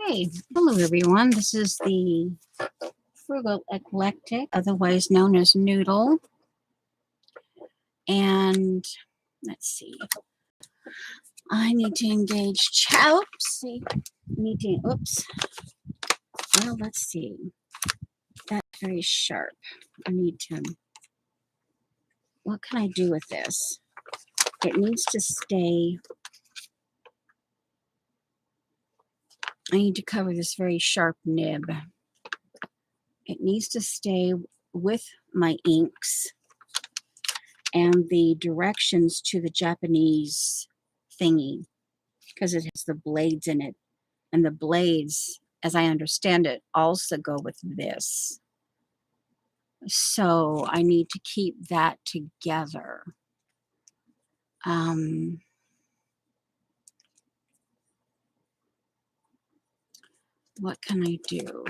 Hey, hello everyone. This is the Frugal Eclectic, otherwise known as Noodle. And let's see. I need to engage chat. Oops. Oops. Well, let's see. That's very sharp. I need to. What can I do with this? It needs to stay. I need to cover this very sharp nib. It needs to stay with my inks and the directions to the Japanese thingy, because it has the blades in it, and the blades, as I understand it, also go with this. So I need to keep that together. What can I do?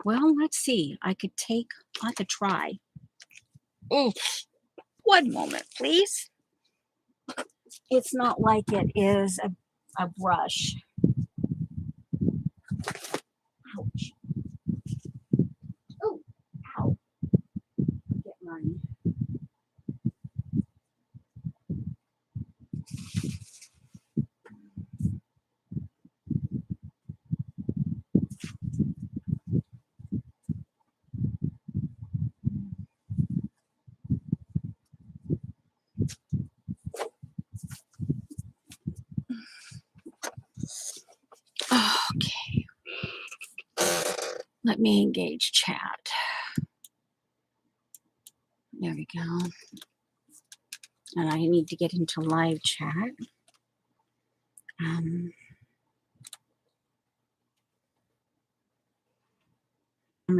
Well, let's see. I could try. Oh, one moment, please. It's not like it is a brush. Ouch. Oh, ow. Get mine. Okay. Let me engage chat. There we go. And I need to get into live chat. I'm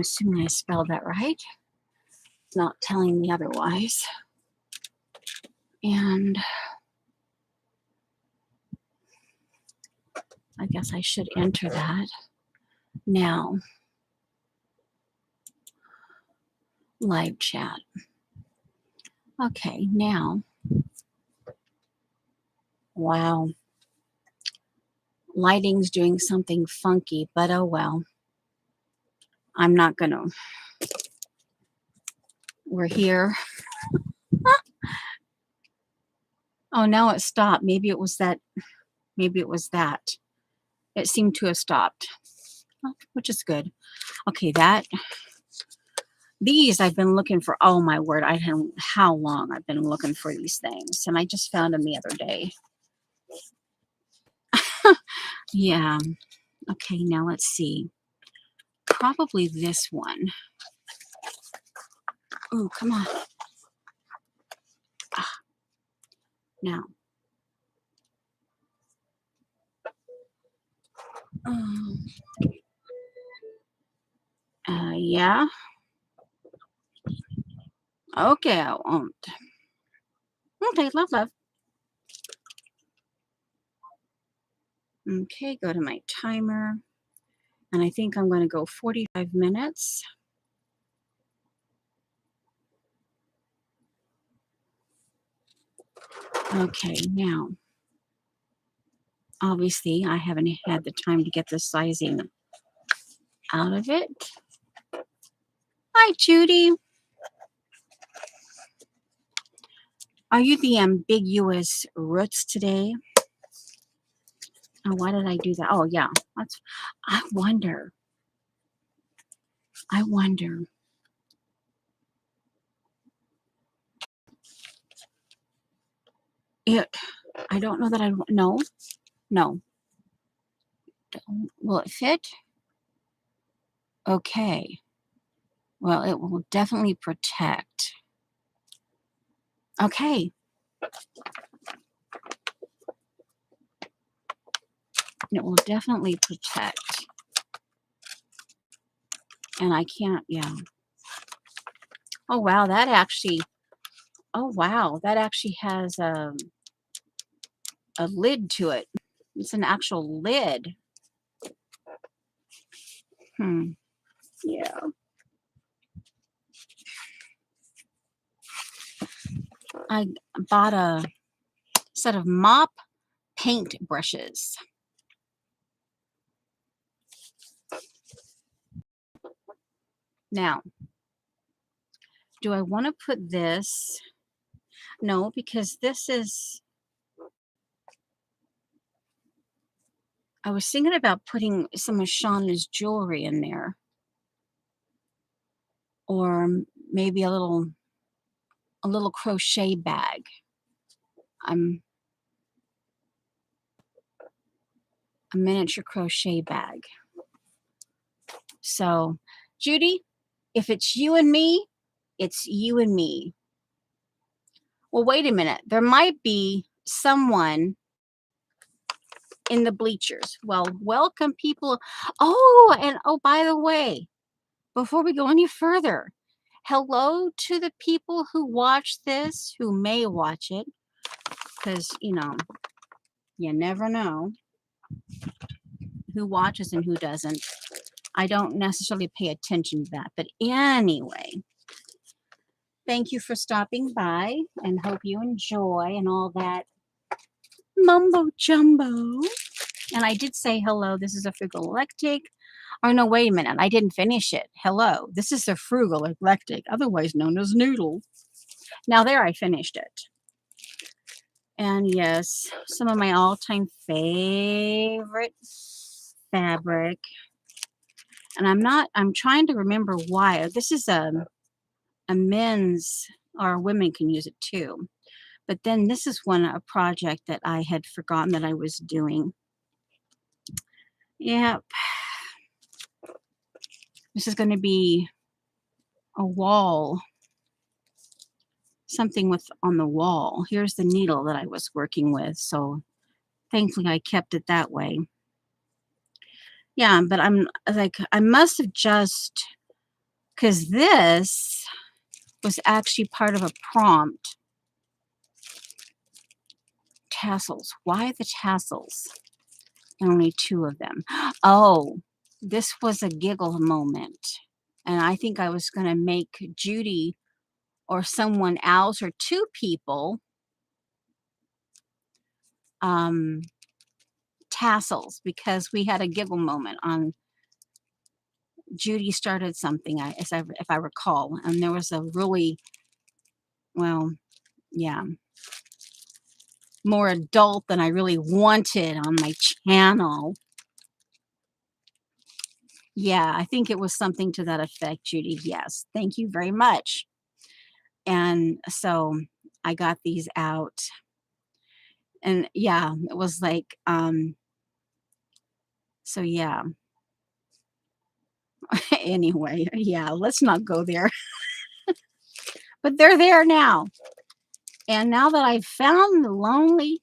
assuming I spelled that right. It's not telling me otherwise. And I guess I should enter that now. Live chat. Okay, now. Wow. Lighting's doing something funky, but oh well. I'm not gonna. We're here. Oh, now it stopped. Maybe it was that. Maybe it was that. It seemed to have stopped, which is good. Okay, these I've been looking for. Oh my word, I don't know how long I've been looking for these things, and I just found them the other day. Yeah. Okay, now let's see. Probably this one. Oh, come on. Now. Yeah. Okay, I won't. Okay, love. Okay, go to my timer. And I think I'm going to go 45 minutes. Okay, now, obviously, I haven't had the time to get the sizing out of it. Hi, Judy. Are you the ambiguous roots today? Oh, why did I do that? Oh, yeah. I wonder. I don't know that I... No. Will it fit? Okay. Well, it will definitely protect. Okay. It will definitely protect. And I can't, yeah. Oh, wow, that actually has a lid to it. It's an actual lid. Yeah. I bought a set of mop paint brushes. Now, do I want to put this? No, because this is, I was thinking about putting some of Shauna's jewelry in there, or maybe a little crochet bag. I'm a miniature crochet bag. So, Judy, if it's you and me, it's you and me. Well, wait a minute. There might be someone in the bleachers. Well, welcome people. Oh, and oh, by the way, before we go any further, hello to the people who watch this, who may watch it, because, you never know who watches and who doesn't. I don't necessarily pay attention to that. But anyway, thank you for stopping by and hope you enjoy and all that mumbo jumbo. And I did say hello. This is a frugal eclectic. Oh, no, wait a minute. I didn't finish it. Hello. This is a frugal eclectic, otherwise known as Noodle. Now, there, I finished it. And yes, some of my all-time favorite fabric. And I'm trying to remember why. This is a men's, or women can use it too. But then this is a project that I had forgotten that I was doing. Yep. This is going to be a wall, something with on the wall. Here's the needle that I was working with. So thankfully I kept it that way. Yeah, but I'm like, I must have just, because this was actually part of a prompt. Tassels. Why the tassels? And only 2 of them. Oh, this was a giggle moment. And I think I was going to make Judy or someone else or 2 people tassels, because we had a giggle moment on Judy started something, if I recall, and there was a really, well, yeah, more adult than I really wanted on my channel. Yeah, I think it was something to that effect, Judy. Yes, thank you very much. And so I got these out, and yeah, it was like, so yeah. Anyway, yeah, let's not go there. But they're there now. And now that I've found the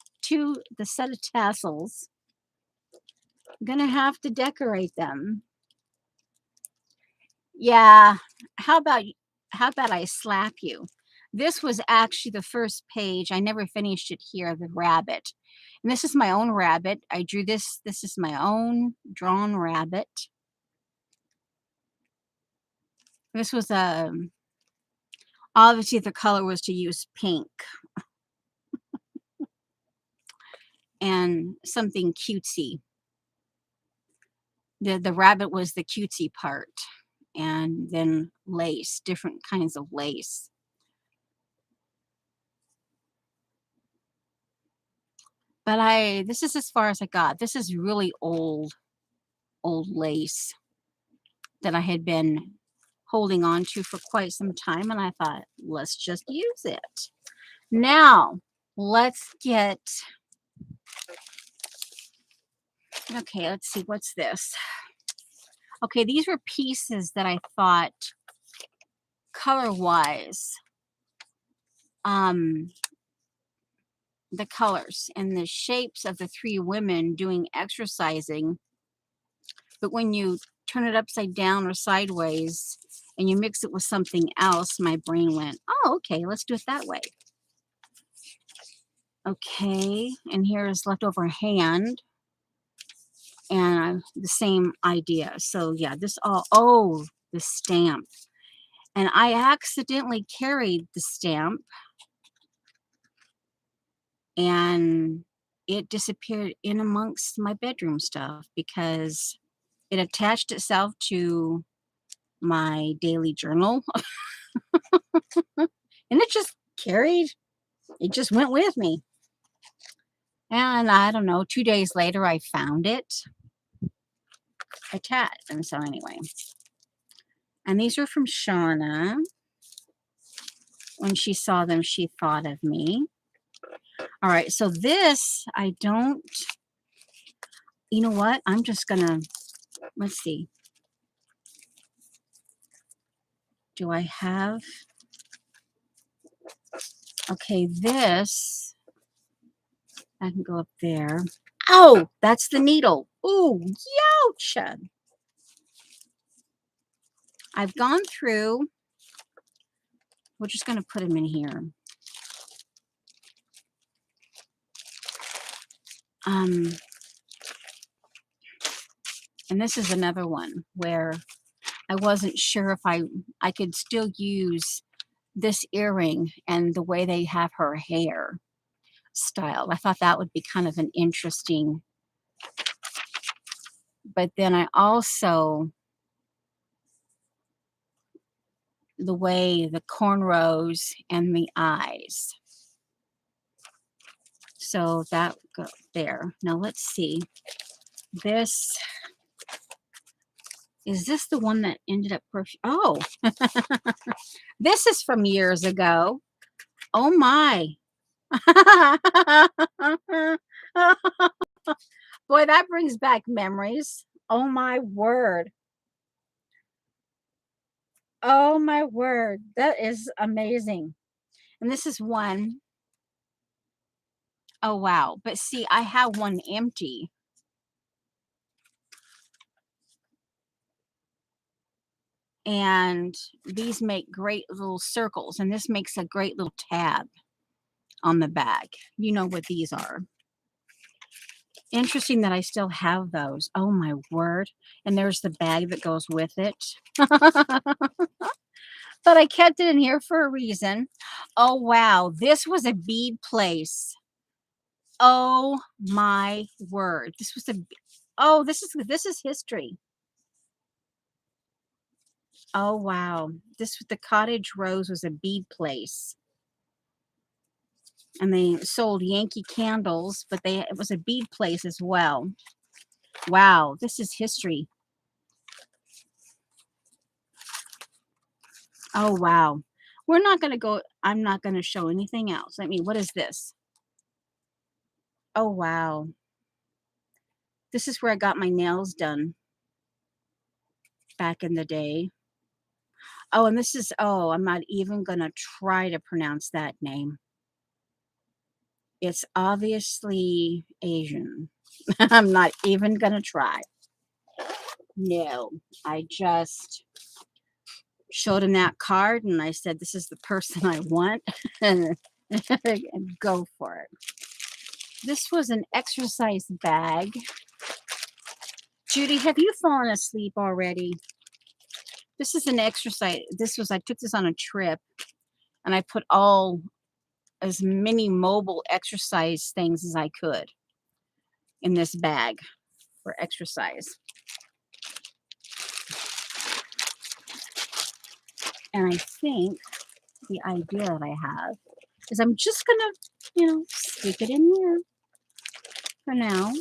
set of tassels, I'm gonna have to decorate them. Yeah, how about I slap you? This was actually the first page. I never finished it here, the rabbit. And this is my own rabbit. I drew this. This is my own drawn rabbit. This was obviously the color was to use pink and something cutesy. The rabbit was the cutesy part, and then lace, different kinds of lace. But this is as far as I got. This is really old lace that I had been holding on to for quite some time, and I thought, let's just use it. Now, let's get, okay, let's see, what's this? Okay, these were pieces that I thought color-wise, the colors and the shapes of the 3 women doing exercising, but when you turn it upside down or sideways and you mix it with something else, my brain went, oh, okay, let's do it that way. Okay, and here's leftover hand, and the same idea. So yeah, this all, oh, the stamp. And I accidentally carried the stamp and it disappeared in amongst my bedroom stuff because it attached itself to my daily journal. And it just went with me. And I don't know, 2 days later, I found it attached. And so anyway, and these are from Shauna. When she saw them, she thought of me. All right, so this, I don't, you know what? I'm just gonna, let's see. Do I have, okay, this, I can go up there. Oh, that's the needle. Ooh, ouch. I've gone through, we're just gonna put them in here. And this is another one where I wasn't sure if I could still use this earring and the way they have her hair styled. I thought that would be kind of an interesting, but then I also, the way the cornrows and the eyes. So that go there. Now let's see. This, is this the one that ended up oh, this is from years ago. Oh my. Boy, that brings back memories. Oh my word. Oh my word. That is amazing. And this is one. Oh wow. But see, I have one empty. And these make great little circles. And this makes a great little tab on the bag. You know what these are. Interesting that I still have those. Oh my word. And there's the bag that goes with it. But I kept it in here for a reason. Oh wow, this was a bead place. Oh my word. This was a, oh, this is history. Oh wow. This, the Cottage Rose, was a bead place. And they sold Yankee candles, but it was a bead place as well. Wow, this is history. Oh wow. We're not going to go, I'm not going to show anything else. I mean, what is this? Oh wow. This is where I got my nails done back in the day. Oh, and this is, oh, I'm not even going to try to pronounce that name. It's obviously Asian. I'm not even going to try. No, I just showed him that card and I said, this is the person I want, and go for it. This was an exercise bag. Judy, have you fallen asleep already? This is an exercise. This was, I took this on a trip and I put as many mobile exercise things as I could in this bag for exercise. And I think the idea that I have is I'm just gonna, stick it in here for now,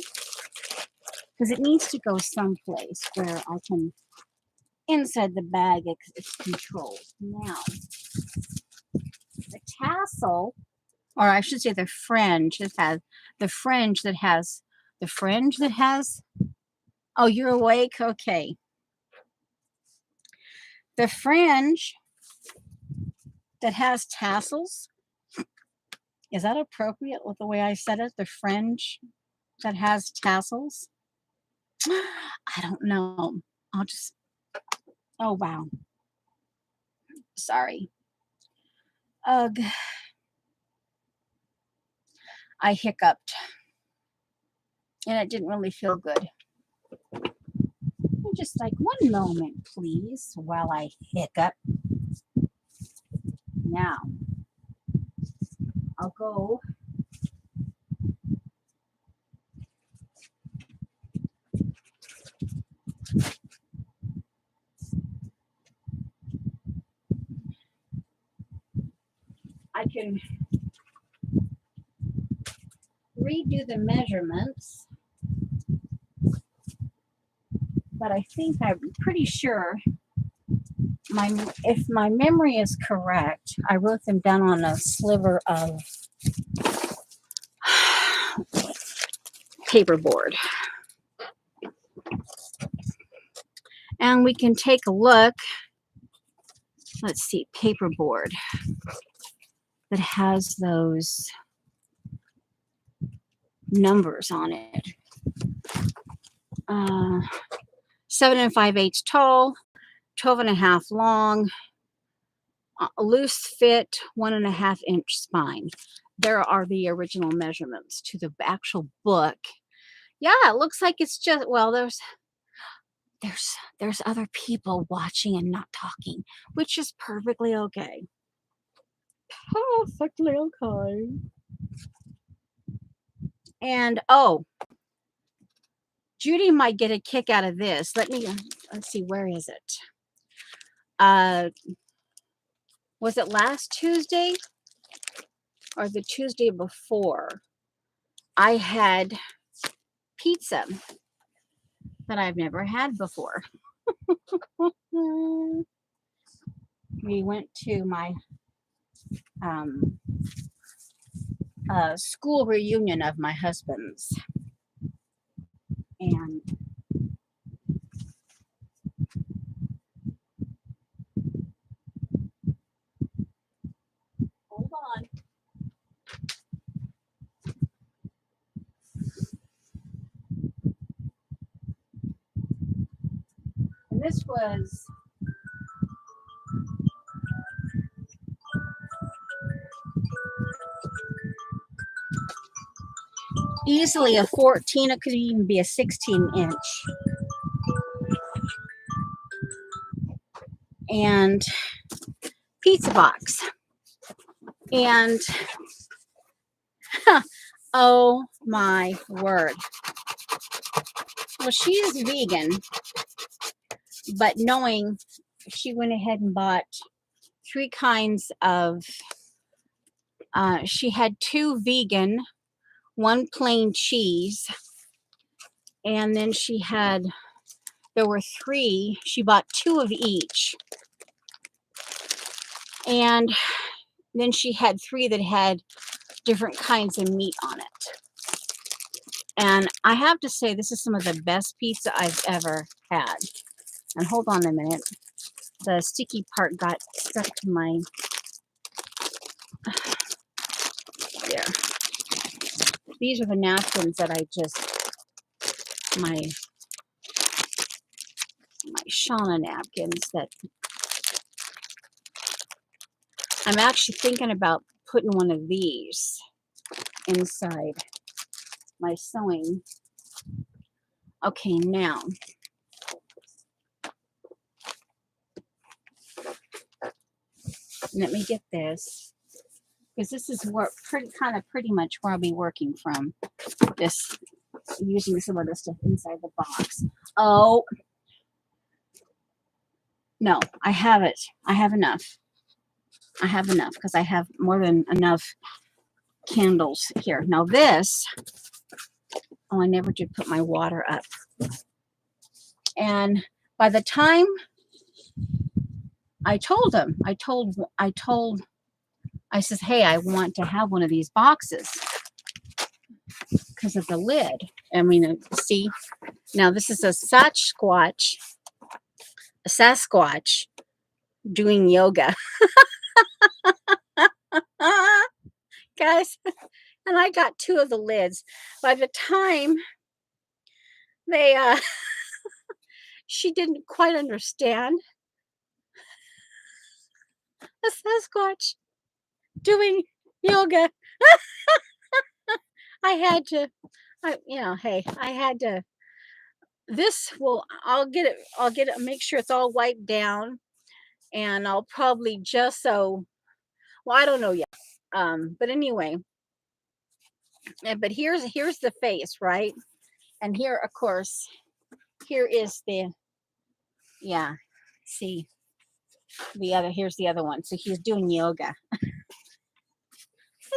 because it needs to go someplace where I can, inside the bag, it's controlled. Now, the tassel, or I should say the fringe, oh, you're awake? Okay. The fringe that has tassels, is that appropriate with the way I said it? The fringe that has tassels? I don't know. I'll just, oh wow. Sorry. Ugh. I hiccuped. And it didn't really feel good. Just like 1 moment, please, while I hiccup. Now, I'll go. can redo the measurements, but I think I'm pretty sure if my memory is correct, I wrote them down on a sliver of paperboard. And we can take a look. Let's see, paperboard that has those numbers on it. 7 5/8 tall, 12.5 long, loose fit, 1.5 inch spine. There are the original measurements to the actual book. Yeah, it looks like it's just, well, there's other people watching and not talking, which is perfectly okay. Perfectly okay. And oh, Judy might get a kick out of this. Let's see, where is it? Was it last Tuesday or the Tuesday before? I had pizza that I've never had before. We went to my school reunion of my husband's, and hold on. And this was easily a 14. It could even be a 16-inch. And pizza box. And oh my word. Well, she is vegan, but knowing, she went ahead and bought 3 kinds of, she had 2 vegan, 1 plain cheese, and then there were 3, she bought 2 of each, and then she had 3 that had different kinds of meat on it. And I have to say, this is some of the best pizza I've ever had. And hold on a minute. The sticky part got stuck to my, there. These are the napkins that my Shauna napkins that I'm actually thinking about putting one of these inside my sewing. Okay, now let me get this, because this is where pretty much where I'll be working from. This, using some of the stuff inside the box. Oh no, I have it. I have enough. I have enough because I have more than enough candles here. Now this, oh, I never did put my water up. And by the time I told him, I says, hey, I want to have one of these boxes because of the lid. I mean, see, now this is a Sasquatch doing yoga. Guys, and I got 2 of the lids. By the time they she didn't quite understand a Sasquatch doing yoga. I had to, hey, I had to, I'll get it, make sure it's all wiped down, and I'll probably well, I don't know yet. But anyway, but here's the face, right? And here, of course, here is see, here's the other one. So he's doing yoga.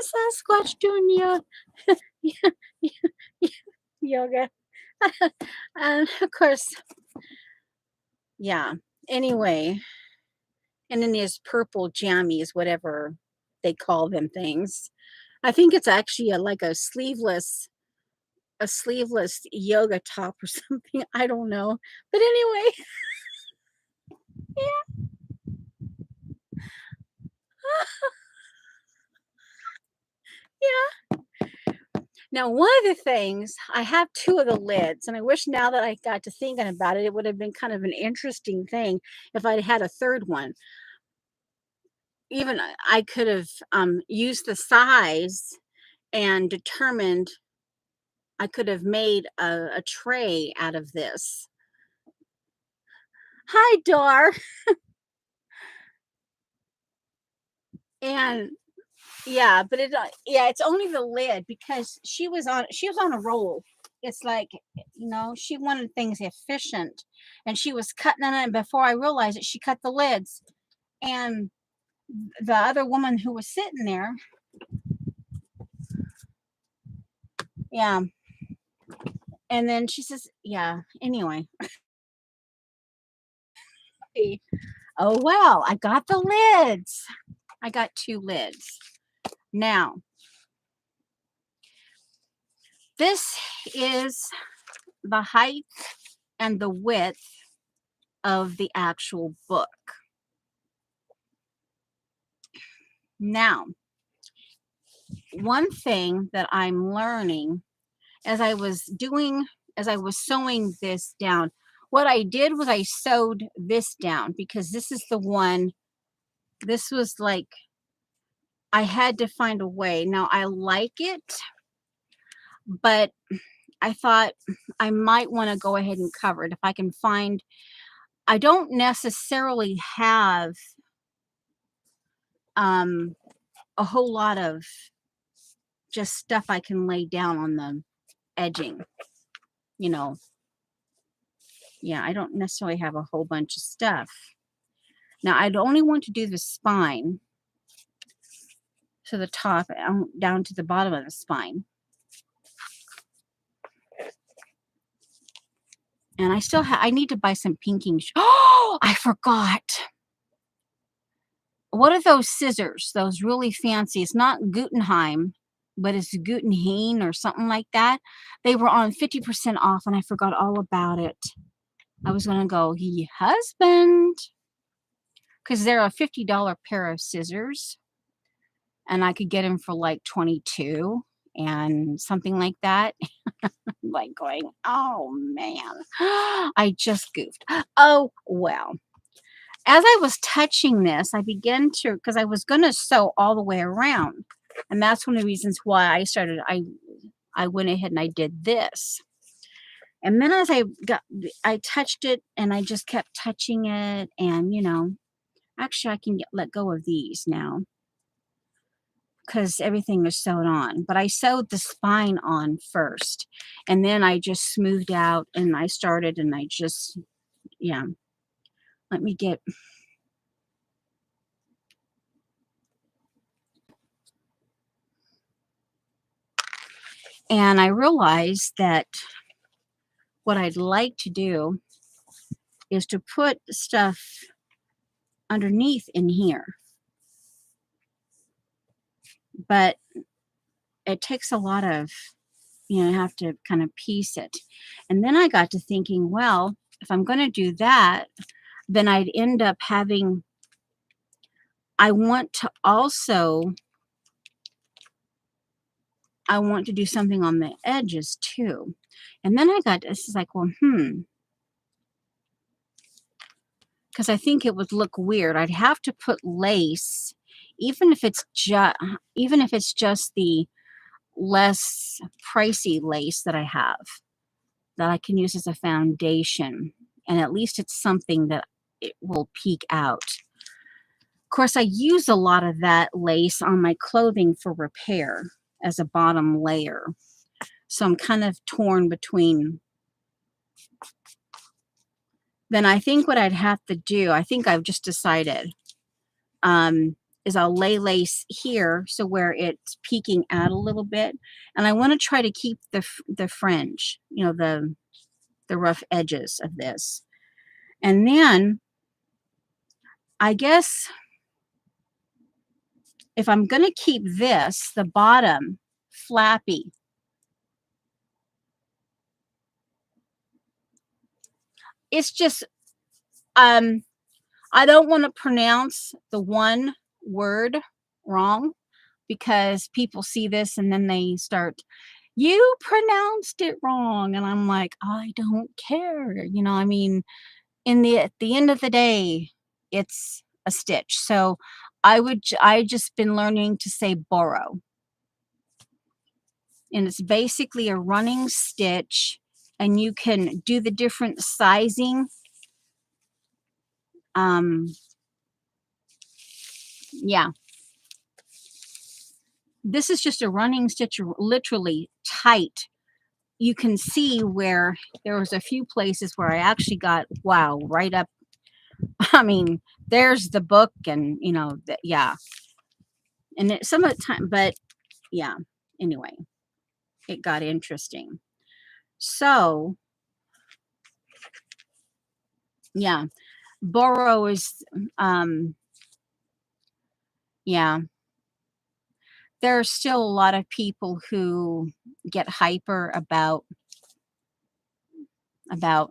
Sasquatch doing yoga. And of course, yeah. Anyway, and then his purple jammies, whatever they call them things. I think it's actually like a sleeveless yoga top or something. I don't know. But anyway, yeah. Now, one of the things, I have two of the lids, and I wish now that I got to thinking about it, it would have been kind of an interesting thing if I'd had a third one. Even I could have used the size and determined I could have made a tray out of this. Hi, Dar. And yeah, but yeah, it's only the lid because she was on a roll. It's like, she wanted things efficient and she was cutting on it. And before I realized it, she cut the lids. And the other woman who was sitting there, yeah. And then she says, yeah, anyway. Oh, well, I got the lids. I got two lids. Now, this is the height and the width of the actual book. Now, one thing that I'm learning as I was sewing this down, what I did was I sewed this down because this is the one, this was like, I had to find a way. Now, I like it, but I thought I might want to go ahead and cover it if I can find. I don't necessarily have a whole lot of just stuff I can lay down on the edging, you know. Yeah, I don't necessarily have a whole bunch of stuff. Now, I'd only want to do the spine, so the top down to the bottom of the spine. And I still I need to buy some pinking. Oh, I forgot. What are those scissors? Those really fancy. It's not Gutenheim, but it's Gutenhain or something like that. They were on 50% off, and I forgot all about it. I was going to go, husband, because they're a $50 pair of scissors, and I could get them for like 22 and something like that. Like going, oh man, I just goofed. Oh, well. As I was touching this, I began to, because I was going to sew all the way around. And that's one of the reasons why I went ahead and I did this. And then as I touched it and I just kept touching it. And, actually I can let go of these now because everything is sewed on. But I sewed the spine on first. And then I just smoothed out and I started and I just, yeah. Let me get... And I realized that what I'd like to do is to put stuff underneath in here. But it takes a lot of, have to kind of piece it. And then I got to thinking, well, if I'm going to do that, then I'd end up having, I want to do something on the edges too. And then this is like, well, because I think it would look weird. I'd have to put lace, even if it's just the less pricey lace that I have, that I can use as a foundation. And at least it's something that it will peek out. Of course, I use a lot of that lace on my clothing for repair as a bottom layer. So I'm kind of torn between. Then I think what I'd have to do, I think I've just decided, is I'll lay lace here, so where it's peeking out a little bit, and I want to try to keep the fringe, you know, the rough edges of this. And then I guess if I'm going to keep this, the bottom flappy, it's just I don't want to pronounce the one word wrong, because people see this and then they start, you pronounced it wrong. And I'm like, I don't care. You know, I mean, at the end of the day, it's a stitch. So I just been learning to say borrow. And it's basically a running stitch, and you can do the different sizing. Yeah. This is just a running stitch, literally tight. You can see where there was a few places where I actually got, wow, right up. I mean, there's the book, and you know that, yeah. And some of the time, but yeah, anyway, it got interesting. So yeah, borrow is, yeah, there are still a lot of people who get hyper about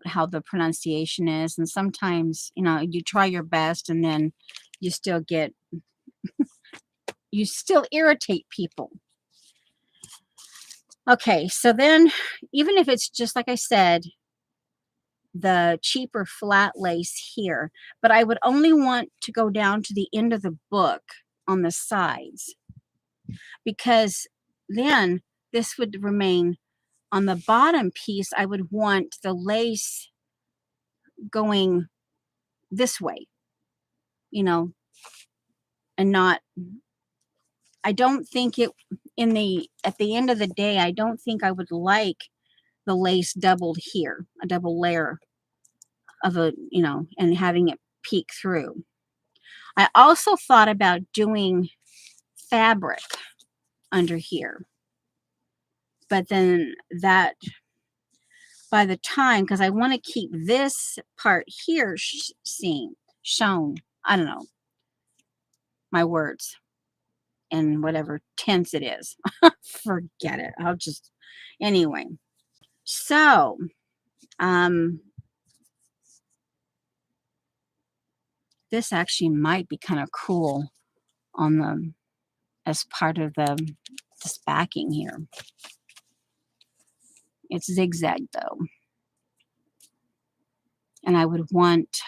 how the pronunciation is, and sometimes, you know, you try your best and then you still get, you still irritate people. Okay, so then, even if it's just like I said, the cheaper flat lace here, but I would only want to go down to the end of the book on the sides, because then this would remain on the bottom piece. I would want the lace going this way, you know, and not, I don't think it, at the end of the day, I don't think I would like the lace doubled here, a double layer of a, you know, and having it peek through. I also thought about doing fabric under here, but then that, by the time, because I want to keep this part here shown, I don't know, my words, in whatever tense it is. Forget it. I'll just, anyway. So, this actually might be kind of cool on the, as part of this backing here. It's zigzag though. And I would want,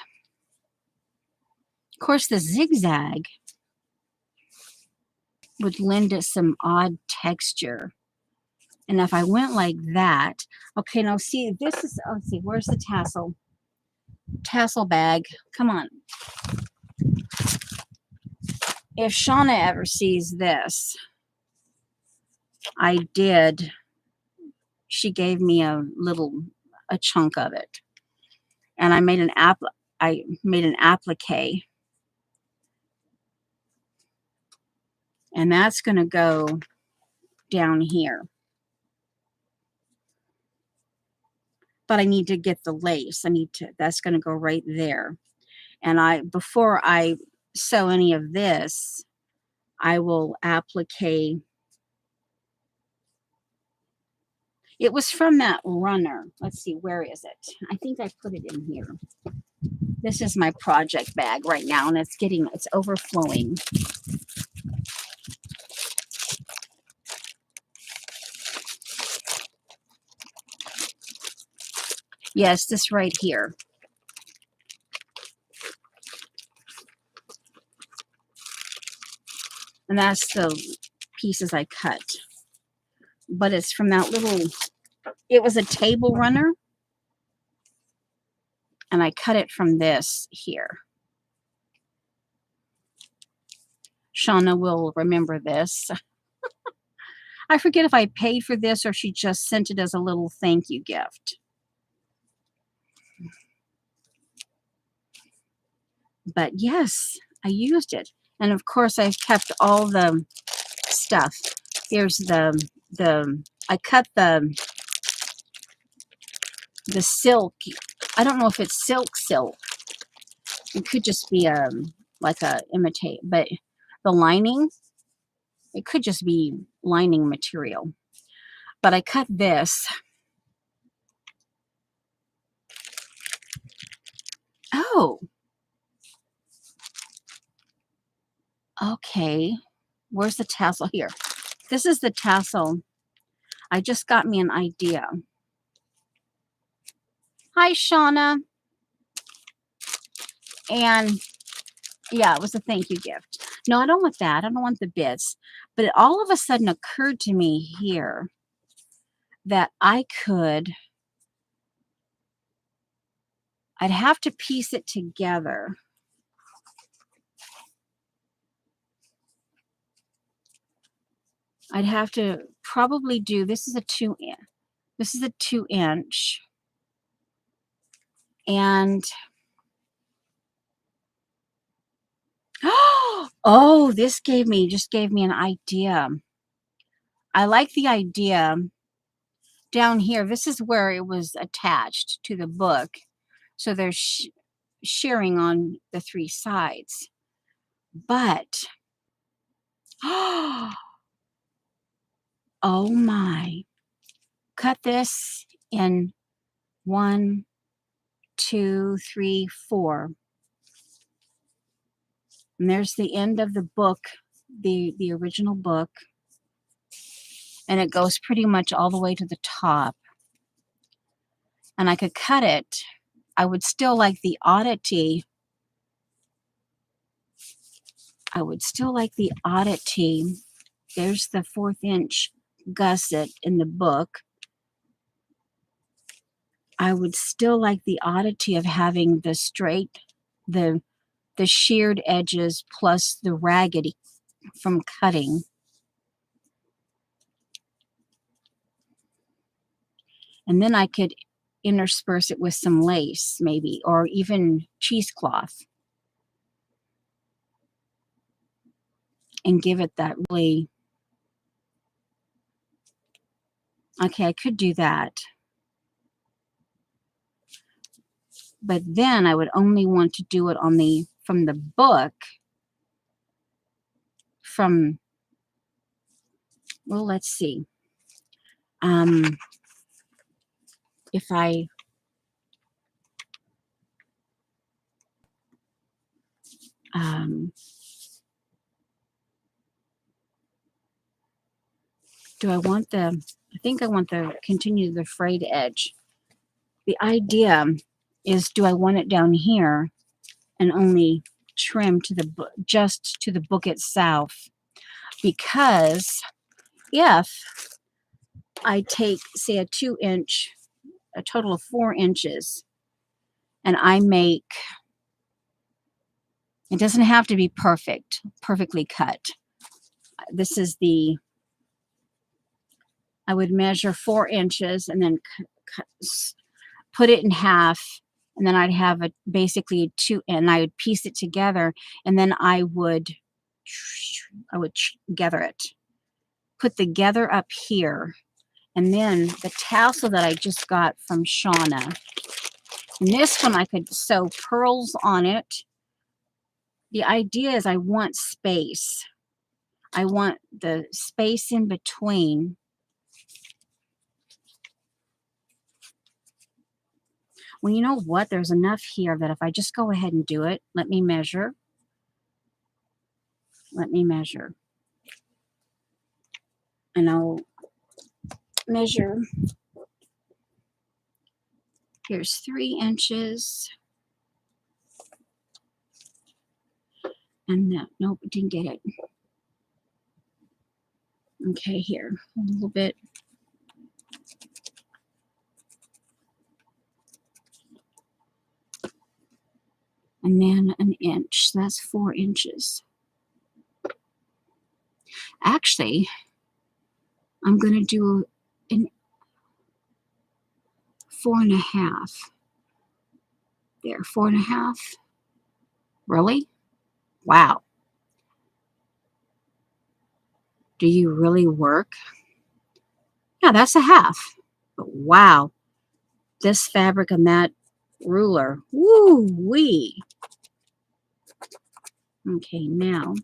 of course, the zigzag would lend it some odd texture. And if I went like that, okay, now see, this is, let's see, where's the tassel? Tassel bag, come on. If Shauna ever sees this, she gave me a chunk of it. And I made an applique. And that's going to go down here. But I need to get the lace. That's going to go right there. And before I sew any of this, I will applique. It was from that runner. Let's see, where is it? I think I put it in here. This is my project bag right now, and it's overflowing. Yes, this right here. And that's the pieces I cut. But it's from that it was a table runner. And I cut it from this here. Shauna will remember this. I forget if I paid for this or she just sent it as a little thank you gift. But yes, I used it. And of course, I've kept all the stuff. Here's I cut the silk. I don't know if it's silk. It could just be like a imitate, but the lining, it could just be lining material. But I cut this. Oh, okay. Where's the tassel? Here. This is the tassel. I just got me an idea. Hi, Shauna. And yeah, it was a thank you gift. No, I don't want that. I don't want the bits. But it all of a sudden occurred to me here that I'd have to piece it together. I'd have to probably do, this is a 2-inch. And oh, this just gave me an idea. I like the idea. Down here, this is where it was attached to the book. So there's shearing on the 3 sides. But oh my, cut this in 1, 2, 3, 4. And there's the end of the book, the original book. And it goes pretty much all the way to the top. And I could cut it. I would still like the oddity. There's the 1/4 inch gusset in the book. I would still like the oddity of having the straight, the sheared edges plus the raggedy from cutting. And then I could intersperse it with some lace maybe, or even cheesecloth, and give it that really, okay, I could do that. But then I would only want to do it on from the book, well, let's see. If I do I want I think I want continue the frayed edge. The idea is, do I want it down here and only trim to just to the book itself? Because if I take, say, a 2-inch, a total of 4 inches, and I make, it doesn't have to be perfectly cut. This is I would measure 4 inches and then put it in half, and then I'd have basically 2, and I would piece it together, and then I would gather it, put the gather up here, and then the tassel that I just got from Shauna. And this one I could sew pearls on it. The idea is I want space. I want the space in between. Well, you know what? There's enough here that if I just go ahead and do it, let me measure. And I'll measure. Here's 3 inches. And nope, didn't get it. Okay, here, a little bit. And then 1 inch, so that's 4 inches. Actually, I'm going to do 4.5. There, 4.5. Really? Wow. Do you really work? Yeah, that's a half. But wow, this fabric and that ruler. Woo wee. Okay, now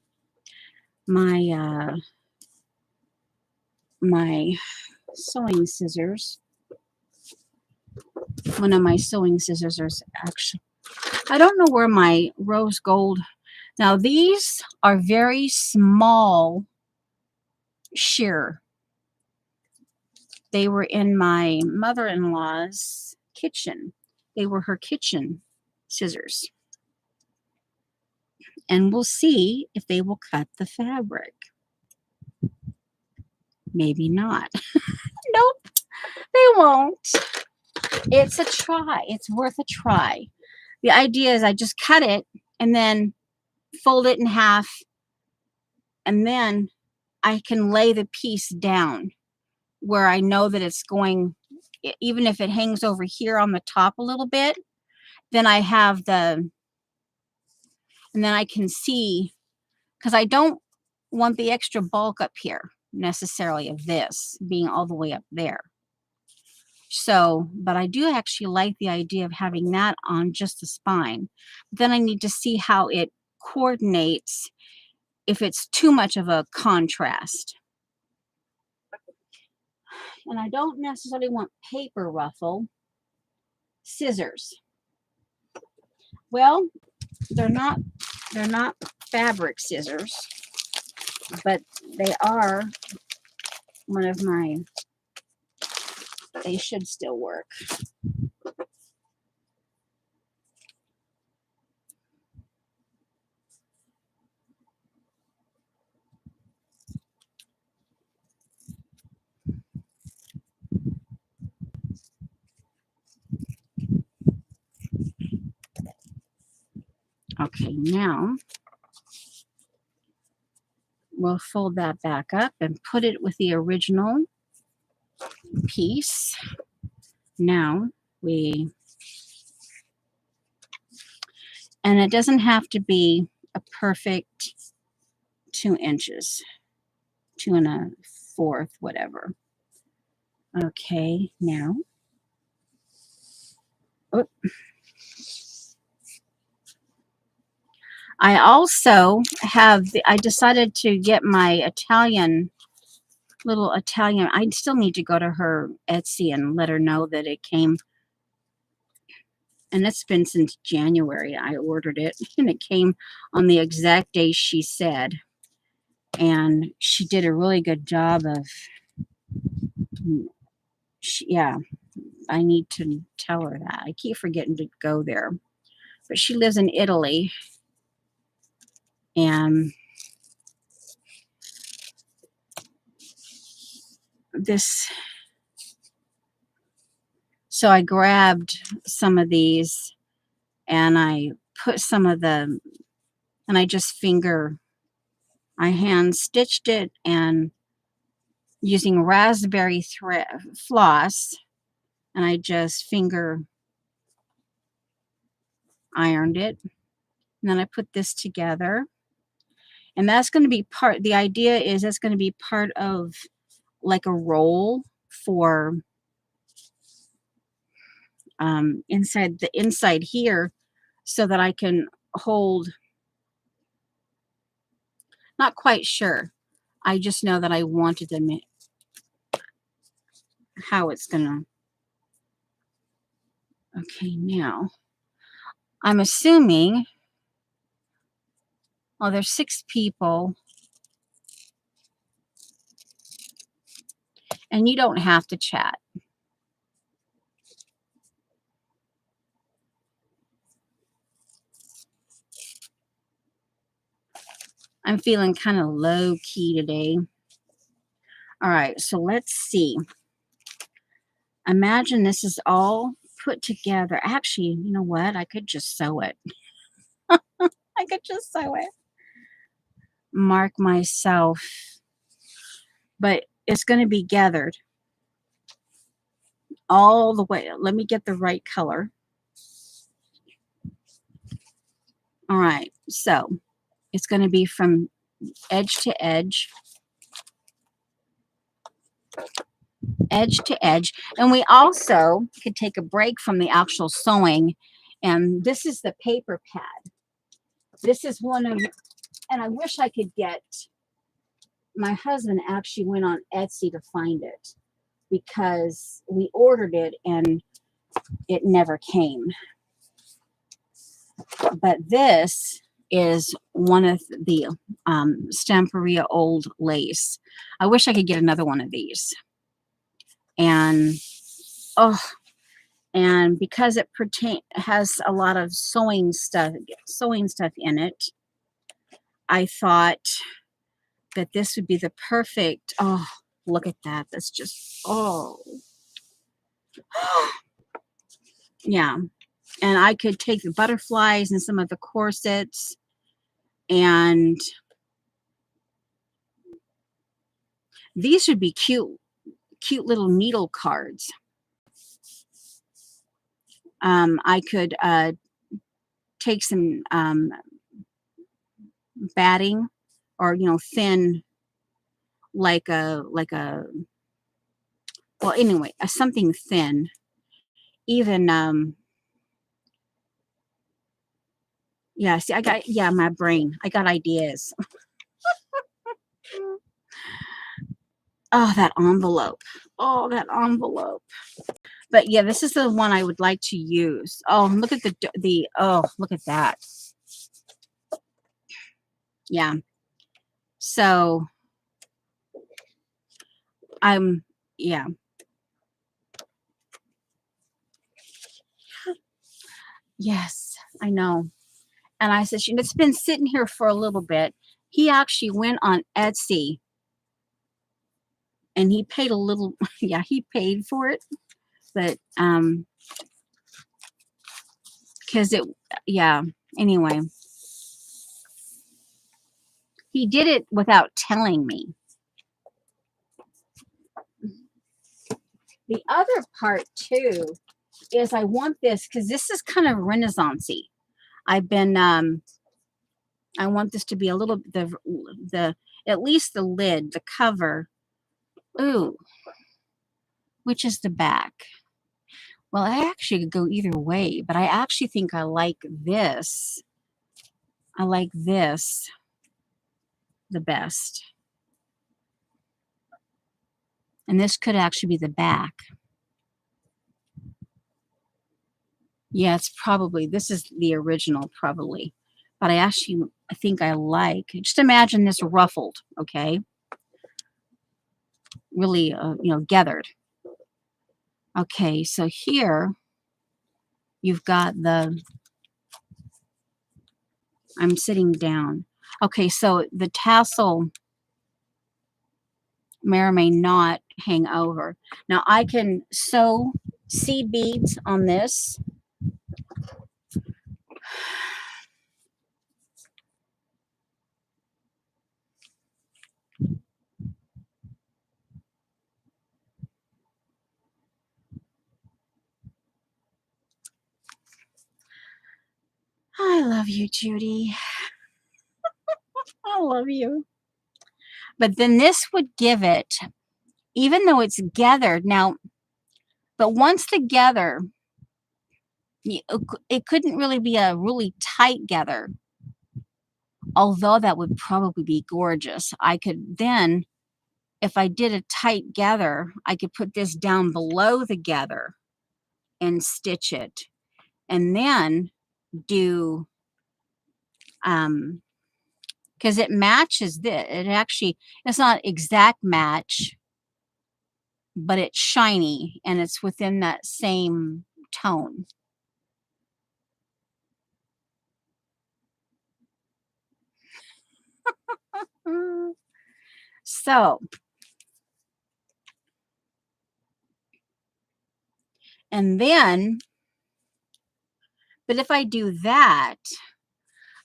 my my sewing scissors. One of my sewing scissors are actually, I don't know where my rose gold. Now these are very small sheer. They were in my mother-in-law's kitchen. They were her kitchen scissors. And we'll see if they will cut the fabric. Maybe not. Nope, they won't. It's a try. It's worth a try. The idea is I just cut it and then fold it in half, and then I can lay the piece down where I know that it's going, even if it hangs over here on the top a little bit, then I have the, and then I can see, because I don't want the extra bulk up here necessarily of this being all the way up there. So, but I do actually like the idea of having that on just the spine. Then I need to see how it coordinates if it's too much of a contrast. And I don't necessarily want paper ruffle. Scissors. Well, they're not fabric scissors, but they are one of my, they should still work. Okay, now we'll fold that back up and put it with the original piece. Now and it doesn't have to be a perfect 2 inches, 2 1/4, whatever. Okay, now, oh, I also have, I decided to get my little Italian, I still need to go to her Etsy and let her know that it came. And it's been since January I ordered it, and it came on the exact day she said. And she did a really good job of, yeah, I need to tell her that. I keep forgetting to go there. But she lives in Italy. And this, so I grabbed some of these and I put some of the, and I just I hand stitched it, and using raspberry thread floss, and I just finger ironed it. And then I put this together, and that's going to be part, the idea is that's going to be part of like a roll for inside the inside here, so that I can hold, not quite sure. I just know that I wanted to make how it's gonna. Okay, now I'm assuming, oh, there's 6 people, and you don't have to chat. I'm feeling kind of low key today. All right, so let's see. Imagine this is all put together. Actually, you know what? I could just sew it. I could just sew it. Mark myself. But it's going to be gathered all the way. Let me get the right color. All right, so it's going to be from edge to edge. edge to edge. And we also could take a break from the actual sewing. And this is the paper pad. This is one of, and I wish I could get, my husband actually went on Etsy to find it because we ordered it and it never came. But this is one of the Stamperia old lace. I wish I could get another one of these. And oh, and because it has a lot of sewing stuff in it, I thought that this would be the perfect. Oh, look at that! That's just yeah. And I could take the butterflies and some of the corsets, and these would be cute little needle cards. I could take some batting, or thin, like a well, anyway, something thin. Even yeah, see, my brain, I got ideas. Oh, that envelope. Oh, that envelope. But yeah, this is the one I would like to use. Oh, look at oh, look at that. Yeah. So yeah. Yes, I know. And I said, it's been sitting here for a little bit. He actually went on Etsy and he paid a little, yeah, he paid for it. But because yeah, anyway, he did it without telling me. The other part too is I want this because this is kind of Renaissance-y. I've been I want this to be a little, the at least the lid, the cover. Ooh, which is the back? Well, I actually could go either way, but I actually think I like this. I like this the best. And this could actually be the back. Yeah, it's probably, this is the original probably. But I think I like, just imagine this ruffled, okay? Really, gathered. Okay, so here you've got I'm sitting down. Okay, so the tassel may or may not hang over. Now I can sew seed beads on this. I love you, Judy. I love you. But then this would give it, even though it's gathered now, but once together, it couldn't really be a really tight gather, although that would probably be gorgeous. I could then, if I did a tight gather, I could put this down below the gather and stitch it, and then do because it matches this. It actually, it's not exact match, but it's shiny and it's within that same tone. So, and then, but if I do that,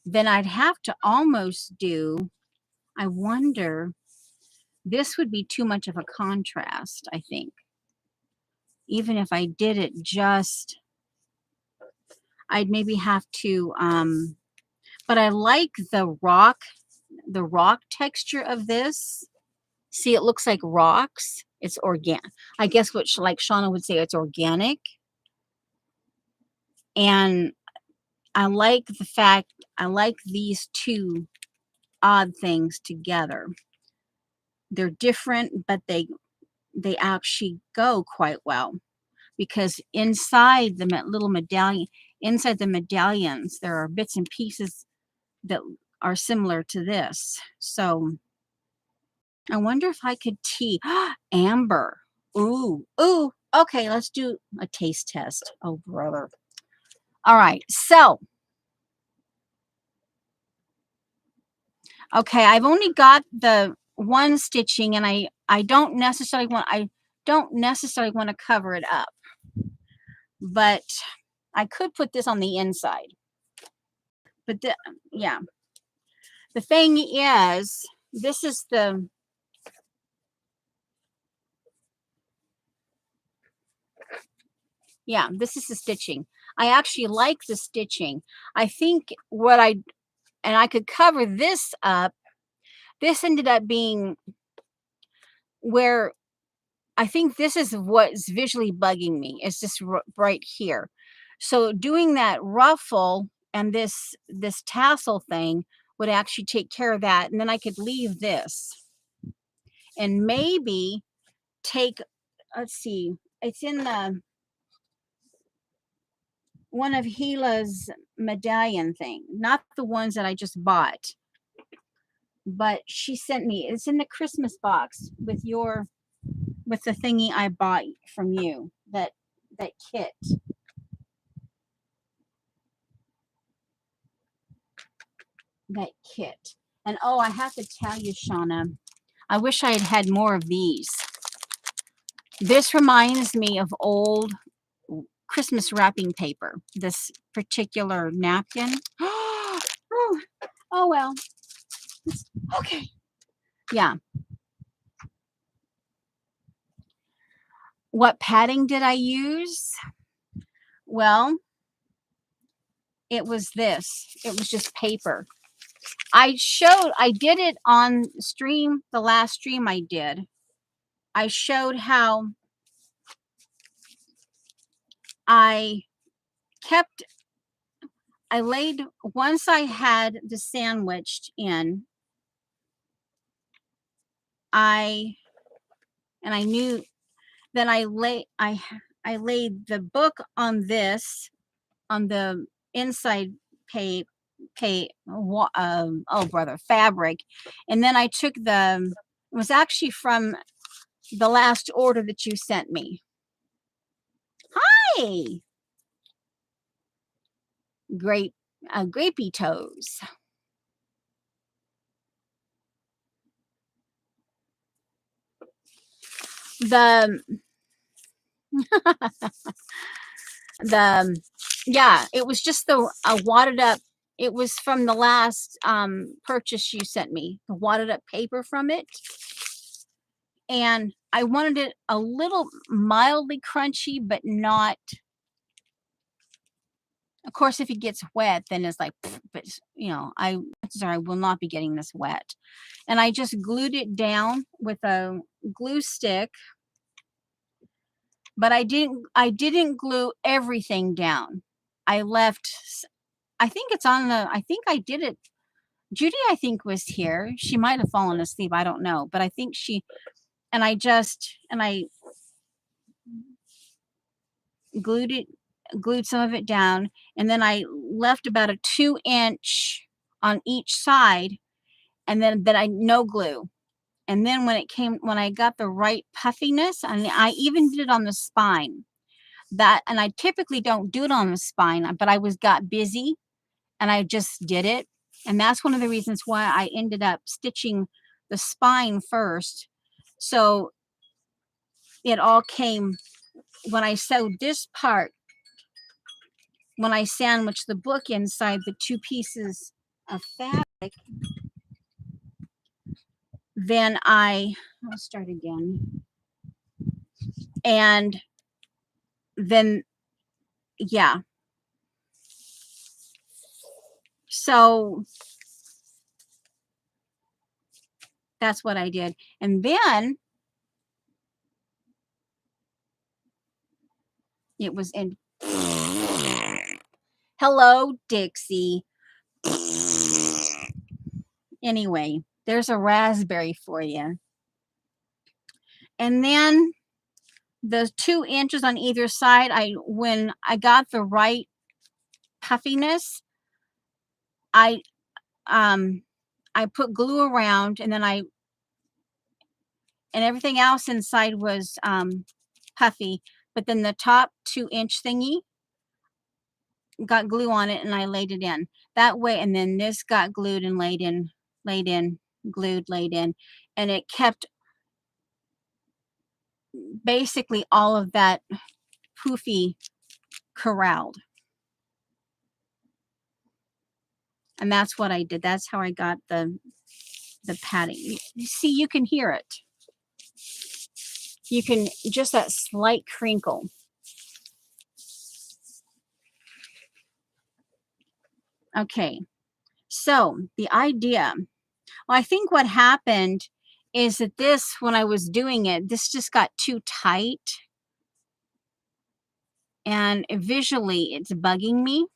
then I'd have to almost do, I wonder, this would be too much of a contrast, I think. Even if I did it just, I'd maybe have to, but I like the rock texture of this. See, it looks like rocks. It's organic. I guess what like Shauna would say, it's organic. And I like the fact I like these two odd things together. They're different, but they actually go quite well, because inside the little medallion, inside the medallions, there are bits and pieces that are similar to this. So I wonder if I could amber. Ooh, ooh. Okay, let's do a taste test. Oh, brother. All right. So, okay, I've only got the one stitching, and I don't necessarily want to cover it up. But I could put this on the inside. But yeah. The thing is, this is the yeah, this is the stitching. I actually like the stitching. I think and I could cover this up. This ended up being where I think this is what's visually bugging me. It's just right here. So doing that ruffle and this tassel thing would actually take care of that. And then I could leave this and maybe take, let's see, it's in the one of Gila's medallion thing, not the ones that I just bought, but she sent me, it's in the Christmas box with the thingy I bought from you, that kit. That kit. And oh, I have to tell you, Shauna, I wish I had had more of these. This reminds me of old Christmas wrapping paper, this particular napkin. Oh, oh well. Okay. Yeah. What padding did I use? Well, it was this. It was just paper. I did it on stream, the last stream I did. I showed how I laid, once I had the sandwiched in, I knew, then I laid the book on this, on the inside fabric. And then I took it was actually from the last order that you sent me. Hi, grapey toes. The yeah, it was just the wadded up. It was from the last purchase you sent me, the wadded up paper from it. And I wanted it a little mildly crunchy, but not, of course, if it gets wet, then it's like, but I will not be getting this wet. And I just glued it down with a glue stick, but I didn't glue everything down. I left, I think it's on I think I did it. Judy, I think, was here. She might have fallen asleep. I don't know. But I think I glued some of it down. And then I left about a 2-inch on each side. And then no glue. And then when I got the right puffiness, and I even did it on the spine. And I typically don't do it on the spine, but I got busy and I just did it. And that's one of the reasons why I ended up stitching the spine first. So it all came, when I sewed this part, when I sandwiched the book inside the two pieces of fabric, then I'll start again. And then, yeah. So that's what I did. And then It was in. Hello, Dixie. Anyway, there's a raspberry for you. And then the 2 inches on either side, when I got the right puffiness, I put glue around, and then and everything else inside was puffy, but then the top 2-inch thingy got glue on it, and I laid it in that way. And then this got glued and laid in, glued, laid in, and it kept basically all of that poofy corralled. And that's what I did. That's how I got the padding. You see, you can hear it. You can just that slight crinkle. Okay, so the idea, well, I think what happened is that this, when I was doing it, this just got too tight, and visually it's bugging me.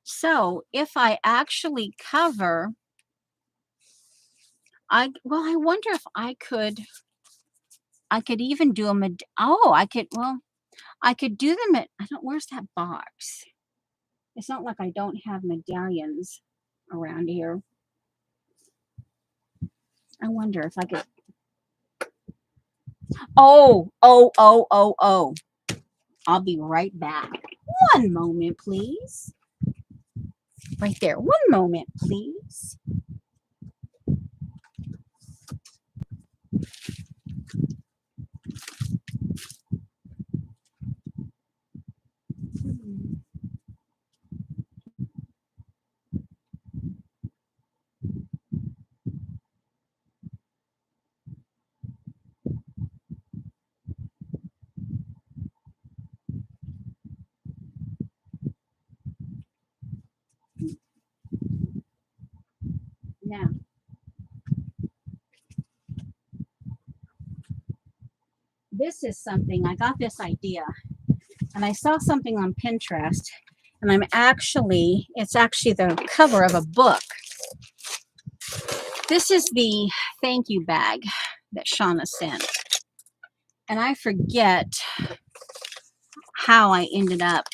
So if I actually cover, I wonder if I could even do them. I could do them at, I don't, where's that box? It's not like I don't have medallions around here. I wonder if I could. Oh. I'll be right back. One moment, please. Right there. One moment, please. Now, this is something, I got this idea, and I saw something on Pinterest, and it's actually the cover of a book. This is the thank you bag that Shauna sent. And I forget how I ended up.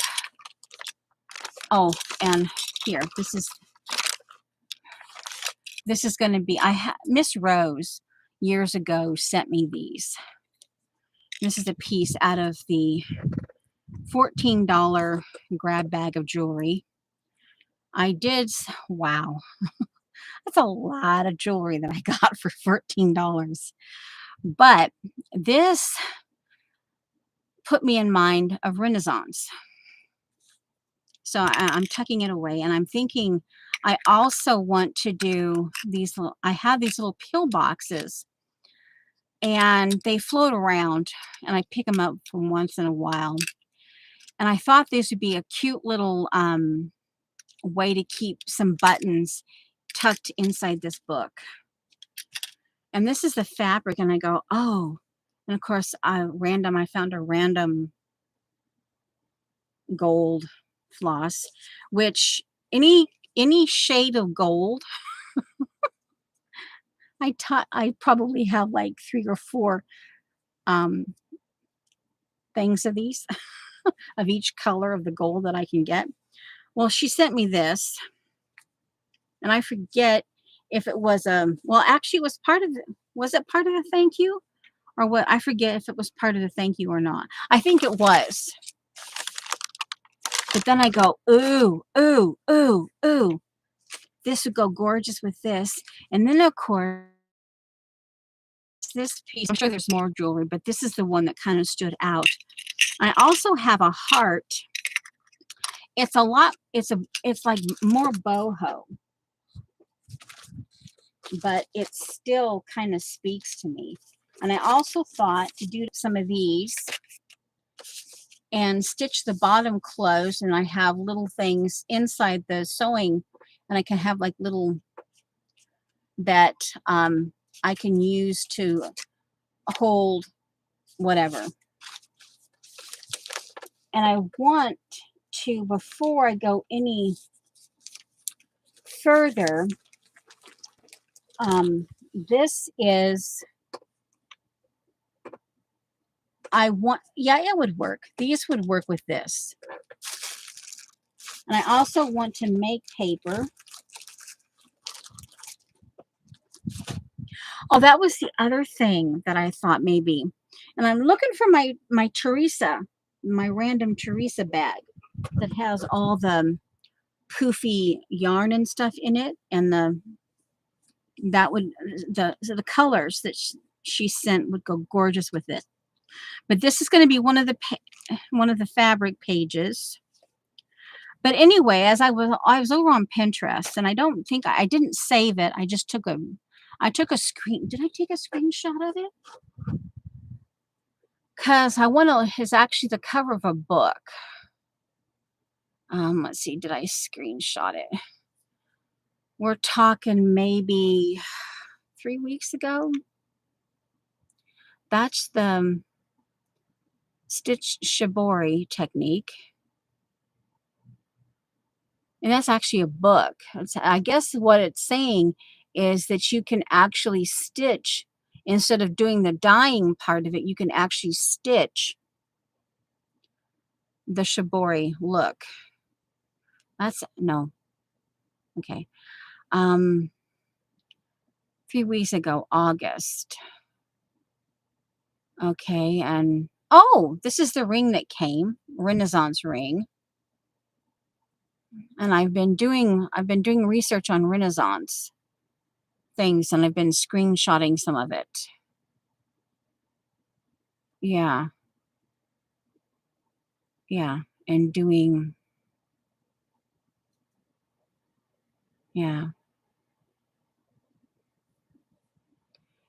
Oh, and here, this is going to be, Miss Rose years ago sent me these. This is a piece out of the $14 grab bag of jewelry. Wow, that's a lot of jewelry that I got for $14. But this put me in mind of Renaissance. So I'm tucking it away, and I'm thinking I also want to do these little, I have these little pill boxes, and they float around, and I pick them up from once in a while. And I thought this would be a cute little way to keep some buttons tucked inside this book. And this is the fabric, and I go, oh, and of course I found a random gold floss, which any shade of gold, I probably have like 3 or 4 things of these of each color of the gold that I can get. Well, she sent me this, and I forget if it was well, actually it was was it part of the thank you, or what? I forget if it was part of the thank you or not. I think it was. But then I go, ooh, this would go gorgeous with this. And then of course this piece, I'm sure there's more jewelry, but this is the one that kind of stood out. I also have a heart. It's like more boho, but it still kind of speaks to me. And I also thought to do some of these and stitch the bottom closed, and I have little things inside the sewing, and I can have like little that I can use to hold whatever. And I want to, before I go any further, this is, yeah, it would work. These would work with this. And I also want to make paper. Oh, that was the other thing that I thought maybe. And I'm looking for my Teresa, my random Teresa bag that has all the poofy yarn and stuff in it, and the colors that she sent would go gorgeous with it. But this is going to be one of the fabric pages. But anyway, as I was over on Pinterest, and I didn't save it. I just took a screen. Did I take a screenshot of it? Because is actually the cover of a book. Let's see, did I screenshot it? We're talking maybe 3 weeks ago. That's the Stitch Shibori technique. And that's actually a book. I guess what it's saying is that you can actually stitch, instead of doing the dyeing part of it, you can actually stitch the Shibori look. No. Okay. 3 weeks ago, August. Okay, and this is the ring that came, Renaissance ring. And I've been doing research on Renaissance things, and I've been screenshotting some of it. Yeah. Yeah, and doing, yeah.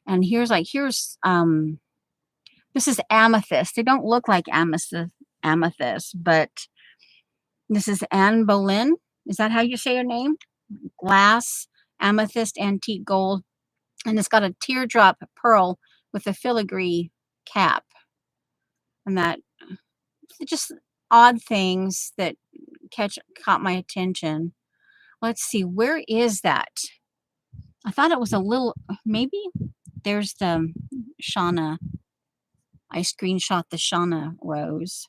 And this is amethyst. They don't look like amethyst, but this is Anne Boleyn. Is that how you say her name? Glass, amethyst, antique gold, and it's got a teardrop pearl with a filigree cap. And that, just odd things that caught my attention. Let's see, where is that? I thought it was a little, maybe there's the Shauna. I screenshot the Shauna rose.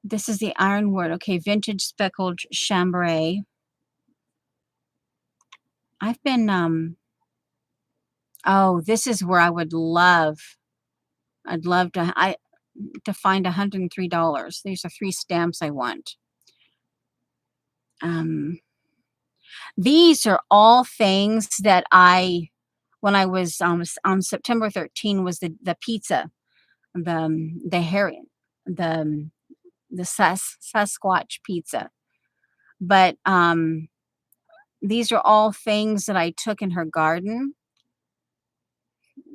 This is the ironwood. Okay, vintage speckled chambray. I've been, this is where I'd love to find $103. These are 3 stamps I want. These are all things that when I was on September 13 was the pizza, the herring, the Sasquatch pizza. But these are all things that I took in her garden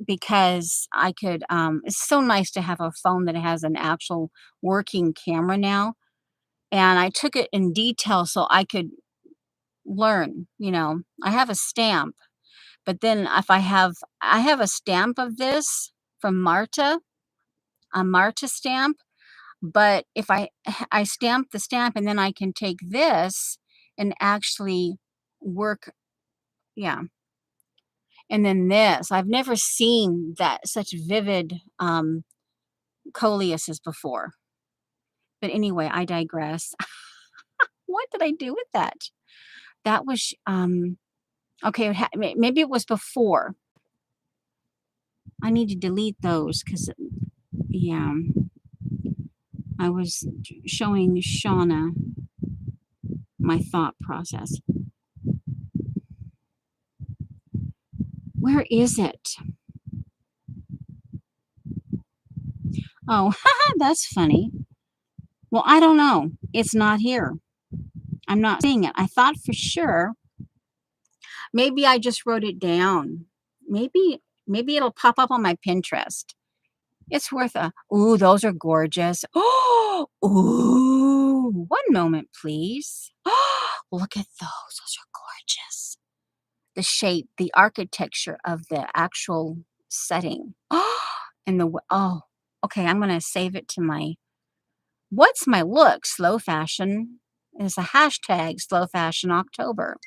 because I could, it's so nice to have a phone that has an actual working camera now. And I took it in detail so I could learn, I have a stamp, but then if I have a stamp of this from Marta, a Marta stamp, but if I stamp the stamp, and then I can take this and actually work, yeah. And then this, I've never seen that such vivid coleuses before. But anyway, I digress. What did I do with that? That was okay. Maybe it was before. I need to delete those because, yeah, I was showing Shauna my thought process. Where is it? Oh, that's funny. Well, I don't know. It's not here. I'm not seeing it. I thought for sure. Maybe I just wrote it down. Maybe it'll pop up on my Pinterest. It's worth ooh, those are gorgeous. Oh, ooh, one moment, please. Oh, look at those. Those are gorgeous. The shape, the architecture of the actual setting. Oh, in the oh, okay, I'm gonna save it to my what's my look? Slow fashion is a hashtag slow fashion October.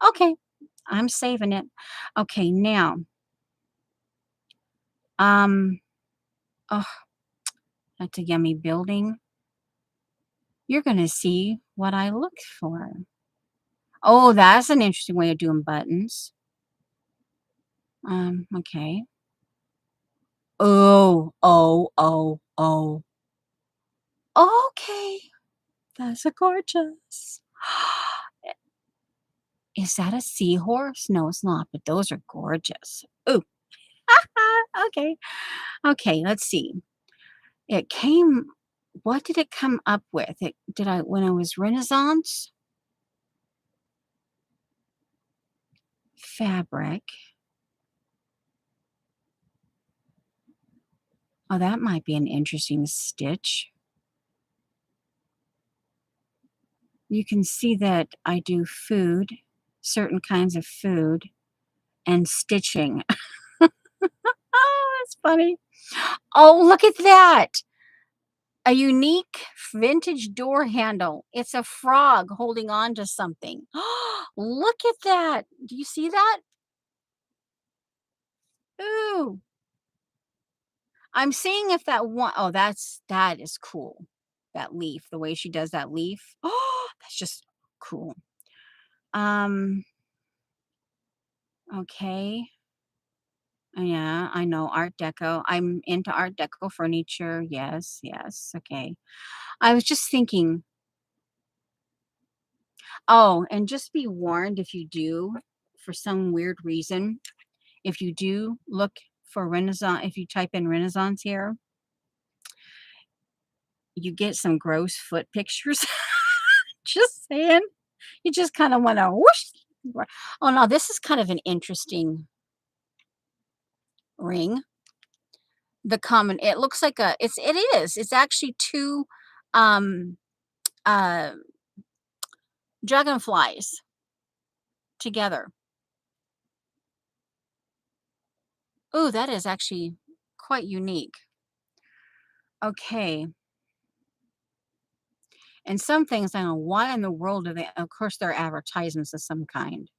Okay, I'm saving it. Okay, now, um, oh, that's a yummy building. You're gonna see what I look for. Oh, that's an interesting way of doing buttons. Okay. Oh, oh, oh, oh. Okay, that's a gorgeous. Is that a seahorse? No, it's not, but those are gorgeous. Ooh, okay. Okay, let's see. It came what did it come up with? It did I when I was Renaissance fabric. Oh, that might be an interesting stitch. You can see that I do food, certain kinds of food, and stitching. Oh, that's funny. Oh, look at that. A unique vintage door handle. It's a frog holding on to something. Look at that. Do you see that? Ooh. I'm seeing if that one oh, that is cool. That leaf, the way she does that leaf. Oh, that's just cool. Um, okay. Yeah, I know Art Deco. I'm into Art Deco furniture. Yes, yes. Okay. I was just thinking, oh, and just be warned if you do, for some weird reason, if you do look for Renaissance, if you type in Renaissance here, you get some gross foot pictures. Just saying. You just kind of want to whoosh. Oh no, this is kind of an interesting ring. The common, it looks like it is. It's actually two um uh dragonflies together. Oh, that is actually quite unique. Okay. And some things I don't know why in the world do they of course they're advertisements of some kind.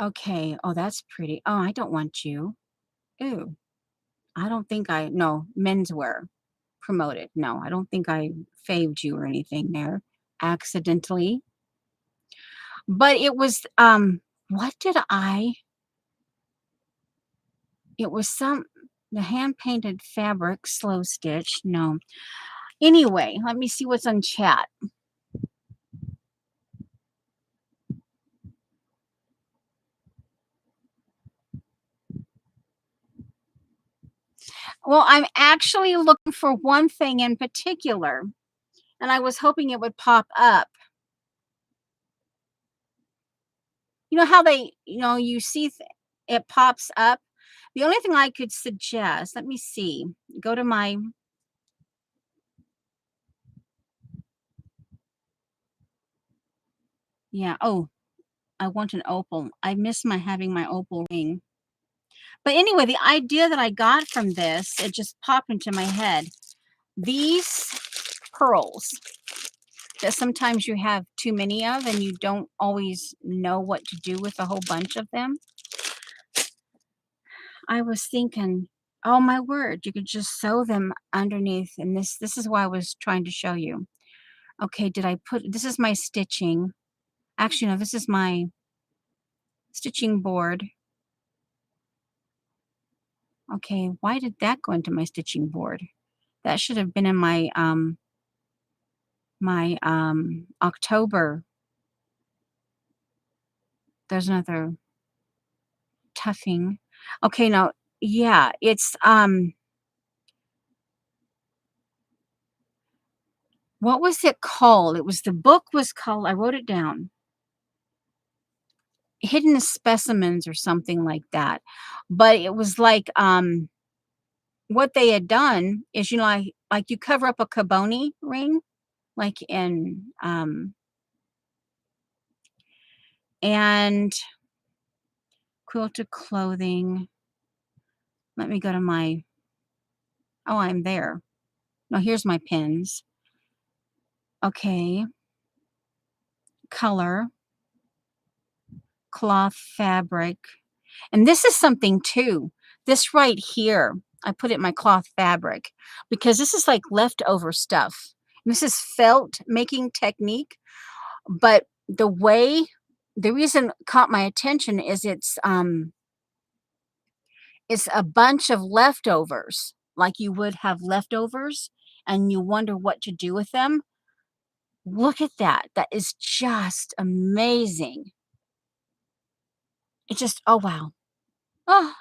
Okay. Oh, that's pretty. Oh, I don't want you. Ooh. I don't think I no, menswear promoted. No, I don't think I faved you or anything there accidentally. But it was what did I it was some the hand painted fabric slow stitch. No. Anyway, let me see what's on chat. Well, I'm actually looking for one thing in particular, and I was hoping it would pop up. You know how you see it pops up? The only thing I could suggest, let me see. Go to my yeah, oh, I want an opal. I miss my having my opal ring. But anyway, the idea that I got from this, it just popped into my head. These pearls that sometimes you have too many of and you don't always know what to do with a whole bunch of them. I was thinking, oh my word, you could just sew them underneath. And this is why I was trying to show you. Okay, did I put this is my stitching. Actually, no, this is my stitching board. Okay, why did that go into my stitching board? That should have been in my October. There's another tuffing. Okay, now yeah, it's what was it called? It was the book was called I wrote it down. Hidden Specimens or something like that. But it was like what they had done is like you cover up a Caboni ring like in and quilted clothing. Let me go to my, oh, I'm there. No, here's my pins. Okay. Color, cloth, fabric. And this is something too. This right here, I put it in my cloth fabric because this is like leftover stuff. This is felt making technique, but the reason it caught my attention is it's a bunch of leftovers, like you would have leftovers and you wonder what to do with them. Look at that. That is just amazing. It just, oh wow. Oh,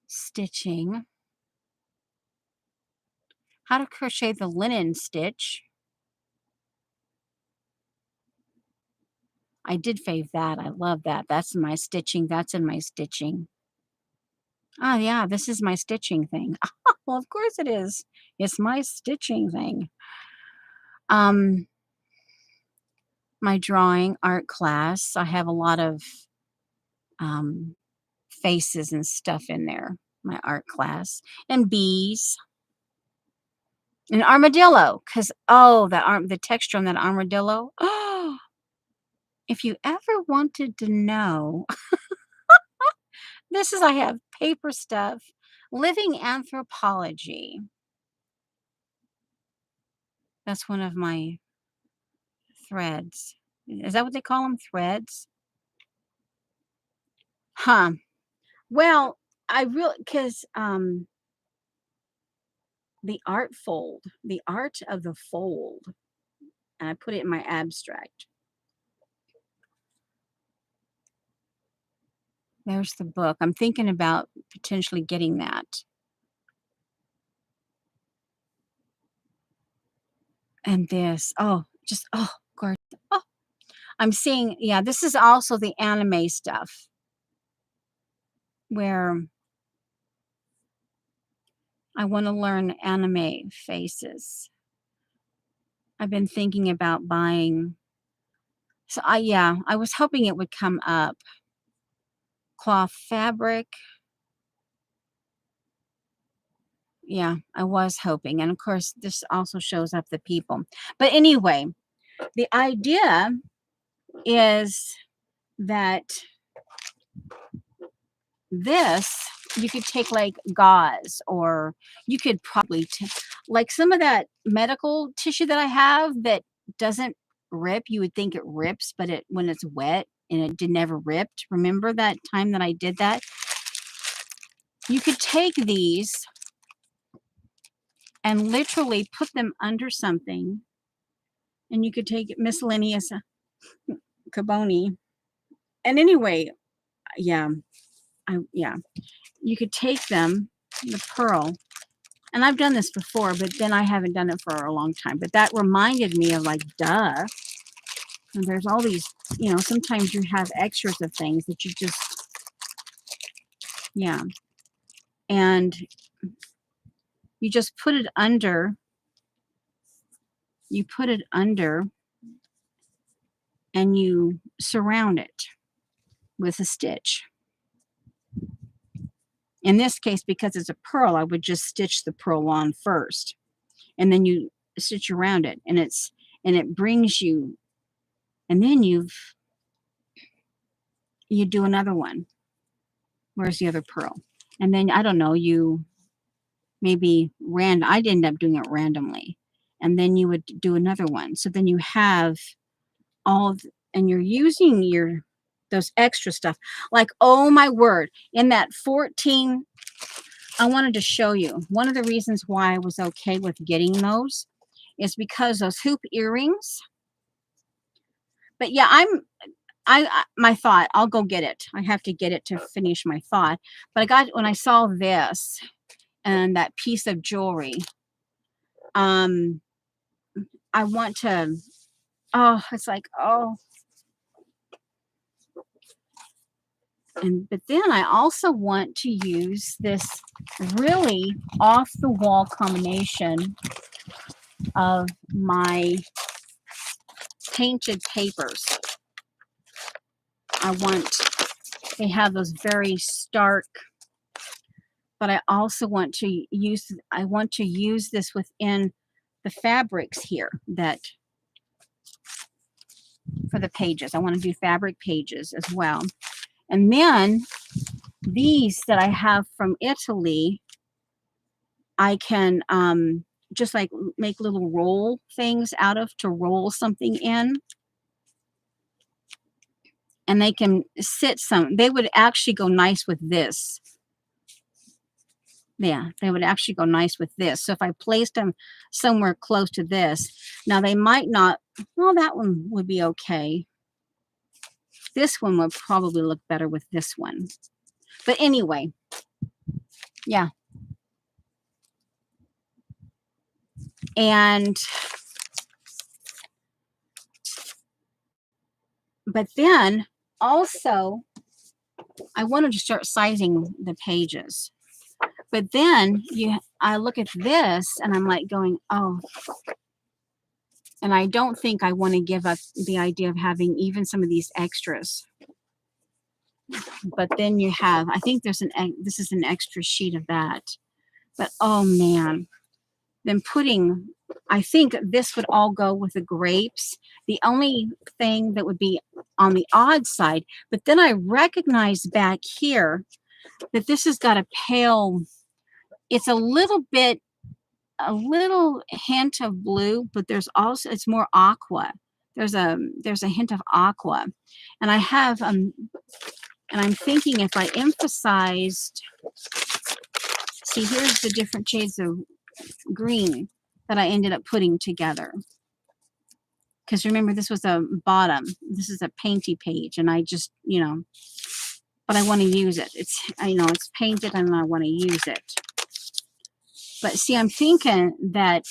stitching. How to crochet the linen stitch. I did fave that. I love that. That's my stitching. That's in my stitching. Oh yeah, this is my stitching thing. Well, of course it is. It's my stitching thing. Um, my drawing art class. I have a lot of um faces and stuff in there. My art class and bees. An armadillo, because oh, the texture on that armadillo. Oh, if you ever wanted to know, this is I have paper stuff, living anthropology. That's one of my threads. Is that what they call them? Threads? Huh. Well, I really because the art fold, the art of the fold, and I put it in my abstract. There's the book. I'm thinking about potentially getting that. And this, oh, just, oh, gorgeous. Oh, I'm seeing, yeah, this is also the anime stuff where I want to learn anime faces. I've been thinking about buying. So yeah, I was hoping it would come up. Cloth fabric. Yeah, I was hoping. And of course, this also shows up the people. But anyway, the idea is that this you could take like gauze, or you could probably like some of that medical tissue that I have that doesn't rip. You would think it rips, but it when it's wet and it did never ripped. Remember that time that I did that? You could take these and literally put them under something, and you could take miscellaneous Caboni. And anyway, yeah, yeah, you could take them, the pearl, and I've done this before, but then I haven't done it for a long time. But that reminded me of like, duh. And there's all these, sometimes you have extras of things that you just, yeah. And you just put it under, and you surround it with a stitch. In this case, because it's a pearl, I would just stitch the pearl on first, and then you stitch around it, and it brings you, and then you do another one. Where's the other pearl? And then I don't know, you maybe I'd end up doing it randomly, and then you would do another one. So then you have and you're using those extra stuff. Like, oh my word, in that 14, I wanted to show you one of the reasons why I was okay with getting those is because those hoop earrings. But yeah, my thought, I'll go get it. I have to get it to finish my thought. But when I saw this and that piece of jewelry, I want to, oh, it's like, oh. But then I also want to use this really off the wall combination of my painted papers. They have those very stark, but I also want to use this within the fabrics here that for the pages. I want to do fabric pages as well. And then these that I have from Italy, I can just like make little roll things out of to roll something in. And they can they would actually go nice with this. Yeah, they would actually go nice with this. So if I placed them somewhere close to this, now they might not, well, that one would be okay. This one would probably look better with this one. But anyway, yeah. But then also, I wanted to start sizing the pages. But then I look at this and I'm like going, oh, and I don't think I want to give up the idea of having even some of these extras. But then you have, I think this is an extra sheet of that. But oh man, then I think this would all go with the grapes. The only thing that would be on the odd side, but then I recognize back here that this has got a pale, it's a little hint of blue, but there's also, it's more aqua. There's a hint of aqua. And I have, and I'm thinking if I emphasized, see, here's the different shades of green that I ended up putting together. Because remember, this was a bottom. This is a painty page, and I just, but I want to use it. It's painted and I want to use it. But see, I'm thinking that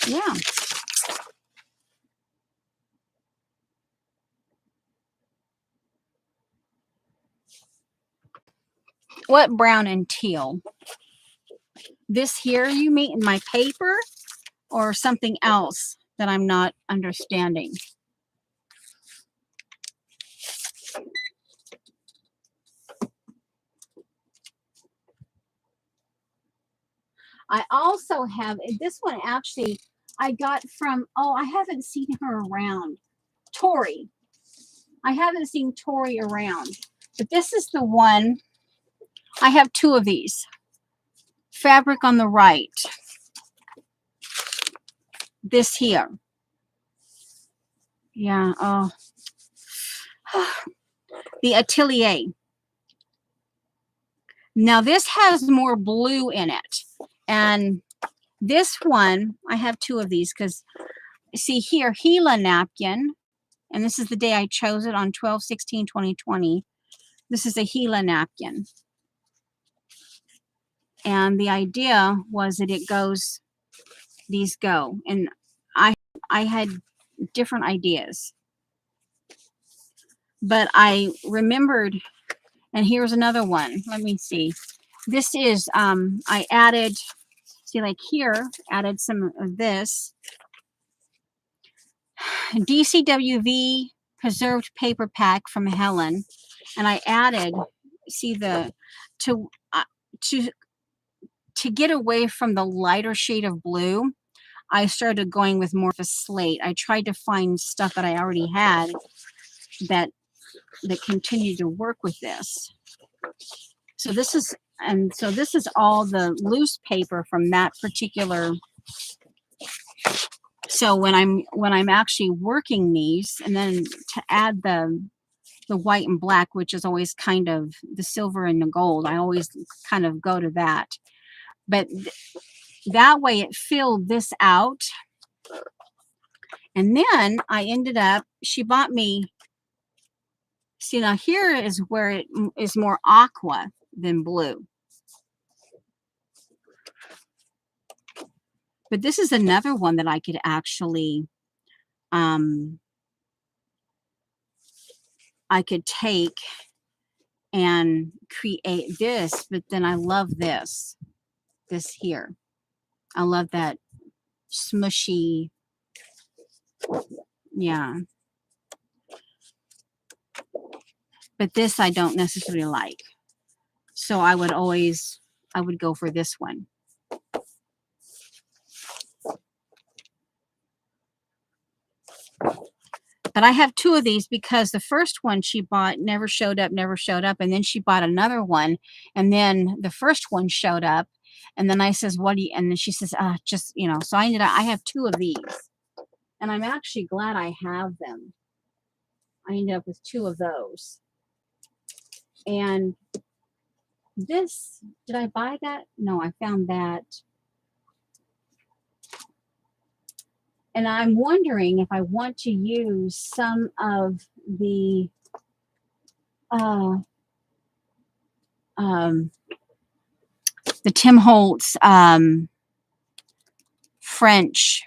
yeah. What brown and teal? This here you mean in my paper, or something else that I'm not understanding? I also have this one, actually I got from, oh, I haven't seen her around, Tori. I haven't seen Tori around, but this is the one. I have two of these. Fabric on the right. This here. Yeah, oh. The Atelier. Now this has more blue in it. And this one, I have two of these because, see here, Gila napkin. And this is the day I chose it on 12/16/2020. This is a Gila napkin. And the idea was that these go. And I had different ideas. But I remembered, and here's another one. Let me see. This is, I added, see, like here, added some of this. DCWV preserved paper pack from Helen. And I added, see, to get away from the lighter shade of blue, I started going with more of a slate. I tried to find stuff that I already had that continued to work with this. So this is all the loose paper from that particular. So when I'm actually working these, and then to add the white and black, which is always kind of the silver and the gold, I always kind of go to that. But that way it filled this out. And then I ended up, she bought me, see, now here is where it is more aqua than blue. But this is another one that I could actually I could take and create this, but then I love this here. I love that smushy, yeah. But this I don't necessarily like. So I would go for this one. But I have two of these because the first one she bought never showed up. And then she bought another one. And then the first one showed up. And then I says, what do you, and then she says, just, so I have two of these. And I'm actually glad I have them. I ended up with two of those. And this, did I buy that? No, I found that. And I'm wondering if I want to use some of the Tim Holtz French,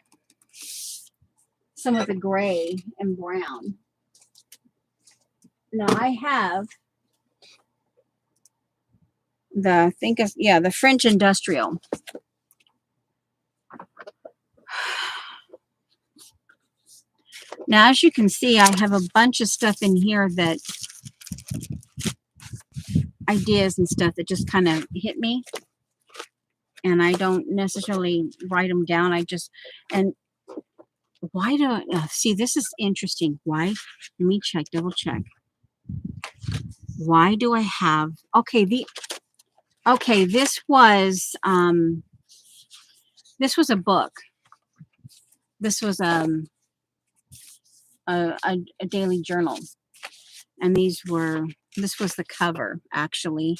some of the gray and brown. Now I have the French Industrial. Now, as you can see, I have a bunch of stuff in here that ideas and stuff that just kind of hit me. And I don't necessarily write them down. And why do I, see, this is interesting. Why? Let me check, double check. Why do I have, this was a book. This was a daily journal. And this was the cover, actually.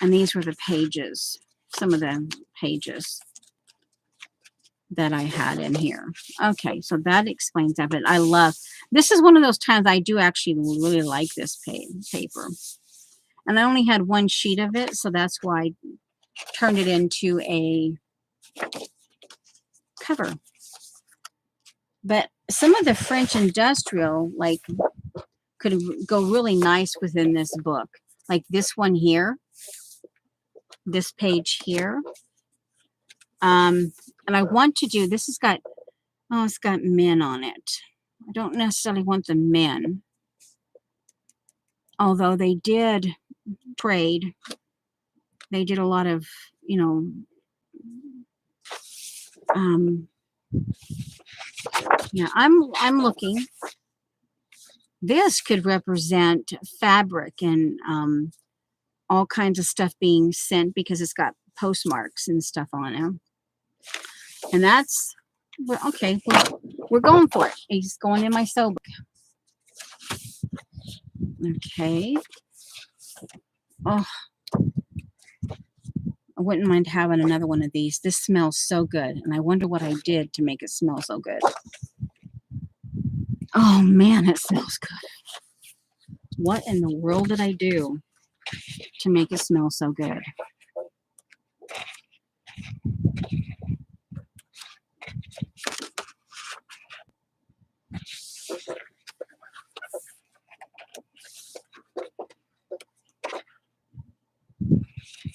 And these were the pages, some of the pages that I had in here. Okay, so that explains that. But this is one of those times I do actually really like this paper. And I only had one sheet of it, so that's why I turned it into a cover. But some of the French Industrial, could go really nice within this book. Like this one here, this page here. And I want to do, this has got, it's got men on it. I don't necessarily want the men. Although they did trade. They did a lot of, yeah, I'm looking. This could represent fabric and all kinds of stuff being sent because it's got postmarks and stuff on it. And that's, okay, we're going for it. He's going in my sew book. Okay. Oh, I wouldn't mind having another one of these. This smells so good. And I wonder what I did to make it smell so good. Oh, man, it smells good. What in the world did I do to make it smell so good?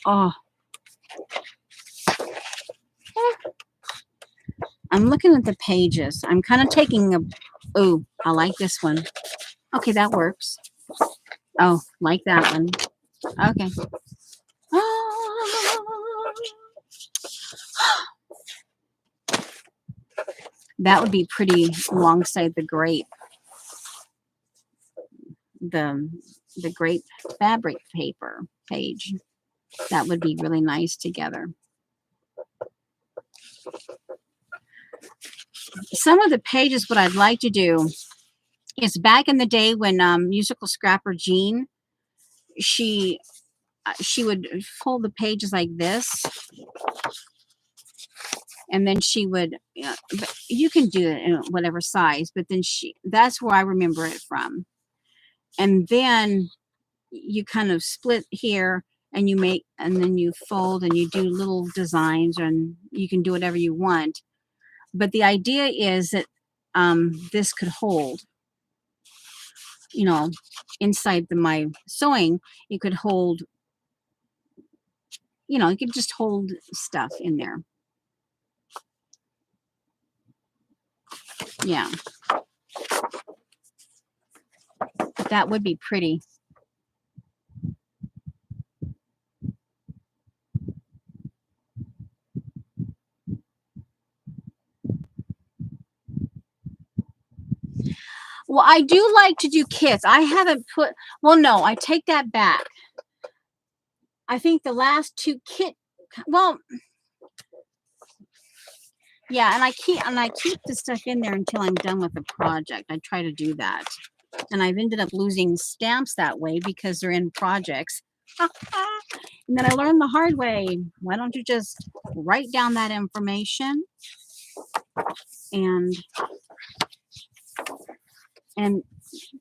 Oh. I'm looking at the pages. I'm kind of taking oh, I like this one. Okay, that works. Oh, like that one. Okay. That would be pretty alongside the grape. The grape fabric paper page. That would be really nice together. Some of the pages, what I'd like to do is back in the day when musical scrapper Jean, she would fold the pages like this, and then she would, you can do it in whatever size, but then that's where I remember it from. And then you kind of split here and then you fold and you do little designs, and you can do whatever you want. But the idea is that this could hold. you know, inside my sewing, it could hold, you know, it could just hold stuff in there. Yeah. That would be pretty. Well, I do like to do kits. I haven't put, well, no, I take that back. I think the last two well, yeah, and I keep the stuff in there until I'm done with the project. I try to do that. And I've ended up losing stamps that way because they're in projects. And then I learned the hard way. Why don't you just write down that information and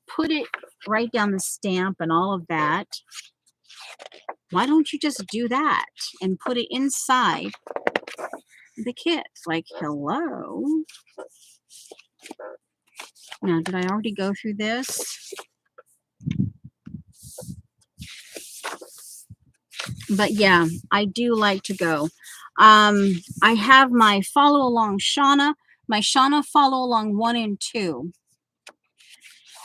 put it, write down the stamp and all of that. Why don't you just do that and put it inside the kit? Like, hello. Now, did I already go through this? But yeah, I do like to go. I have my follow along Shauna, my Shauna follow along 1 and 2.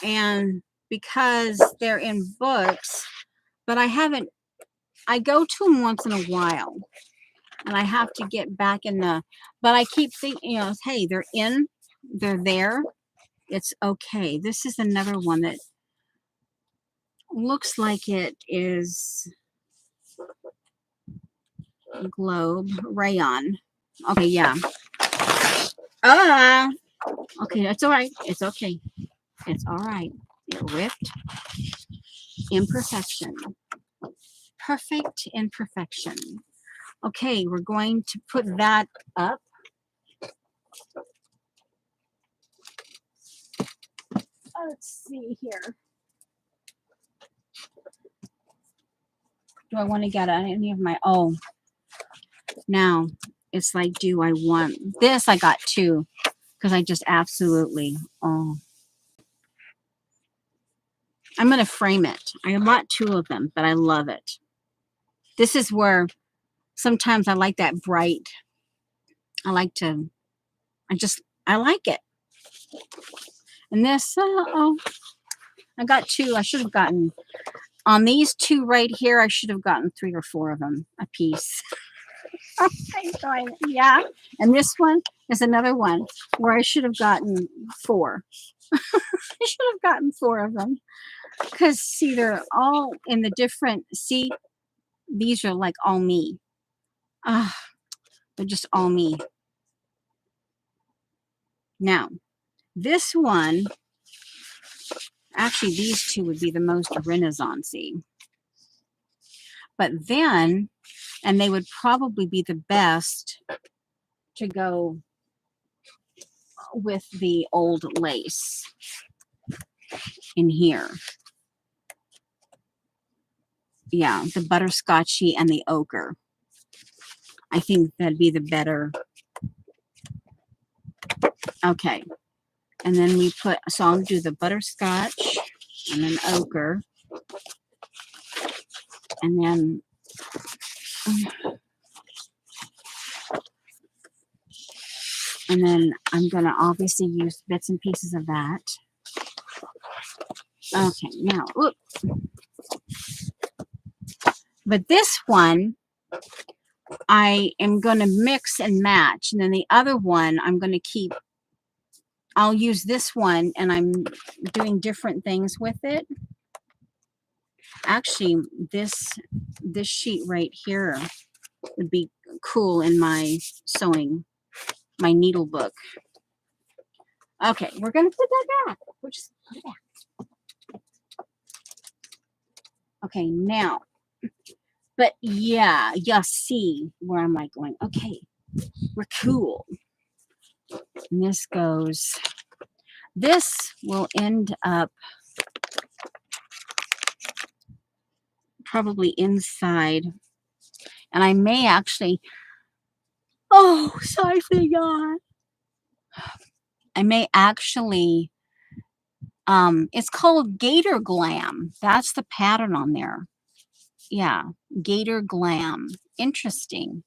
And because they're in books, but I go to them once in a while. And I have to get back in but I keep thinking, you know, hey, they're there. It's okay. This is another one that looks like it is Globe Rayon. Okay, yeah. Okay, that's all right. It's okay. It's all right. It ripped. Imperfection. Perfect imperfection. Okay, we're going to put that up. Let's see here. Do I want to get any of my, now it's like, do I want this? I got 2 because I just absolutely, I'm going to frame it. I bought 2 of them, but I love it. This is where sometimes I like that bright. I like it. And this, I got 2. I should have gotten, on these 2 right here, I should have gotten 3 or 4 of them a piece. Yeah. And this one is another one where I should have gotten 4. I should have gotten 4 of them. Because, see, they're all in the different, see, these are like all me. They're just all me. Now, this one, actually, these 2 would be the most Renaissance-y. But then, and they would probably be the best to go with the old lace in here. Yeah, the butterscotchy and the ochre. I think that'd be the better. Okay. And then we put, so I'll do the butterscotch and then ochre. And then I'm going to obviously use bits and pieces of that. Okay, now, but this one, I am going to mix and match. And then the other one, I'm going to keep, I'll use this one and I'm doing different things with it. Actually, this sheet right here would be cool in my sewing, my needle book. Okay, we're going to put that back. We're just put it back. Okay, now, but yeah, see where I'm like going, okay, we're cool. And this will end up probably inside. And I may actually, sorry for God. I may actually It's called Gator Glam. That's the pattern on there. Yeah, Gator Glam. Interesting.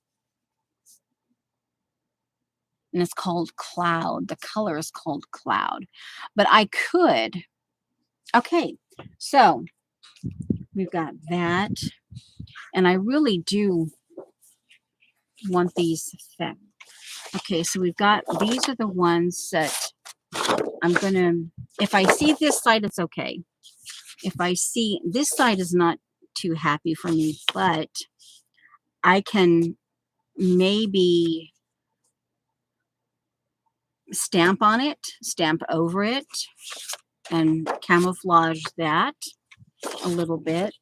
And it's called Cloud. The color is called Cloud. But I could, okay, so we've got that. And I really do want these thick. Okay, so we've got, these are the ones that I'm gonna, if I see this side, it's okay. If I see, this side is not too happy for me, but I can maybe stamp on it, stamp over it, and camouflage that a little bit.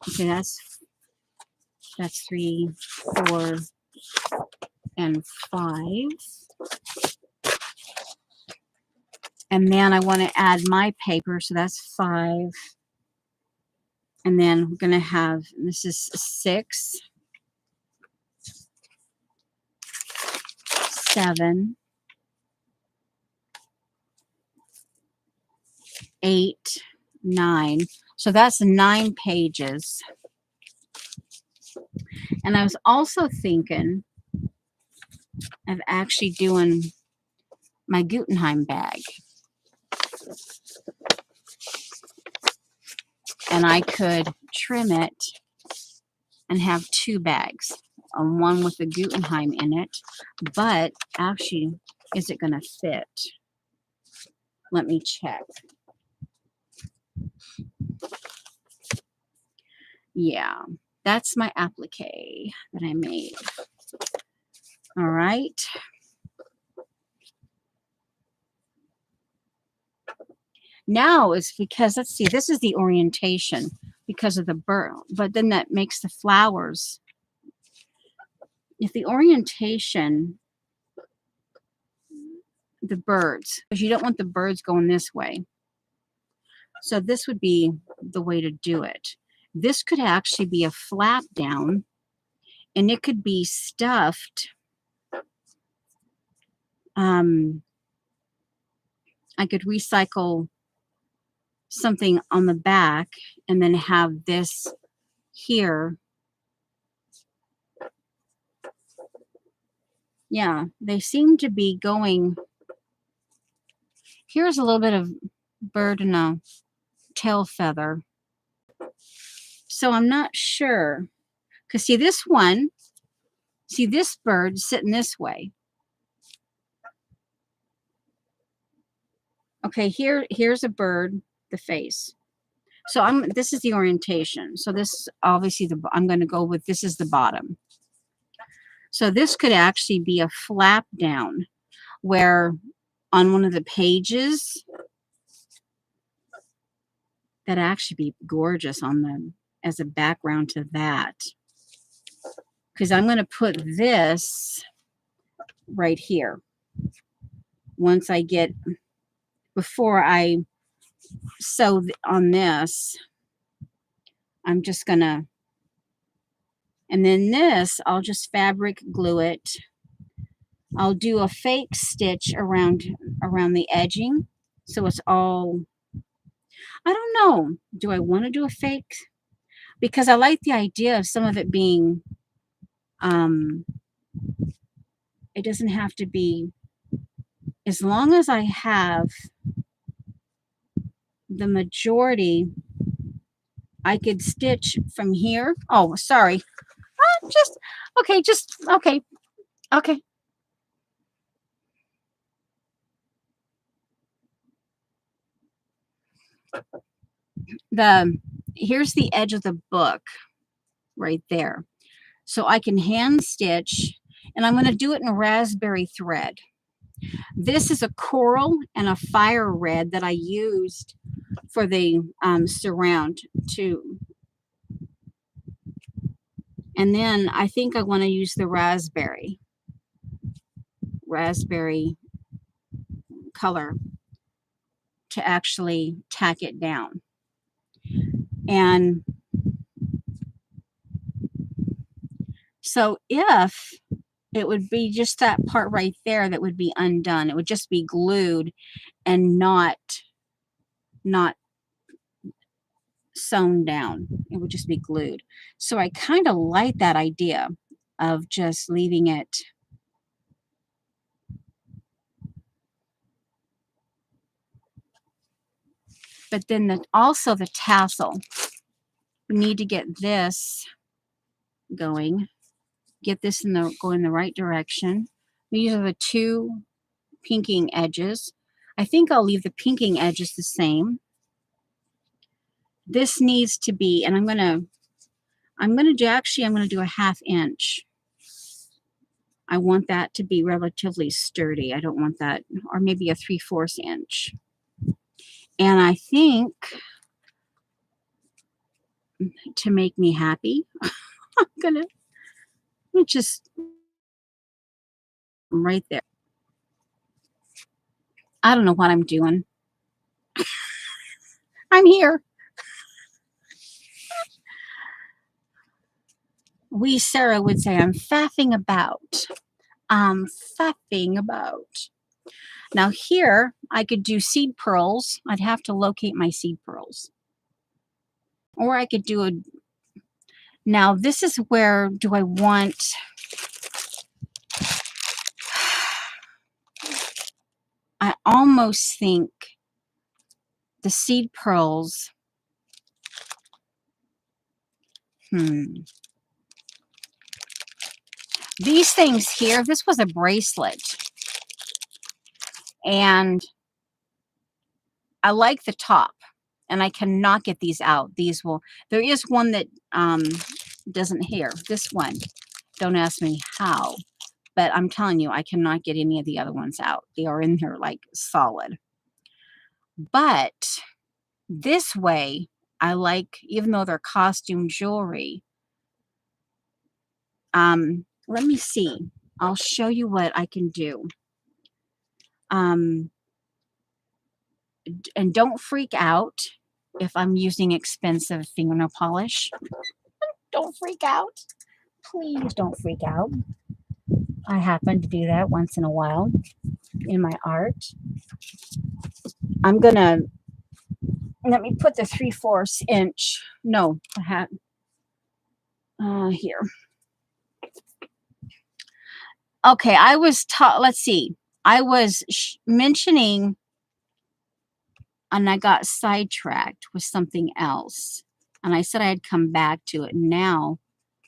Okay, that's 3, 4, and 5. And then I want to add my paper, so that's 5. And then we're going to have, this is 6, 7, 8, 9. So that's 9 pages. And I was also thinking of actually doing my Gutenheim bag. And I could trim it and have 2 bags. One with the Gutenheim in it. But actually, is it going to fit? Let me check. Yeah, that's my applique that I made. All right. Now is because, let's see, this is the orientation because of the bird, but then that makes the flowers. If the orientation, the birds, because you don't want the birds going this way. So this would be the way to do it. This could actually be a flap down, and it could be stuffed. I could recycle something on the back and then have this here. Yeah, they seem to be going. Here's a little bit of bird and a tail feather. So I'm not sure. Because see this one, see this bird sitting this way. Okay, here's a bird, the face. So this is the orientation. So this obviously I'm going to go with, this is the bottom. So this could actually be a flap down where on one of the pages, that'd actually be gorgeous on them as a background to that. Because I'm going to put this right here. Once I get, before I sew on this, I'm just going to, and then this, I'll just fabric glue it. I'll do a fake stitch around the edging. So it's all, I don't know. Do I want to do a fake? Because I like the idea of some of it being, it doesn't have to be, as long as I have the majority, I could stitch from here. Oh, sorry. Okay. Here's the edge of the book right there. So I can hand stitch, and I'm going to do it in raspberry thread. This is a coral and a fire red that I used for the surround too. And then I think I want to use the raspberry color to actually tack it down. And so if it would be just that part right there that would be undone, it would just be glued, and not sewn down. It would just be glued. So I kind of like that idea of just leaving it. But then also the tassel. We need to get this going. Get this going the right direction. These are the two pinking edges. I think I'll leave the pinking edges the same. This needs to be, and I'm gonna do a 1/2 inch. I want that to be relatively sturdy. I don't want that, or maybe a 3/4 inch. And I think to make me happy, I'm gonna just right there. I don't know what I'm doing. I'm here. Sarah would say I'm faffing about. I'm faffing about. Now here, I could do seed pearls. I'd have to locate my seed pearls. Or I could do now this is where do I want, I almost think the seed pearls, these things here, this was a bracelet. And I like the top. And I cannot get these out. There is one that doesn't here. This one. Don't ask me how. But I'm telling you, I cannot get any of the other ones out. They are in here like solid. But this way, I like, even though they're costume jewelry. Let me see. I'll show you what I can do. And don't freak out if I'm using expensive fingernail polish. Don't freak out. Please don't freak out. I happen to do that once in a while in my art. I'm gonna, let me put the 3/4 inch, no, I had, here. Okay, I was taught, let's see, I was mentioning, and I got sidetracked with something else. And I said I'd come back to it. Now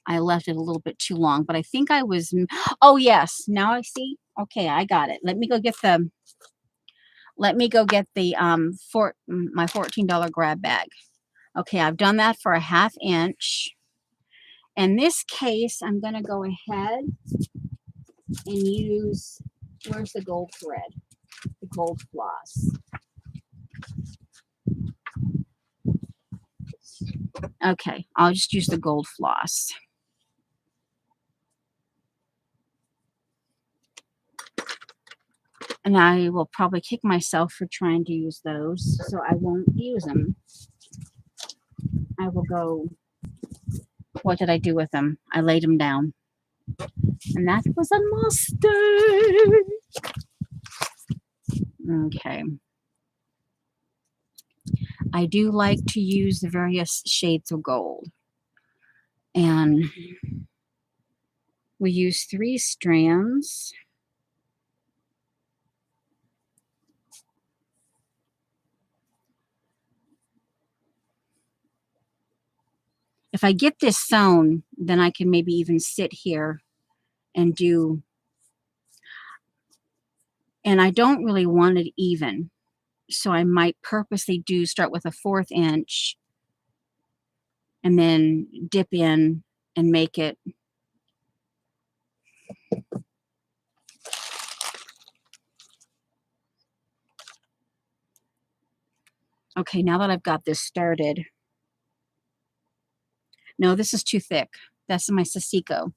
I left it a little bit too long, but I think I was, oh yes, now I see. Okay, I got it. Let me go get the my $14 grab bag. Okay, I've done that for a 1/2 inch. In this case, I'm going to go ahead and use, where's the gold thread? The gold floss. Okay, I'll just use the gold floss. And I will probably kick myself for trying to use those, so I won't use them. I will go, what did I do with them? I laid them down. And that was a mistake. Okay. I do like to use the various shades of gold. And we use 3 strands. If I get this sewn, then I can maybe even sit here and do, and I don't really want it even. So I might purposely start with a 1/4 inch and then dip in and make it. Okay, now that I've got this started. No, this is too thick. That's my Sasiko.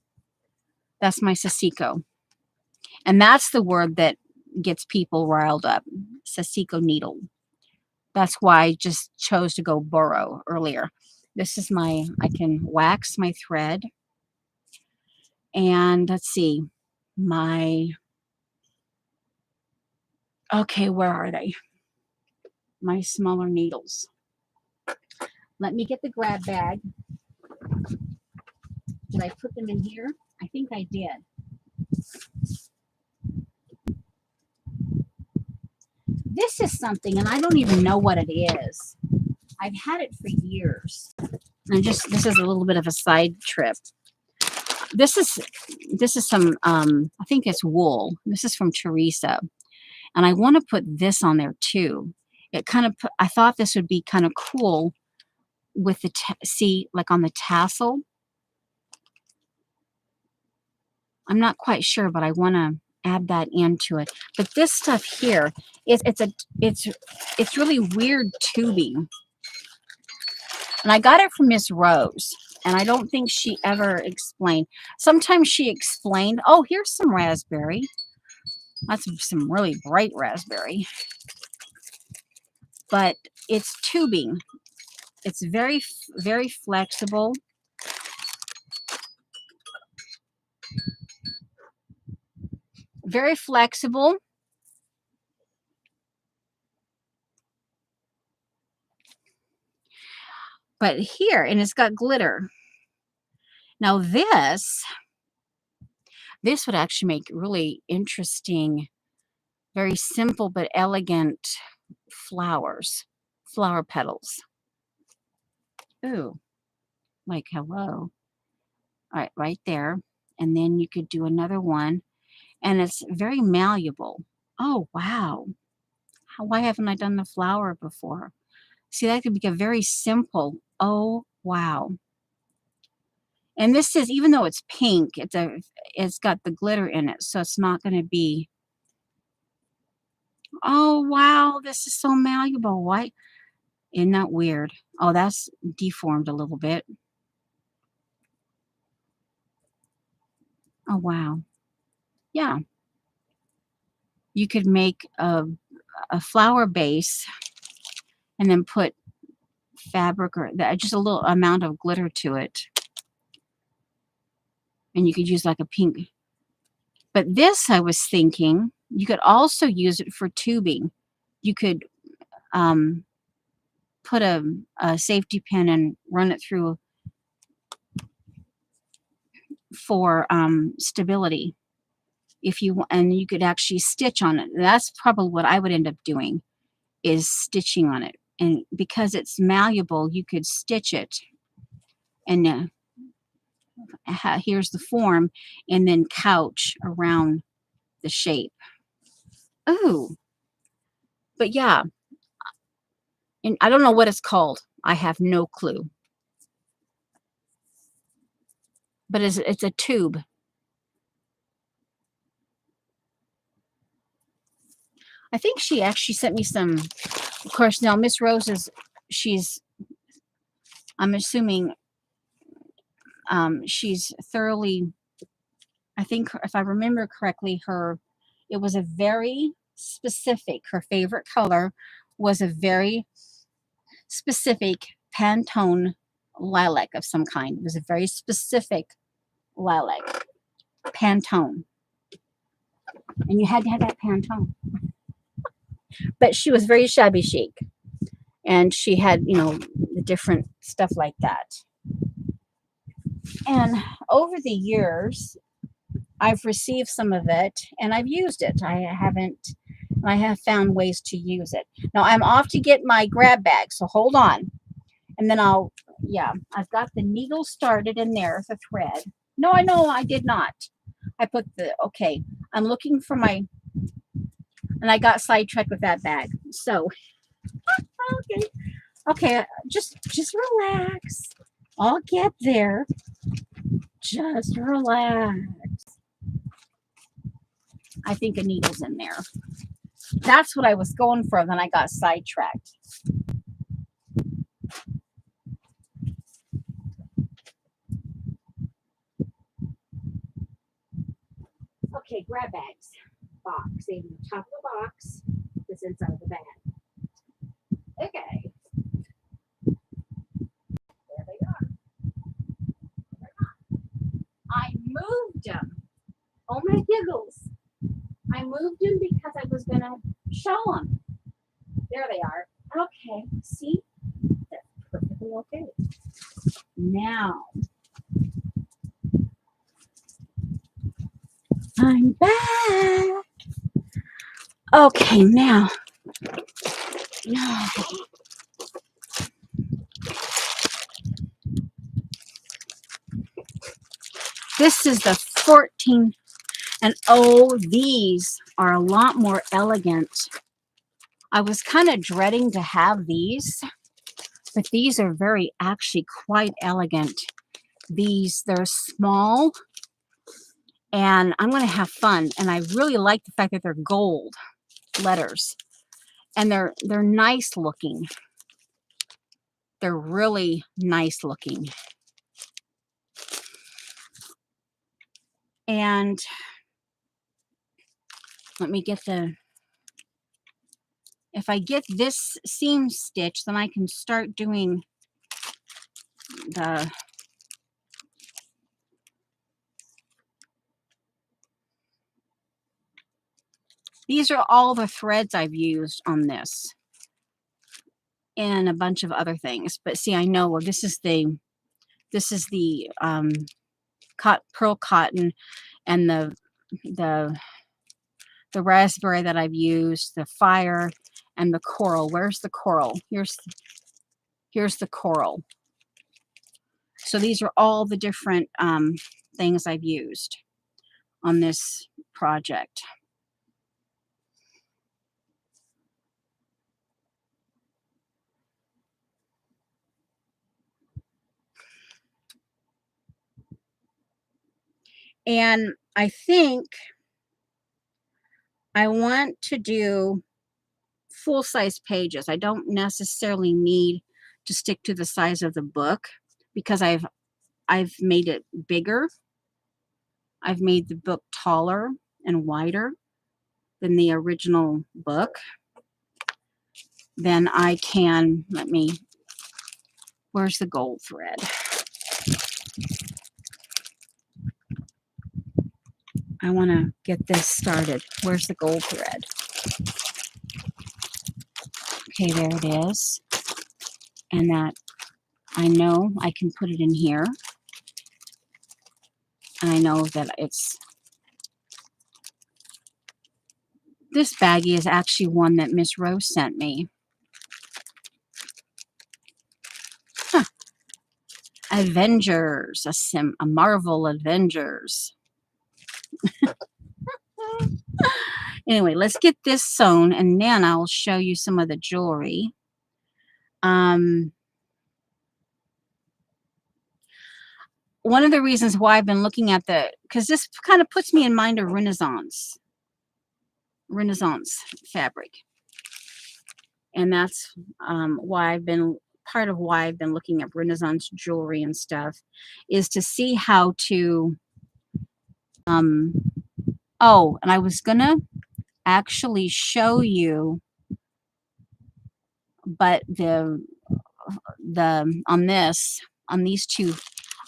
That's my Sasiko. And that's the word that gets people riled up. Sasiko needle. That's why I just chose to go burrow earlier. This is I can wax my thread. And let's see, okay, where are they? my smaller needles. Let me get the grab bag. Did I put them in here? I think I did. This is something, and I don't even know what it is. I've had it for years. And this is a little bit of a side trip. This is some, I think it's wool. This is from Teresa. And I want to put this on there too. It kind of, I thought this would be kind of cool with the, see, like on the tassel. I'm not quite sure, but I want to add that into it. But this stuff here, it's really weird tubing. And I got it from Miss Rose. And I don't think she ever explained. Sometimes she explained, oh, here's some raspberry. That's some really bright raspberry. But it's tubing. It's very, very flexible. Very flexible. But here, and it's got glitter. Now this would actually make really interesting, very simple but elegant flowers, flower petals. Ooh, like hello. All right, right there. And then you could do another one. And it's very malleable. Oh, wow. Why haven't I done the flower before? See, that could be a very simple. Oh, wow. And this is, even though it's pink, it's got the glitter in it, so it's not going to be. Oh, wow, this is so malleable. Why? Isn't that weird? Oh, that's deformed a little bit. Oh, wow. Yeah. You could make a flower base and then put fabric or just a little amount of glitter to it. And you could use like a pink. But this, I was thinking, you could also use it for tubing. You could put a safety pin and run it through for stability. If you, and you could actually stitch on it. That's probably what I would end up doing, is stitching on it. And because it's malleable, you could stitch it. And here's the form, and then couch around the shape. Ooh. But yeah. And I don't know what it's called. I have no clue. But it's a tube. I think she actually sent me some, of course, now Miss Rose is, I'm assuming she's thoroughly, I think if I remember correctly, it was a very specific, her favorite color was a very specific Pantone lilac of some kind. It was a very specific lilac, Pantone. And you had to have that Pantone. But she was very shabby chic. And she had, the different stuff like that. And over the years, I've received some of it and I've used it. I have found ways to use it. Now I'm off to get my grab bag, so hold on. And then I've got the needle started in there, the thread. No, I know I did not. I put okay, I'm looking for and I got sidetracked with that bag. So, okay, just relax. I'll get there. Just relax. I think a needle's in there. That's what I was going for. Then I got sidetracked. Okay, grab bags. Box. Saving the top of the box. This inside of the bag. Okay. There they are. I moved them. Oh my giggles. I moved them because I was going to show them. There they are. Okay, see? That's perfectly okay. Now, I'm back. Okay, now. This is the 14, and oh, these are a lot more elegant. I was kind of dreading to have these, but these are actually quite elegant. They're small, and I'm going to have fun. And I really like the fact that they're gold letters, and they're nice looking. They're really nice looking. And let me get if I get this seam stitch, then I can start doing these are all the threads I've used on this and a bunch of other things. But see, I know, well, this is the pearl cotton, and the raspberry that I've used, the fire, and the coral. Where's the coral? Here's the coral. So these are all the different things I've used on this project. And I think I want to do full-size pages. I don't necessarily need to stick to the size of the book because I've made it bigger. I've made the book taller and wider than the original book. Then I can, where's the gold thread? I want to get this started. Where's the gold thread? Okay, there it is. And that, I know I can put it in here. And I know that this baggie is actually one that Miss Rose sent me. Huh. Avengers, a Marvel Avengers. Anyway, let's get this sewn, and then I'll show you some of the jewelry. One of the reasons why I've been looking at because this kind of puts me in mind of Renaissance fabric. And that's part of why I've been looking at Renaissance jewelry and stuff, is to see how to, oh, and I was gonna actually show you, but on these two,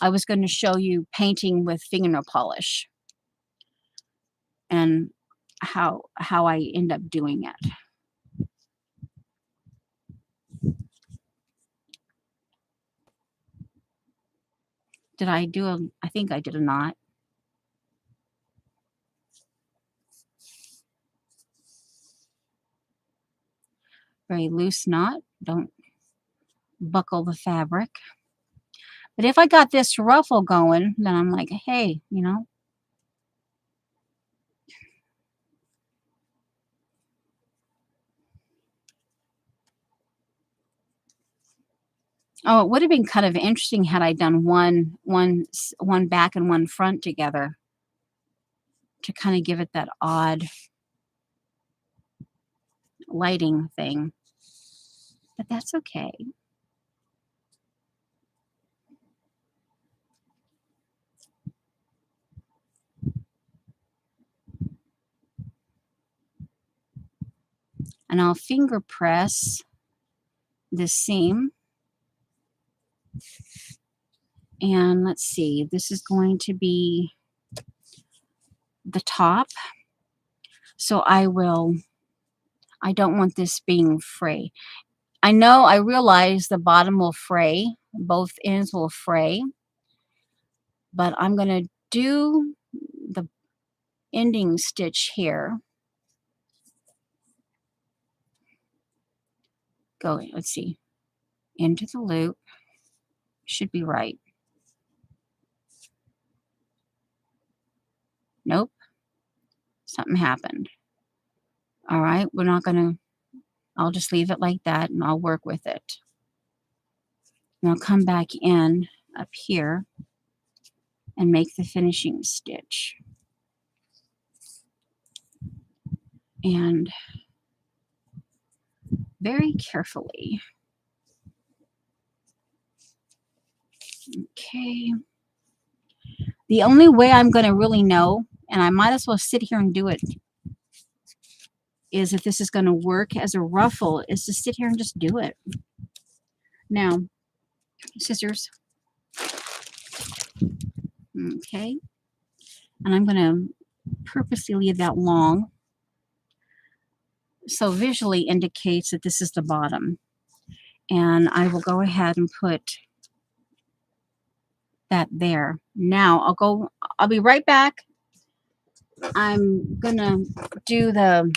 I was going to show you painting with fingernail polish and how I end up doing it. Did I do I think I did a knot. Very loose knot. Don't buckle the fabric. But if I got this ruffle going, then I'm like, hey, Oh, it would have been kind of interesting had I done one back and one front together to kind of give it that odd lighting thing. But that's okay. And I'll finger press this seam. And let's see, this is going to be the top. So I don't want this being frayed. I know I realize the bottom will fray, both ends will fray, but I'm going to do the ending stitch here. Go, let's see, into the loop. Should be right. Nope, something happened. All right, we're not going to, I'll just leave it like that and I'll work with it. And I'll come back in up here and make the finishing stitch. And very carefully. Okay. The only way I'm going to really know, and I might as well sit here and do it, is if this is going to work as a ruffle, is to sit here and just do it. Now, scissors. Okay. And I'm going to purposely leave that long, so visually indicates that this is the bottom. And I will go ahead and put that there. Now I'll be right back. I'm gonna do the,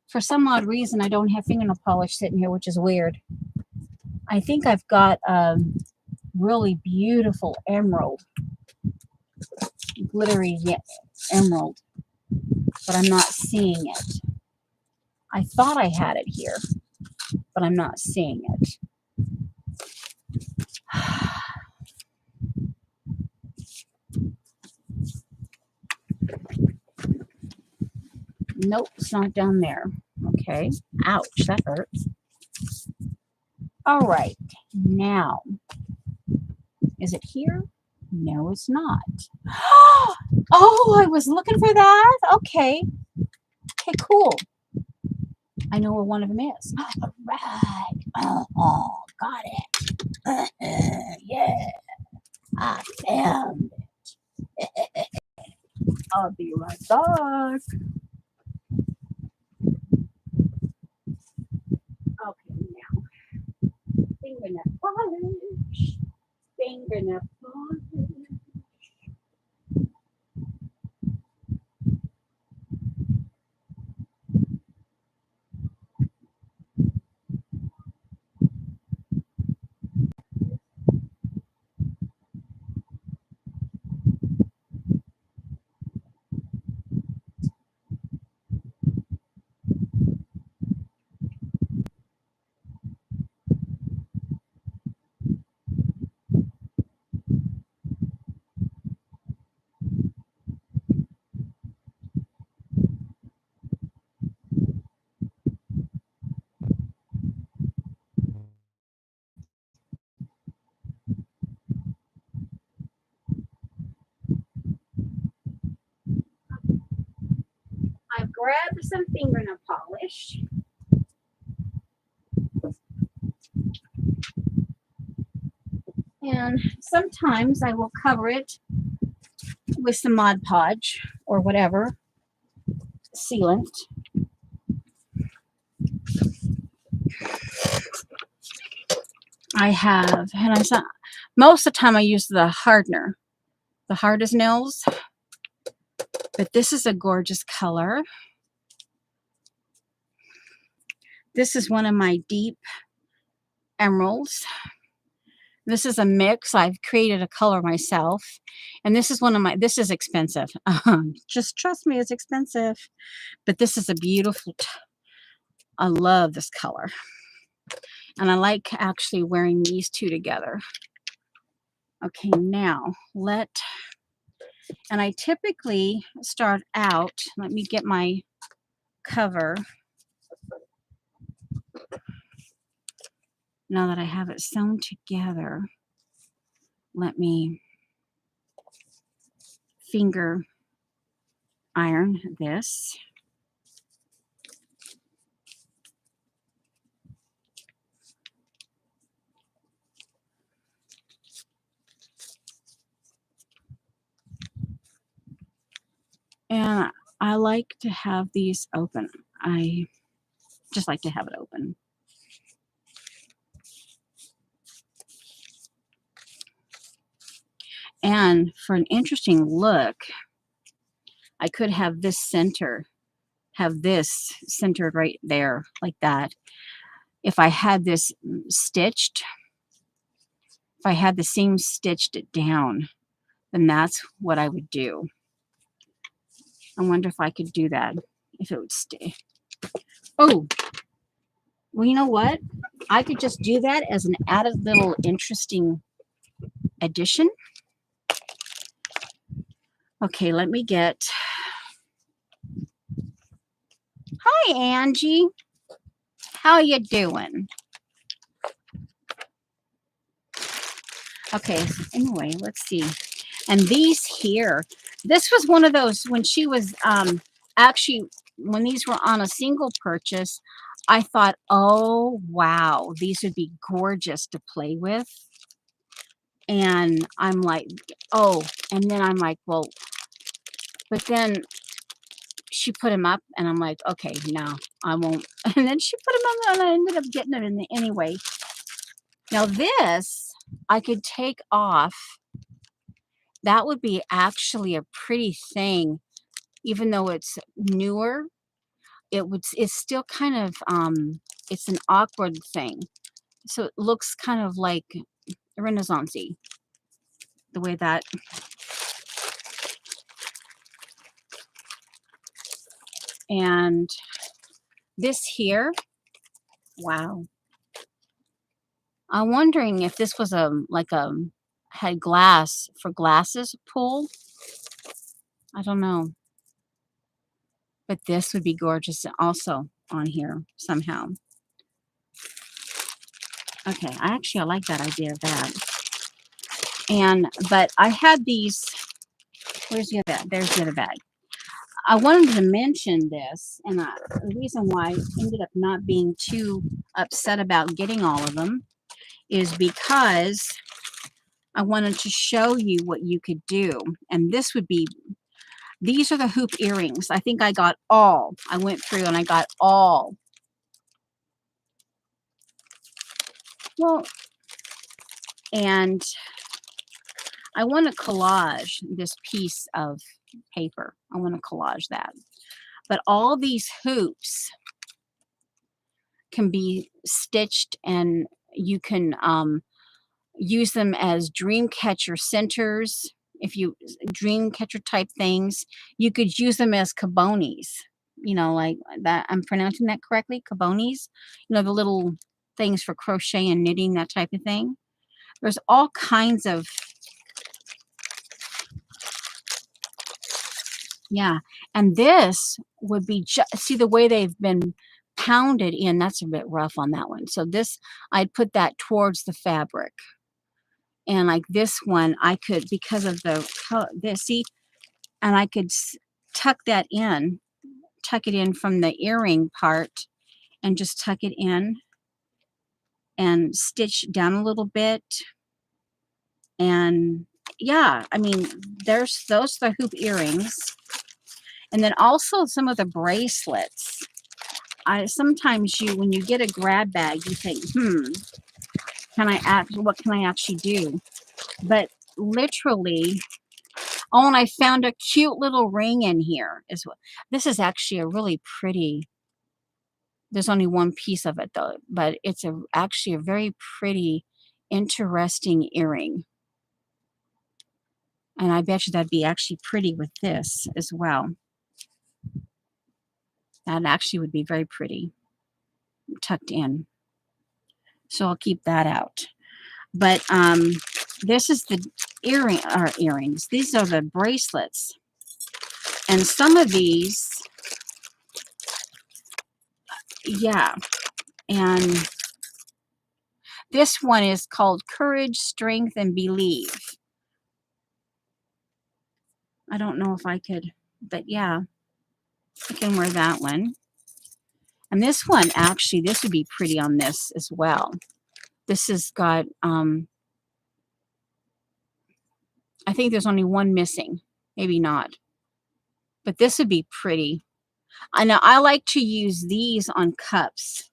for some odd reason I don't have fingernail polish sitting here, which is weird. I think I've got a really beautiful emerald, glittery emerald, but I'm not seeing it. I thought I had it here, but I'm not seeing it. Nope, it's not down there. Okay. Ouch, that hurts. All right. Now, is it here? No, it's not. Oh, I was looking for that. Okay. Okay, cool. I know where one of them is. All right. Oh, got it. Yeah. I found it. I'll be right back. Okay, now. Fingernail polish. Fingernail polish. I've grabbed some fingernail polish. And sometimes I will cover it with some Mod Podge or whatever sealant. I have, and I saw, most of the time I use the hardener, the Hard as Nails, but this is a gorgeous color. This is one of my deep emeralds. This is a mix. I've created a color myself. And this is one of my, this is expensive. Just trust me, it's expensive. But this is a beautiful, I love this color. And I like actually wearing these two together. Okay, now and I typically start out, let me get my cover. Now that I have it sewn together, let me finger iron this. And I like to have these open. I just like to have it open. And for an interesting look, I could have this centered right there like that. If I had this stitched, if I had the seam stitched it down, then that's what I would do. I wonder if I could do that, if it would stay. Oh, well, you know what? I could just do that as an added little interesting addition. Okay, let me get... Hi, Angie. How you doing? Okay, so anyway, let's see. And these here, this was one of those when she was actually, when these were on a single purchase, I thought, oh, wow, these would be gorgeous to play with. And I'm like, oh, and then I'm like, well, but then she put them up and I'm like, okay, no, I won't. And then she put them up and I ended up getting them in the, anyway. Now this, I could take off. That would be actually a pretty thing, even though it's newer. It's still kind of, it's an awkward thing. So it looks kind of like Renaissance-y, the way that. And this here, wow. I'm wondering if this was had glass for glasses pull. I don't know. But this would be gorgeous also on here somehow. Okay, I like that idea of that. But I had these, where's the other bag? There's the other bag. I wanted to mention this, and the reason why I ended up not being too upset about getting all of them is because I wanted to show you what you could do. And this would be, these are the hoop earrings. I think I got all. I went through and I got all. Well, and I want to collage this piece of paper. I want to collage that. But all these hoops can be stitched and you can use them as dream catcher centers. If you dream catcher type things, you could use them as cabonis. You know, like that. I'm pronouncing that correctly. Cabonis. You know, the little things for crochet and knitting, that type of thing. There's all kinds of, yeah. And this would be just, see the way they've been pounded in, that's a bit rough on that one. So this, I'd put that towards the fabric. And like this one, I could, because of this, see, and I could tuck that in, tuck it in from the earring part and just tuck it in and stitch down a little bit. And yeah, I mean, there's those, the hoop earrings. And then also some of the bracelets. Sometimes when you get a grab bag, you think, what can I actually do? But literally, oh, and I found a cute little ring in here as well. This is actually a really pretty, there's only one piece of it though, but it's actually a very pretty, interesting earring. And I bet you that'd be actually pretty with this as well. That actually would be very pretty, tucked in. So I'll keep that out. But this is the earrings. These are the bracelets. And some of these, yeah. And this one is called Courage, Strength, and Believe. I don't know if I could, but yeah, I can wear that one. And this one, actually, this would be pretty on this as well. This has got, I think there's only one missing. Maybe not. But this would be pretty. I know I like to use these on cups,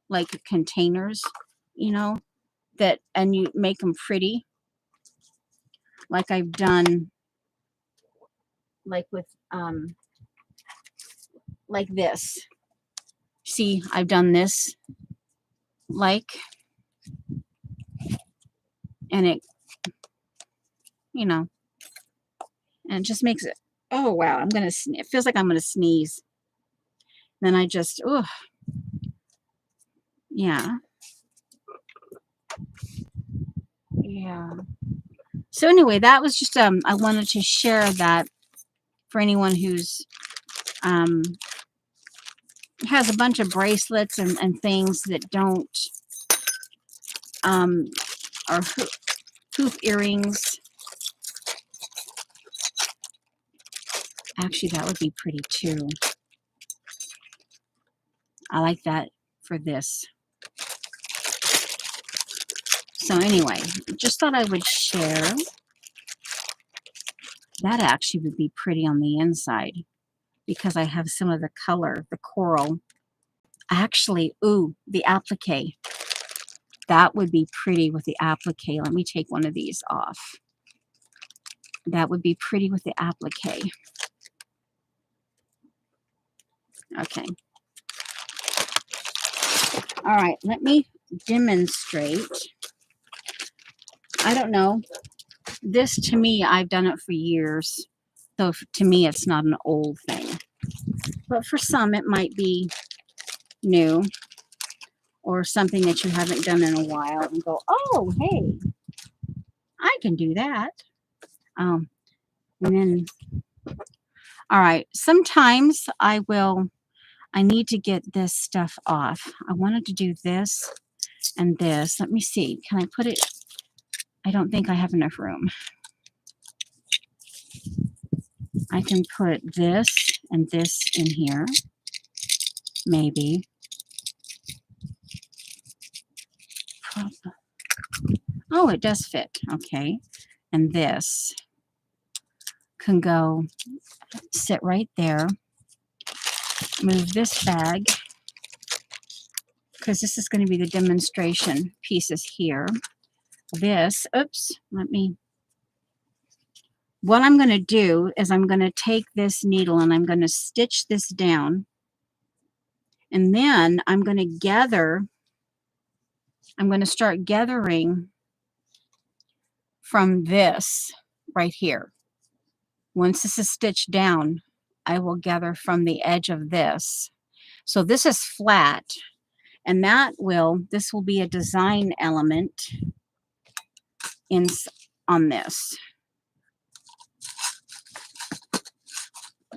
like containers, you know, and you make them pretty. like I've done, like with, like this. See, I've done this, like, and it, you know, and it just makes it, oh wow, it feels like I'm gonna sneeze. Then I just, oh, yeah. Yeah. So anyway, that was just, I wanted to share that for anyone who's, um, has a bunch of bracelets and things that don't, um, or hoop earrings. Actually, that would be pretty too. I like that for this. So anyway, just thought I would share. That actually would be pretty on the inside because I have some of the color, the coral. Actually, ooh, the applique. That would be pretty with the applique. Let me take one of these off. That would be pretty with the applique. Okay. All right, let me demonstrate. I don't know. This, to me, I've done it for years. So to me, it's not an old thing. But for some, it might be new or something that you haven't done in a while and go, oh, hey, I can do that. And then, all right, sometimes I need to get this stuff off. I wanted to do this and this. Let me see. Can I put it? I don't think I have enough room. I can put this and this in here. Maybe. Oh, it does fit. Okay. And this can go sit right there. Move this bag because this is going to be the demonstration pieces here. This, oops, what I'm going to do is I'm going to take this needle and I'm going to stitch this down. And then I'm going to start gathering from this right here. Once this is stitched down, I will gather from the edge of this. So this is flat, and this will be a design element on this. I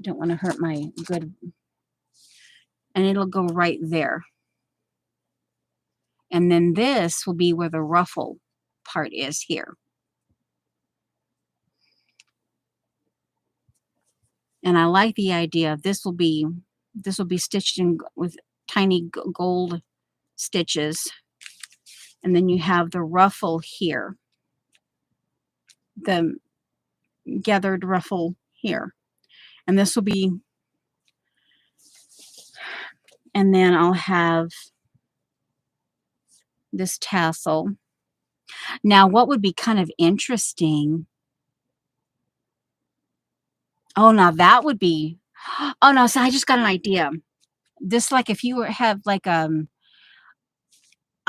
don't want to hurt my good, and it'll go right there. And then this will be where the ruffle part is here. And I like the idea of this will be stitched in with tiny gold stitches. And then you have the ruffle here, the gathered ruffle here. And this will be, and then I'll have this tassel. Now, what would be kind of interesting, oh, now that would be, oh no, so I just got an idea. This, like if you have like, I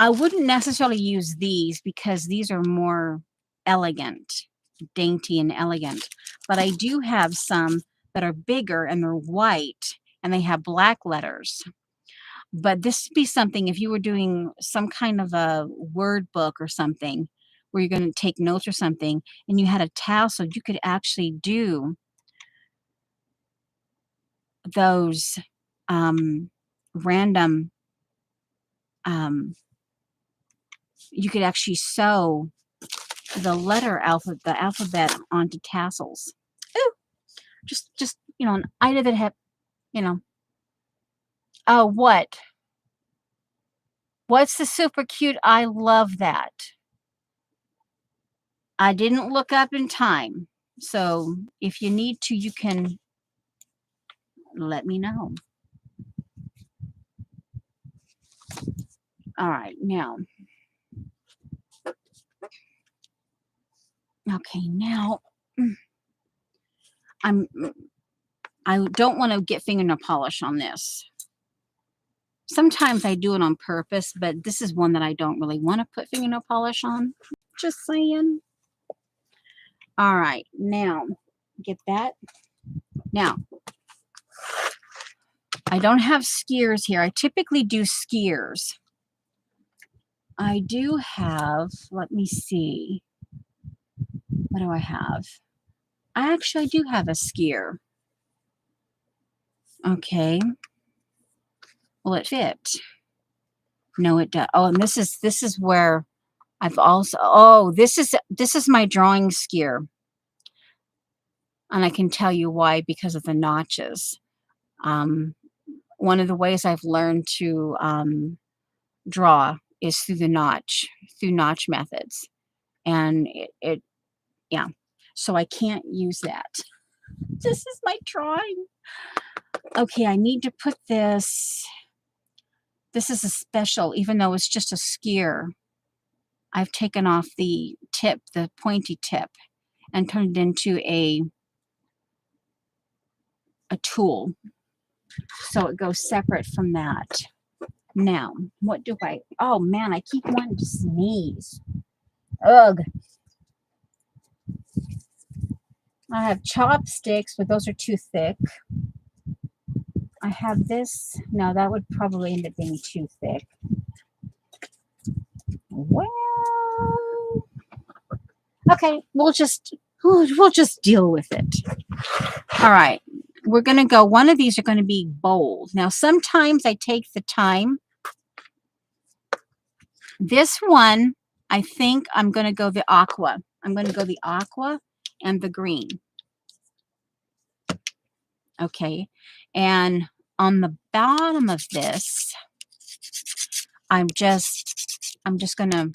wouldn't necessarily use these because these are more elegant, dainty and elegant. But I do have some that are bigger and they're white and they have black letters. But this would be something if you were doing some kind of a word book or something where you're going to take notes or something and you had a tassel, you could actually do those random, you could actually sew the alphabet onto tassels. Ooh, just an idea that had, oh, what's the super cute? I love that. I didn't look up in time. So if you need to, you can let me know. All right, now Okay, now I don't want to get fingernail polish on this. Sometimes I do it on purpose, but this is one that I don't really want to put fingernail polish on. Just saying. All right, now get that. Now, I don't have skiers here. I typically do skiers. I do have, let me see. What do I have? I do have a skier. Okay. Will it fit? No, it does. Oh, and this is where I've also, oh, this is my drawing skier. And I can tell you why, because of the notches. One of the ways I've learned to draw is through notch methods. And yeah. So I can't use that. This is my drawing. Okay, I need to put this. This is a special, even though it's just a skier. I've taken off the tip, the pointy tip, and turned it into a tool. So it goes separate from that. Now, what do I, oh man, I keep wanting to sneeze. Ugh. I have chopsticks, but those are too thick. I have this. No, that would probably end up being too thick. Well, okay, we'll just deal with it. All right, we're gonna go. One of these are going to be bold. Now, sometimes I take the time. This one, I think I'm going to go the aqua. I'm going to go the aqua and the green. Okay, and on the bottom of this, I'm just going to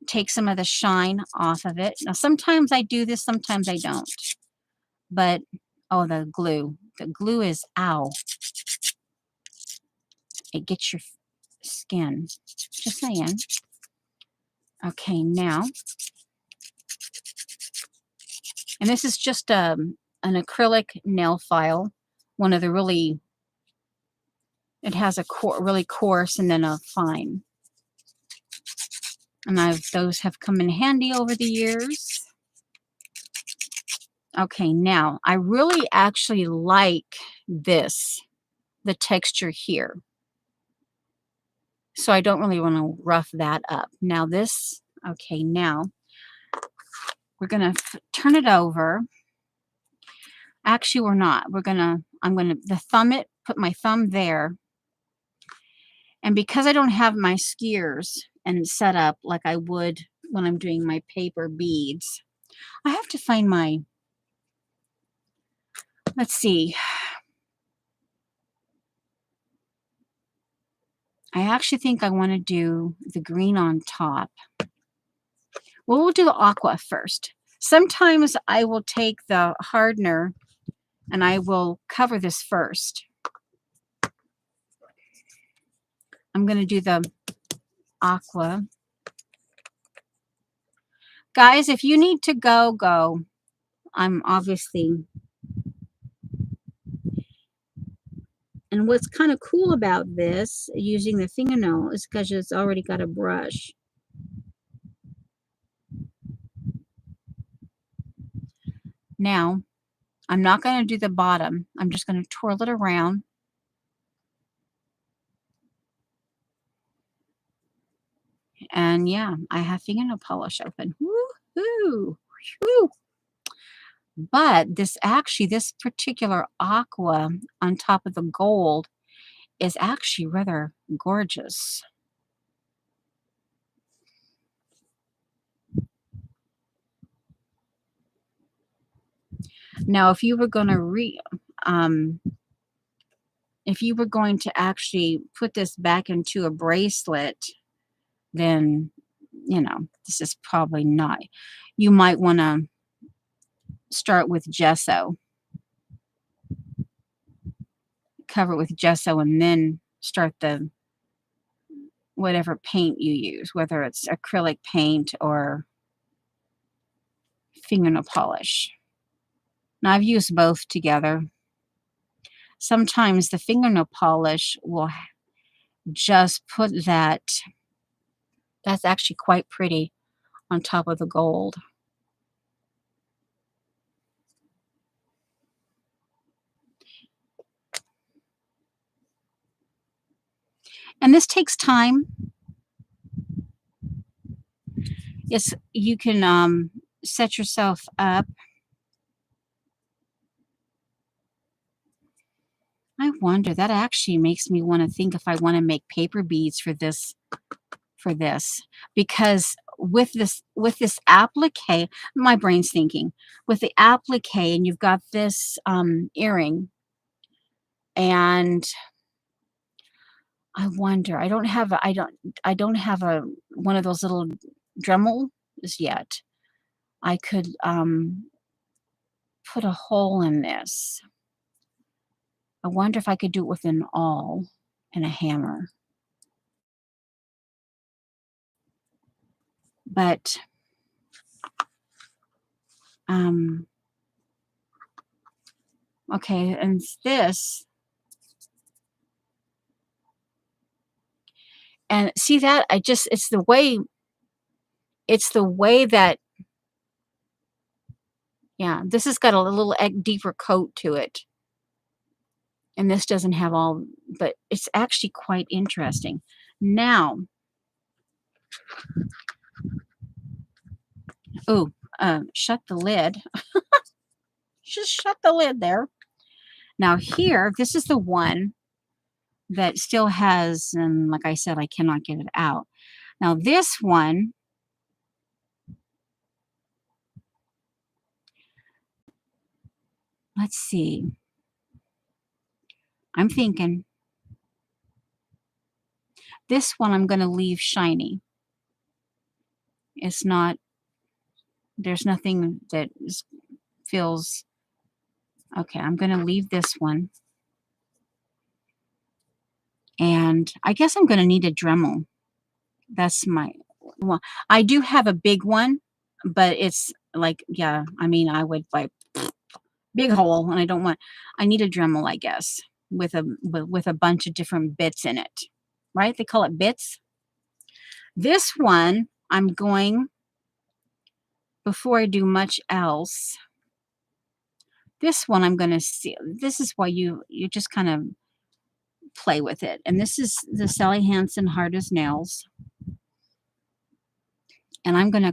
take some of the shine off of it. Now, sometimes I do this, sometimes I don't. But, oh, the glue. The glue is, ow. It gets your skin. Just saying. Okay, now. And this is just an acrylic nail file. One of the really, it has a really coarse and then a fine. And those have come in handy over the years. Okay, now I really actually like this, the texture here. So I don't really want to rough that up. Now this, okay, now we're going to turn it over. Actually, we're not. I'm going to thumb it, put my thumb there. And because I don't have my skiers and set up like I would when I'm doing my paper beads, I have to find my, let's see. I actually think I want to do the green on top. Well, we'll do the aqua first. Sometimes I will take the hardener and I will cover this first. I'm going to do the aqua. Guys, if you need to go, go. I'm obviously. And what's kind of cool about this, using the fingernail, is because it's already got a brush. Now, I'm not going to do the bottom. I'm just going to twirl it around. And yeah, I have fingernail polish open. Woo-hoo! Woo! But this particular aqua on top of the gold is actually rather gorgeous. Now, if you were going to actually put this back into a bracelet, then, this is probably not. You might want to start with gesso. Cover it with gesso and then start the whatever paint you use, whether it's acrylic paint or fingernail polish. Now, I've used both together. Sometimes the fingernail polish will just put that's actually quite pretty on top of the gold. And this takes time. You can set yourself up. I wonder, that actually makes me want to think if I want to make paper beads for this because with this applique, my brain's thinking with the applique, and you've got this earring, and I wonder, I don't have a one of those little Dremels yet. I could put a hole in this. I wonder if I could do it with an awl and a hammer. But okay, and this, and see that it's the way that, yeah, this has got a little deeper coat to it. And this doesn't have all, but it's actually quite interesting. Now, oh, shut the lid. Just shut the lid there. Now here, this is the one that still has, and like I said, I cannot get it out. Now this one, let's see. I'm thinking this one I'm going to leave shiny. It's not, there's nothing that feels, okay, I'm going to leave this one. And I guess I'm going to need a Dremel. That's well, I do have a big one, but it's like, yeah, I mean, I would like big hole, and I need a Dremel, I guess, with a bunch of different bits in it, right? They call it bits. This one, I'm going, before I do much else, this one I'm going to see. This is why you just kind of play with it. And this is the Sally Hansen Hard as Nails. And I'm going to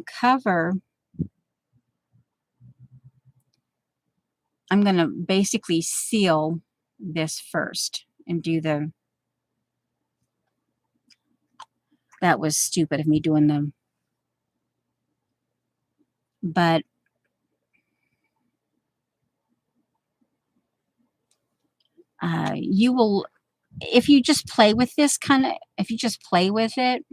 I'm going to basically seal this first and do that was stupid of me doing them. But you will, if you just play with this if you just play with it,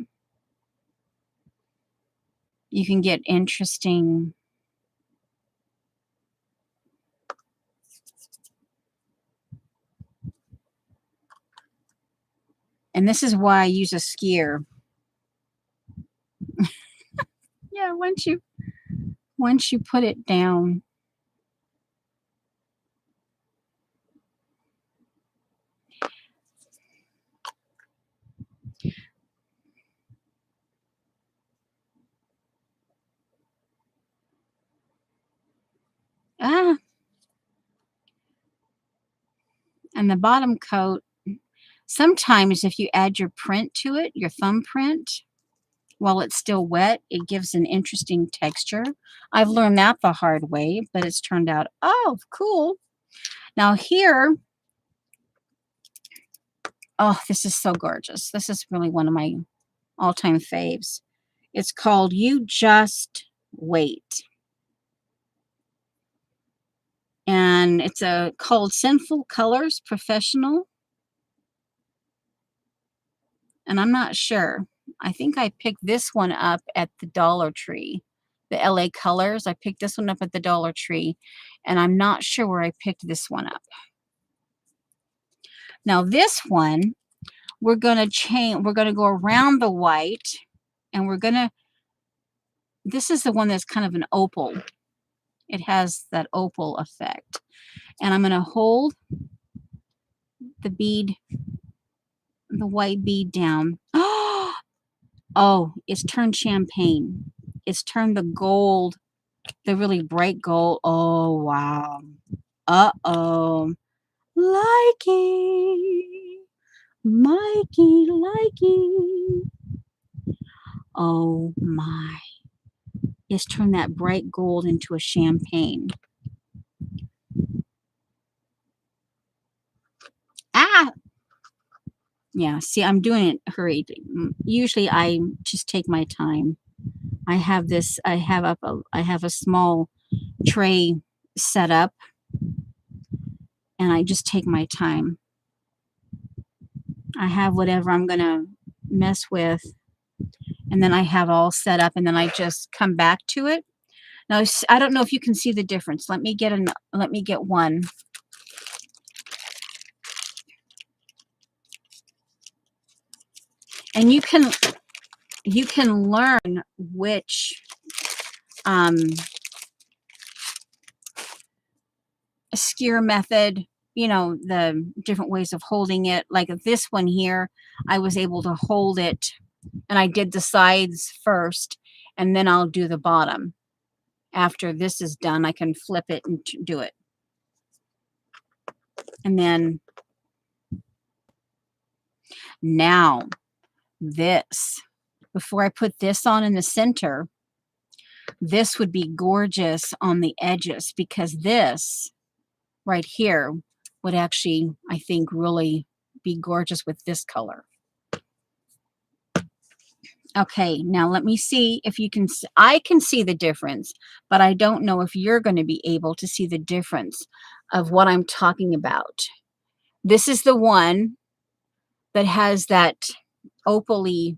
you can get interesting. And this is why I use a skier. Yeah, once you put it down. And the bottom coat, sometimes if you add your print to it, your thumbprint, while it's still wet, it gives an interesting texture. I've learned that the hard way, but it's turned out, oh, cool. Now here, oh, this is so gorgeous. This is really one of my all-time faves. It's called You Just Wait. And it's called Sinful Colors Professional. And I'm not sure. I think I picked this one up at the Dollar Tree. The LA Colors. I picked this one up at the Dollar Tree. And I'm not sure where I picked this one up. Now this one, we're going to go around the white. And this is the one that's kind of an opal. It has that opal effect. And I'm going to hold the bead, the white bead down. Oh, it's turned champagne. It's turned the gold, the really bright gold. Oh, wow. Uh-oh. Likey. Mikey, likey. Oh, my. It's turned that bright gold into a champagne. Ah! Yeah, see, I'm doing it hurried. Usually I just take my time. I have a small tray set up and I just take my time. I have whatever I'm going to mess with and then I have all set up and then I just come back to it. Now, I don't know if you can see the difference. Let me get one. And you can learn which skewer method, the different ways of holding it. Like this one here, I was able to hold it and I did the sides first and then I'll do the bottom. After this is done, I can flip it and do it. And then now this, before I put this on in the center, this would be gorgeous on the edges because this right here would actually, I think, really be gorgeous with this color. Okay, now let me see if you can, I can see the difference, but I don't know if you're going to be able to see the difference of what I'm talking about. This is the one that has that opal-y,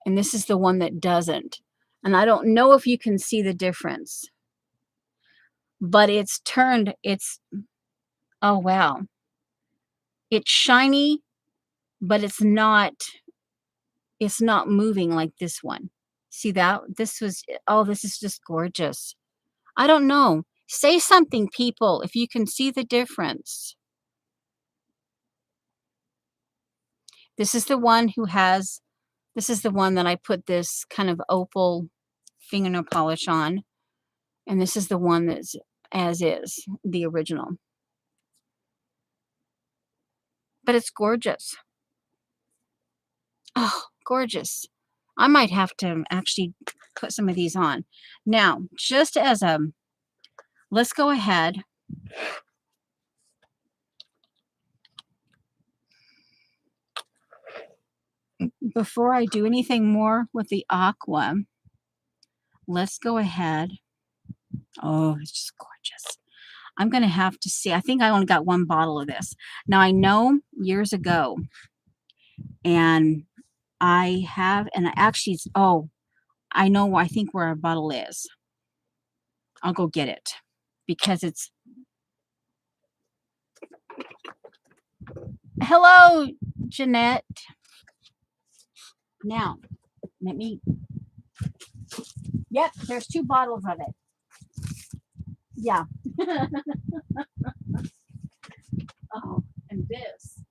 and this is the one that doesn't. And I don't know if you can see the difference, but oh wow. It's shiny, but it's not moving like this one. See that? This is just gorgeous. I don't know. Say something, people, if you can see the difference. This is the one that I put this kind of opal fingernail polish on. And this is the one that's as is, the original. But it's gorgeous. Oh, gorgeous. I might have to actually put some of these on. Now, just as let's go ahead. Before I do anything more with the aqua, let's go ahead. Oh, it's just gorgeous. I'm going to have to see. I think I only got one bottle of this. Now, I know years ago, and I actually, I know, I think where our bottle is. I'll go get it because it's. Hello, Jeanette. Now, yep, there's 2 bottles of it. Yeah. Oh, and this.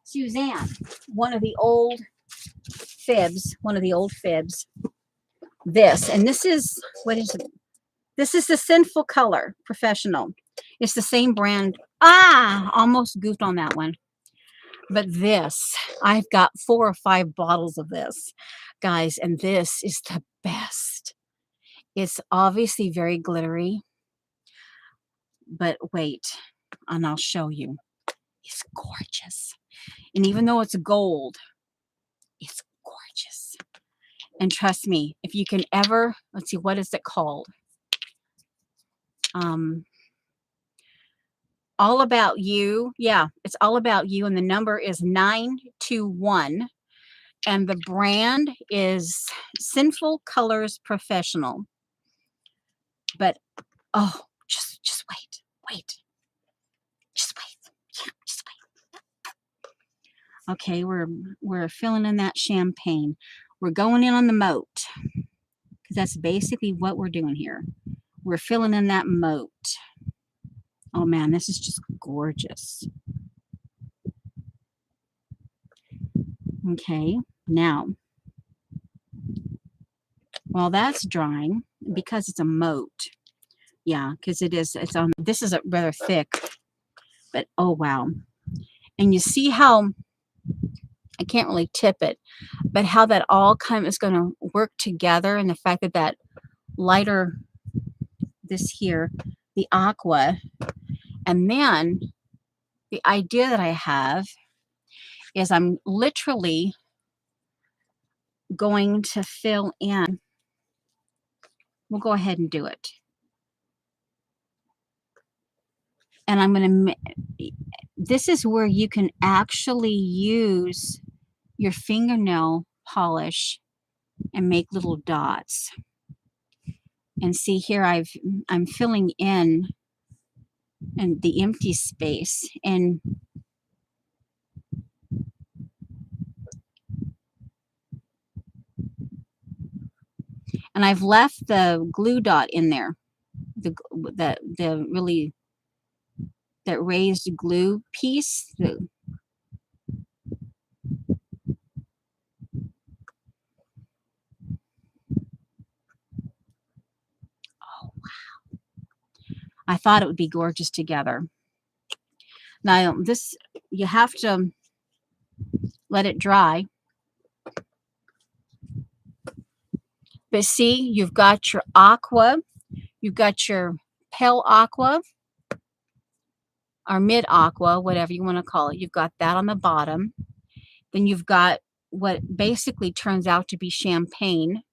Suzanne, one of the old fibs. This, and this is, what is it? This is the Sinful Color Professional. It's the same brand. Almost goofed on that one. But this, I've got 4 or 5 bottles of this, guys, and this is the best. It's obviously very glittery, but wait, and I'll show you. It's gorgeous. And even though it's gold, it's gorgeous. And trust me, if you can ever, let's see, what is it called? All About You. Yeah, it's All About You, and the number is 921. And the brand is Sinful Colors Professional. But just wait. Just wait. Yeah, just wait. Okay, we're filling in that champagne. We're going in on the moat because that's basically what we're doing here. We're filling in that moat. Oh man, this is just gorgeous. Okay, now while that's drying, because it's a moat, yeah, because it's on, this is a rather thick, but oh wow. And you see how, I can't really tip it, but how that all kind of is going to work together, and the fact that that lighter, this here, the aqua, and then the idea that I have is I'm literally going to fill in. We'll go ahead and do it. And I'm going to, this is where you can actually use your fingernail polish and make little dots. And see here, I'm filling in and the empty space, and I've left the glue dot in there, the really, that raised glue piece. I thought it would be gorgeous together. Now this, you have to let it dry. But see, you've got your aqua, you've got your pale aqua, or mid aqua, whatever you want to call it. You've got that on the bottom. Then you've got what basically turns out to be champagne.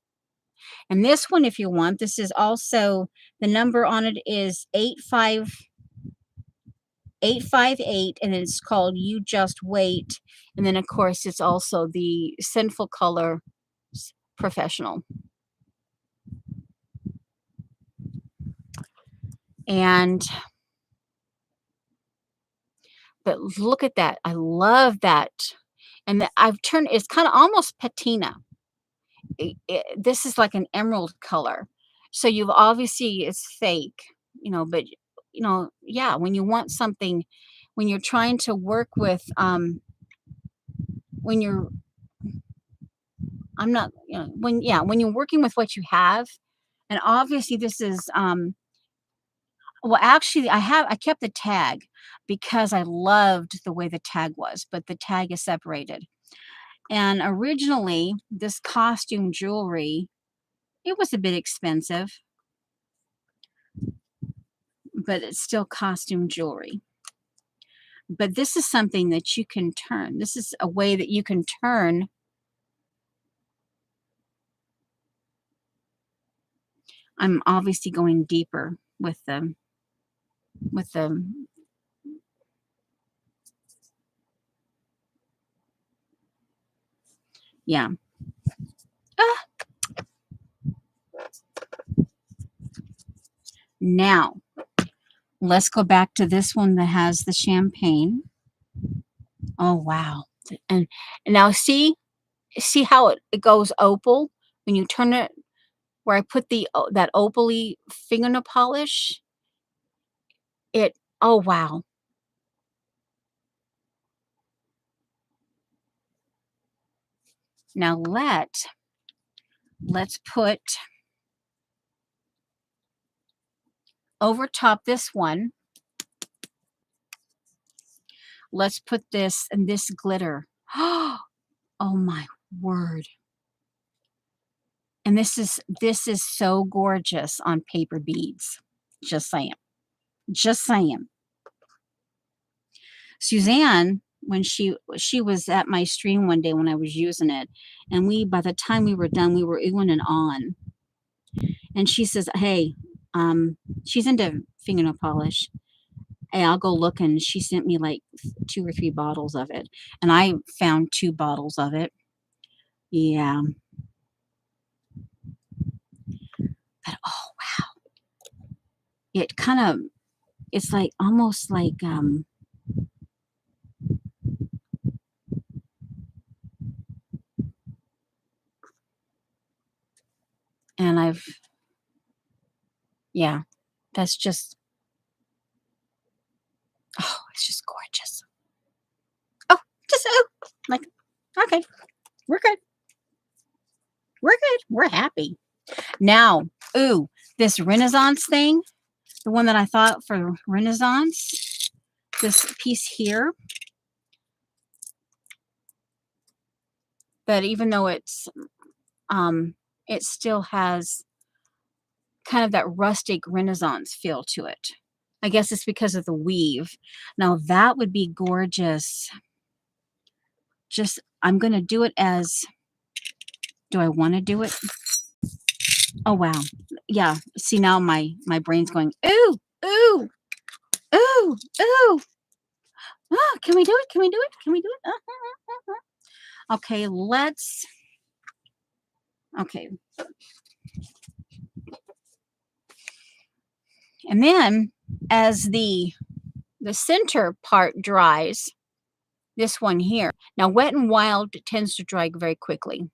And this one, if you want, this is also, the number on it is 858, and it's called You Just Wait. And then, of course, it's also the Sinful Color Professional. And but look at that. I love that. And I've turned, it's kind of almost patina. This is like an emerald color. So you've obviously, it's fake, but yeah, when you want something, when you're trying to work with, when you're, I'm not, when you're working with what you have, and obviously this is, well, actually, I kept the tag because I loved the way the tag was, but the tag is separated. And originally, this costume jewelry, it was a bit expensive, but it's still costume jewelry. But this is something that you can turn. This is a way that you can turn. I'm obviously going deeper with the, yeah. Ah. Now, let's go back to this one that has the champagne. Oh, wow. And now see how it goes opal when you turn it, where I put the that opally fingernail polish. It, oh wow. Now let's put over top this one. Let's put this and this glitter. Oh my word. And this is so gorgeous on paper beads. Just saying. Just saying. Suzanne, when she was at my stream one day when I was using it, and by the time we were done, we were oohing and on. And she says, "Hey, she's into fingernail polish. Hey, I'll go look." And she sent me like 2 or 3 bottles of it, and I found 2 bottles of it. Yeah. But oh wow, it kind of, it's like almost like yeah, that's just, oh, it's just gorgeous. Oh, just, oh, like, okay, we're good. We're good. We're happy. Now, ooh, this Renaissance thing, the one that I thought for Renaissance, this piece here, that even though it still has kind of that rustic Renaissance feel to it. I guess it's because of the weave. Now that would be gorgeous. Just, I'm going to do it as, do I want to do it? Oh, wow. Yeah. See, now my brain's going, ooh, ooh, ooh, ooh. Oh, can we do it? Can we do it? Can we do it? Okay, let's, okay. And then as the center part dries, this one here. Now, Wet and Wild tends to dry very quickly.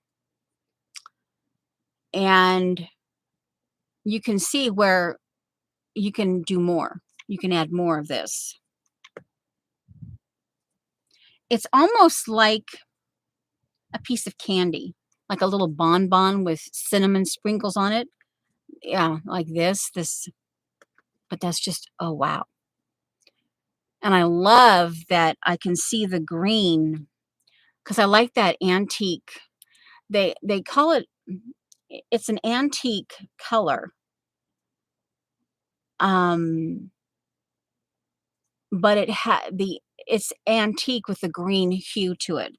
And you can see where you can do more. You can add more of this. It's almost like a piece of candy, like a little bonbon with cinnamon sprinkles on it. Yeah, like this, but that's just, oh, wow. And I love that I can see the green because I like that antique. They call it, it's an antique color. But it's antique with the green hue to it.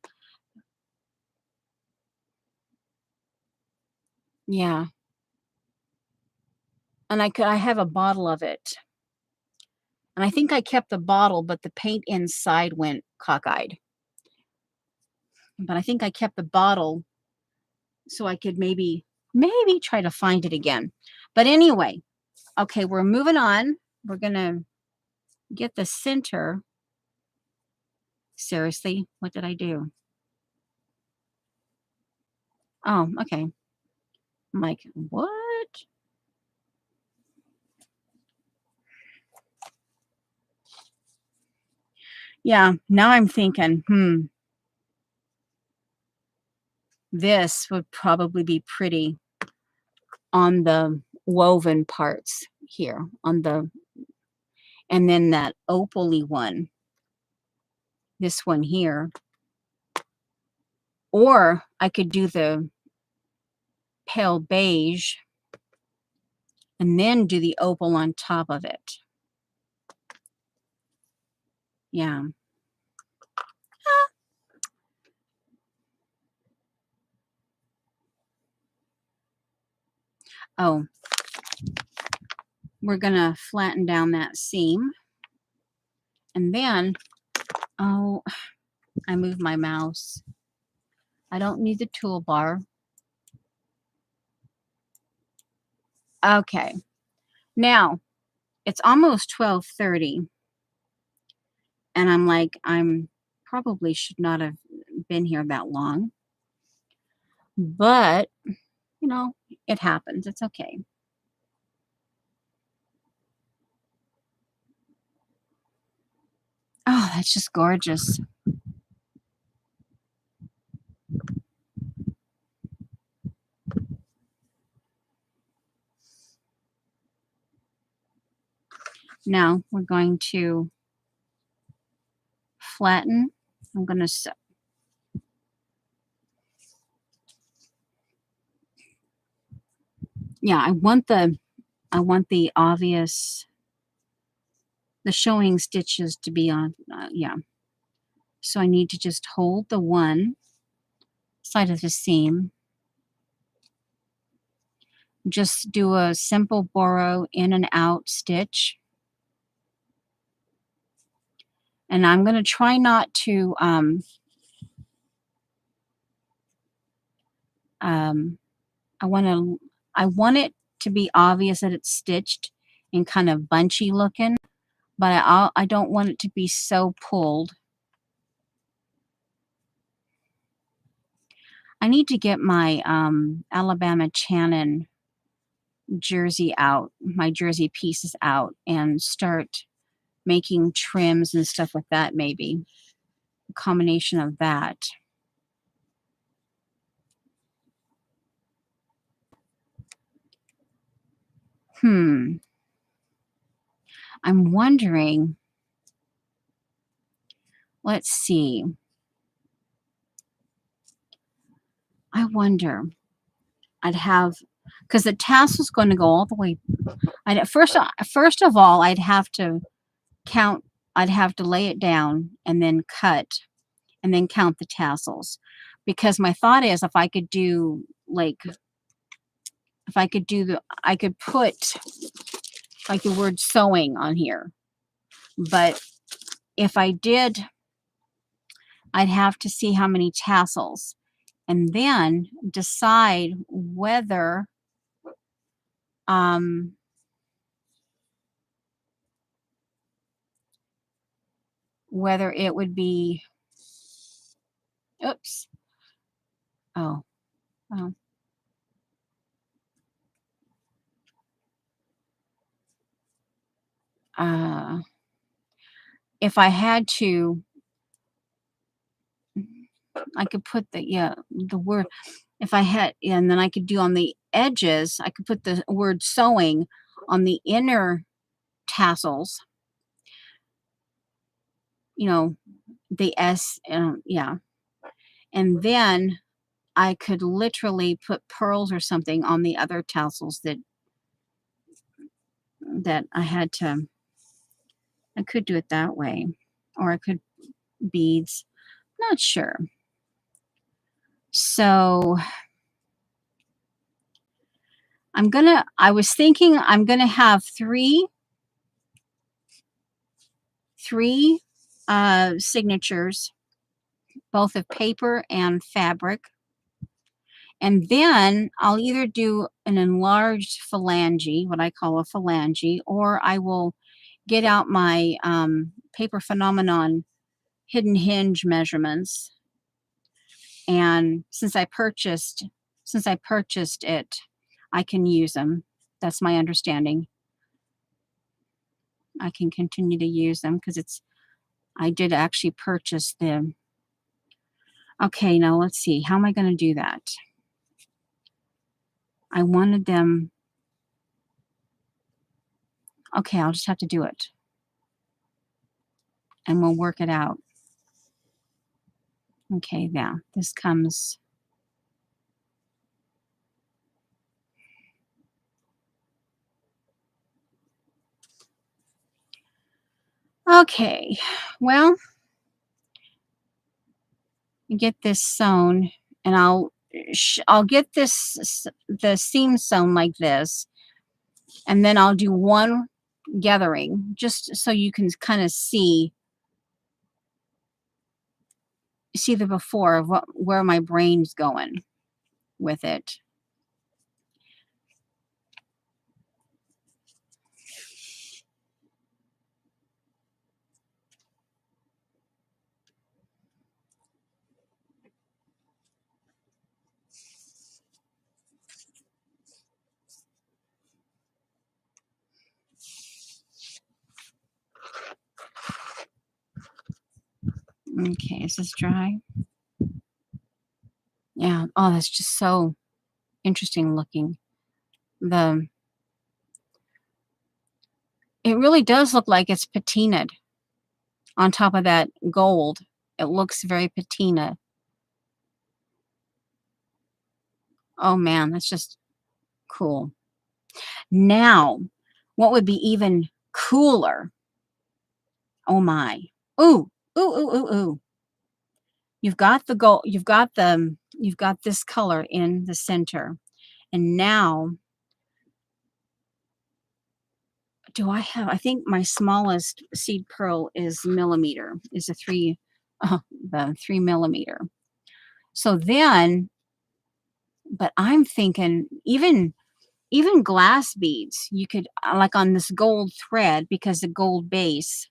Yeah. And I have a bottle of it. And I think I kept the bottle, but the paint inside went cockeyed. But I think I kept the bottle so I could maybe try to find it again. But anyway, okay, we're moving on. We're going to get the center. Seriously, what did I do? Oh, okay. I'm like, what? Yeah, now I'm thinking, this would probably be pretty on the woven parts here on the, and then that opal-y one, this one here. Or I could do the pale beige and then do the opal on top of it. Yeah. Oh, we're gonna flatten down that seam. And then, oh, I moved my mouse. I don't need the toolbar. Okay. Now, it's almost 12:30. And I'm like, I'm probably should not have been here that long. But, it happens. It's okay. Oh, that's just gorgeous. Now we're going to flatten. I'm going to, yeah, I want the obvious, the showing stitches to be on, yeah. So I need to just hold the one side of the seam. Just do a simple borrow in and out stitch. And I'm going to try not to, I want it to be obvious that it's stitched and kind of bunchy looking, but I don't want it to be so pulled. I need to get my Alabama Channon jersey out, my jersey pieces out, and start making trims and stuff with that, maybe. A combination of that. I'm wondering, let's see. I wonder, I'd have, because the tassel's going to go all the way. First of all, I'd have to count, I'd have to lay it down and then cut and then count the tassels. Because my thought is if I could do like, if I could do the, I could put like the word sewing on here. But if I did, I'd have to see how many tassels and then decide um, whether it would be, oops, oh, oh, if I had to, I could put the, yeah, the word, if I had, and then I could do on the edges, I could put the word sewing on the inner tassels, you know, the S, yeah. And then I could literally put pearls or something on the other tassels that I had to, I could do it that way. Or I could beads, not sure. So I was thinking I'm gonna have three signatures, both of paper and fabric. And then I'll either do an enlarged phalange, what I call a phalange, or I will get out my Paper Phenomenon hidden hinge measurements. And since I purchased it, I can use them. That's my understanding. I can continue to use them because I did actually purchase them. Okay, now let's see. How am I going to do that? I wanted them. Okay, I'll just have to do it. And we'll work it out. Okay, yeah, this comes. Okay, well, get this sewn and I'll get the seam sewn like this, and then I'll do one gathering just so you can kind of see the before of where my brain's going with it. Okay, is this dry? Yeah. Oh, that's just so interesting looking. It really does look like it's patinaed on top of that gold. It looks very patina. Oh man, that's just cool. Now, what would be even cooler? Oh my. Ooh, ooh, ooh, ooh, ooh. You've got the gold, you've got this color in the center. And now, I think my smallest seed pearl is millimeter, is the 3 millimeter. So then, but I'm thinking even glass beads, you could, like on this gold thread, because the gold base,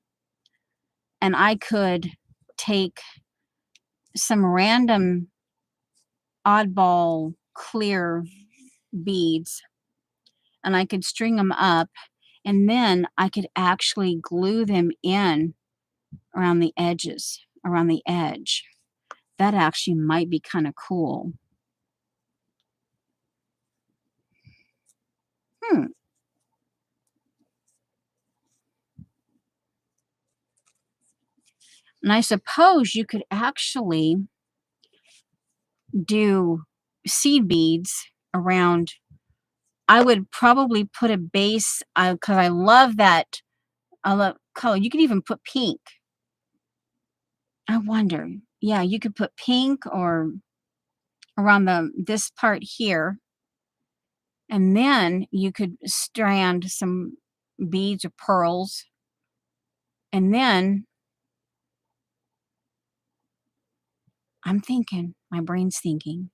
and I could take some random oddball clear beads and I could string them up, and then I could actually glue them in around the edges, around the edge. That actually might be kind of cool. Hmm. And I suppose you could actually do seed beads around. I would probably put a base, because I love that. I love color. You could even put pink. I wonder. Yeah, you could put pink or around this part here, and then you could strand some beads or pearls, and then I'm thinking, my brain's thinking,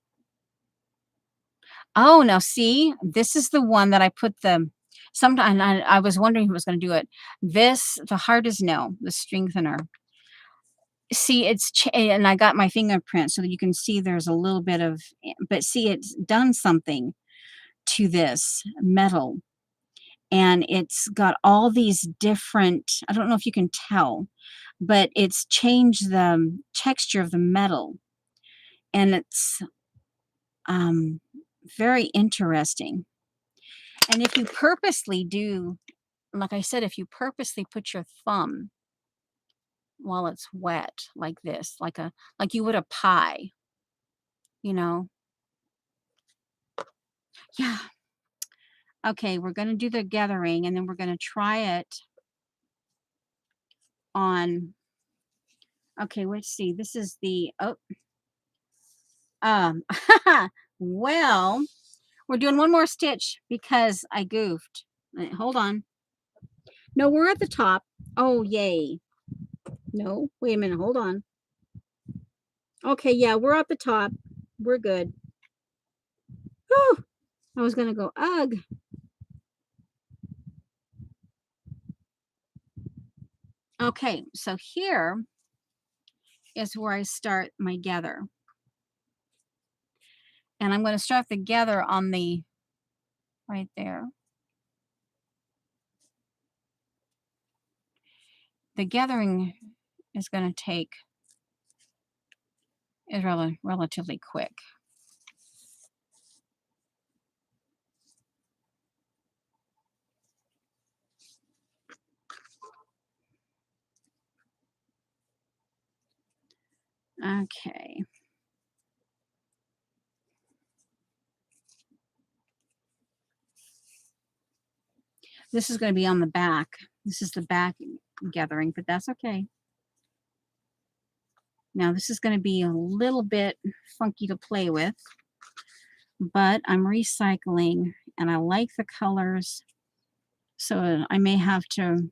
oh, now see, this is the one that I put sometime I was wondering who was gonna do it. The heart is no, the strengthener. See, and I got my fingerprint so that you can see there's a little bit of, but see, it's done something to this metal, and it's got all these different, I don't know if you can tell, but it's changed the texture of the metal, and it's, um, very interesting. And if you purposely do, like I said, if you purposely put your thumb while it's wet like this, like you would a pie, you know? Yeah. Okay, we're gonna do the gathering, and then we're gonna try it on, okay, let's see. This is the, oh, um, well, we're doing one more stitch because I goofed. Hold on. No, we're at the top. Oh, yay. No, wait a minute. Hold on. Okay, yeah, we're at the top. We're good. Whew, I was gonna go, ugh. Okay, so here is where I start my gather. And I'm going to start the gather on the, right there. The gathering is going to take, is relatively quick. Okay. This is going to be on the back. This is the back gathering, but that's okay. Now this is going to be a little bit funky to play with, but I'm recycling and I like the colors. So I may have to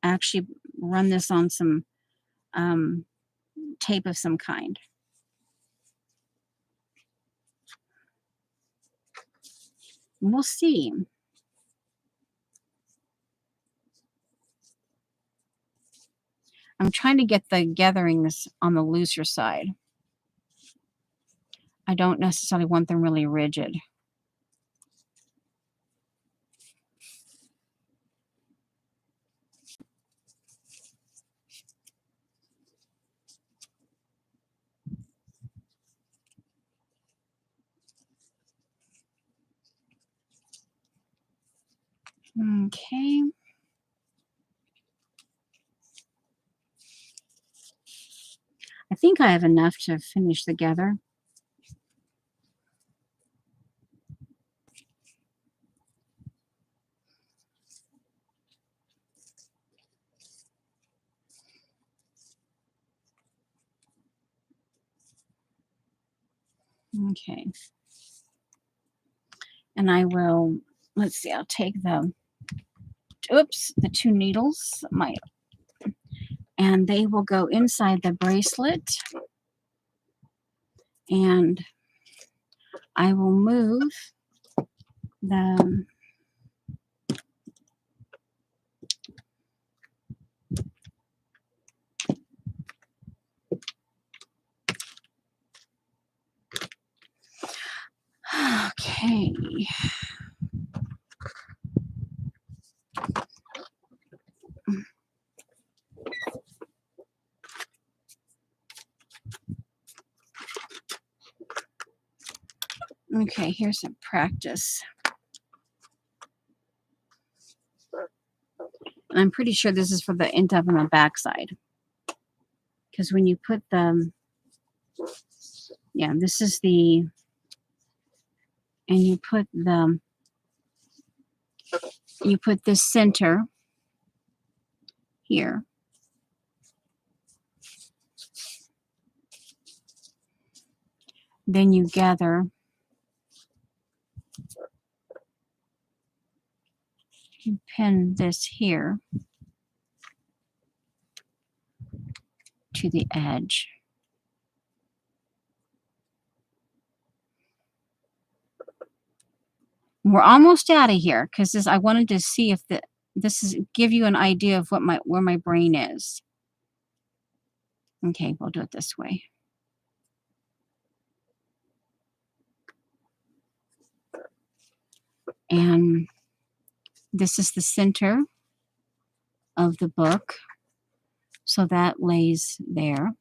actually run this on some tape of some kind. We'll see. I'm trying to get the gatherings on the looser side. I don't necessarily want them really rigid. Okay. I think I have enough to finish the gather. Okay. And I will, let's see, I'll take the two needles, and they will go inside the bracelet. And I will move the, okay. Okay, here's a practice. And I'm pretty sure this is for the end up on the back side. Because when you put the, yeah, this is the, and you put this center here. Then you gather, you pin this here to the edge. We're almost out of here because I wanted to see if this is give you an idea of what where my brain is. Okay, we'll do it this way. And this is the center of the book. So that lays there.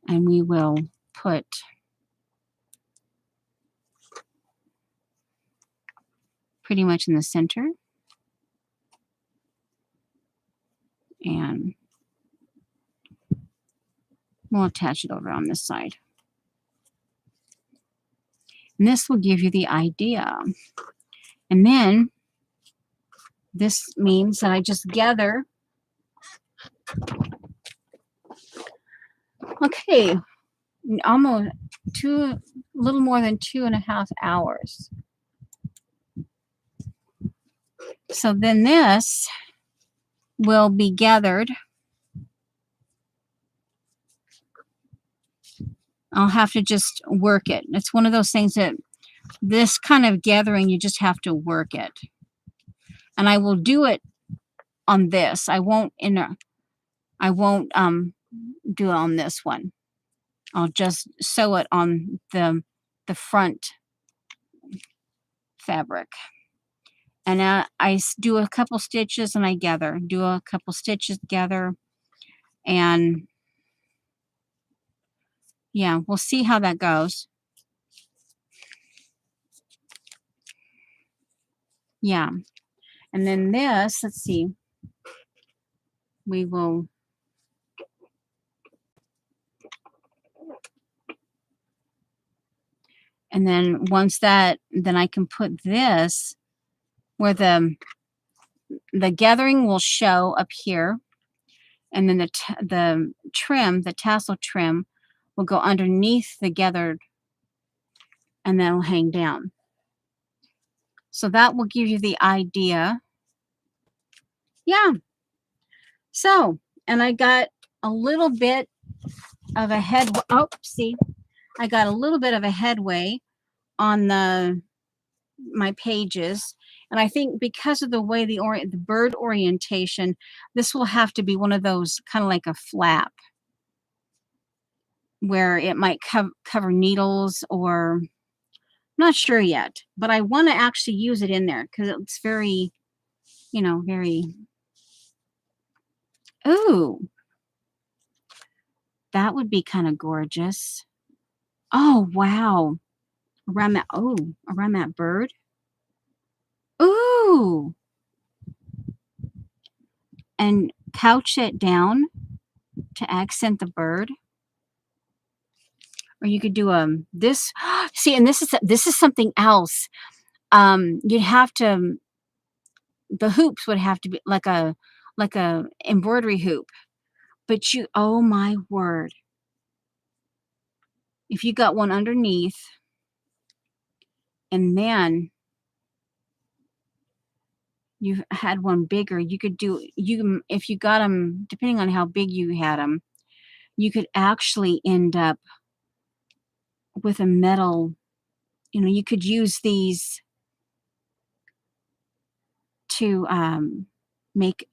And we will put pretty much in the center. And we'll attach it over on this side. And this will give you the idea. And then this means that I just gather. Okay, almost a little more than 2.5 hours. So then this will be gathered. I'll have to just work it. It's one of those things that this kind of gathering, you just have to work it. And I will do it on this. I won't do it on this one. I'll just sew it on the front fabric. And I do a couple stitches and I gather, do a couple stitches together, and yeah, we'll see how that goes. Yeah. And then this, let's see, we will, and then once that, then I can put this where the gathering will show up here, and then the trim, the tassel trim, will go underneath the gathered, and then it'll hang down. So that will give you the idea. Yeah. So, and I got a little bit of a I got a little bit of a headway on my pages. And I think because of the way the bird orientation, this will have to be one of those kind of like a flap where it might cover needles, or I'm not sure yet, but I want to actually use it in there because it's very, very, ooh, that would be kind of gorgeous. Oh, wow. Around that bird. Ooh. And couch it down to accent the bird. Or you could do this. See, and this is something else. You'd have to, the hoops would have to be like a embroidery hoop. But oh my word. If you got one underneath, and then you had one bigger, you could do, if you got them, depending on how big you had them, you could actually end up with a metal, you could use these to make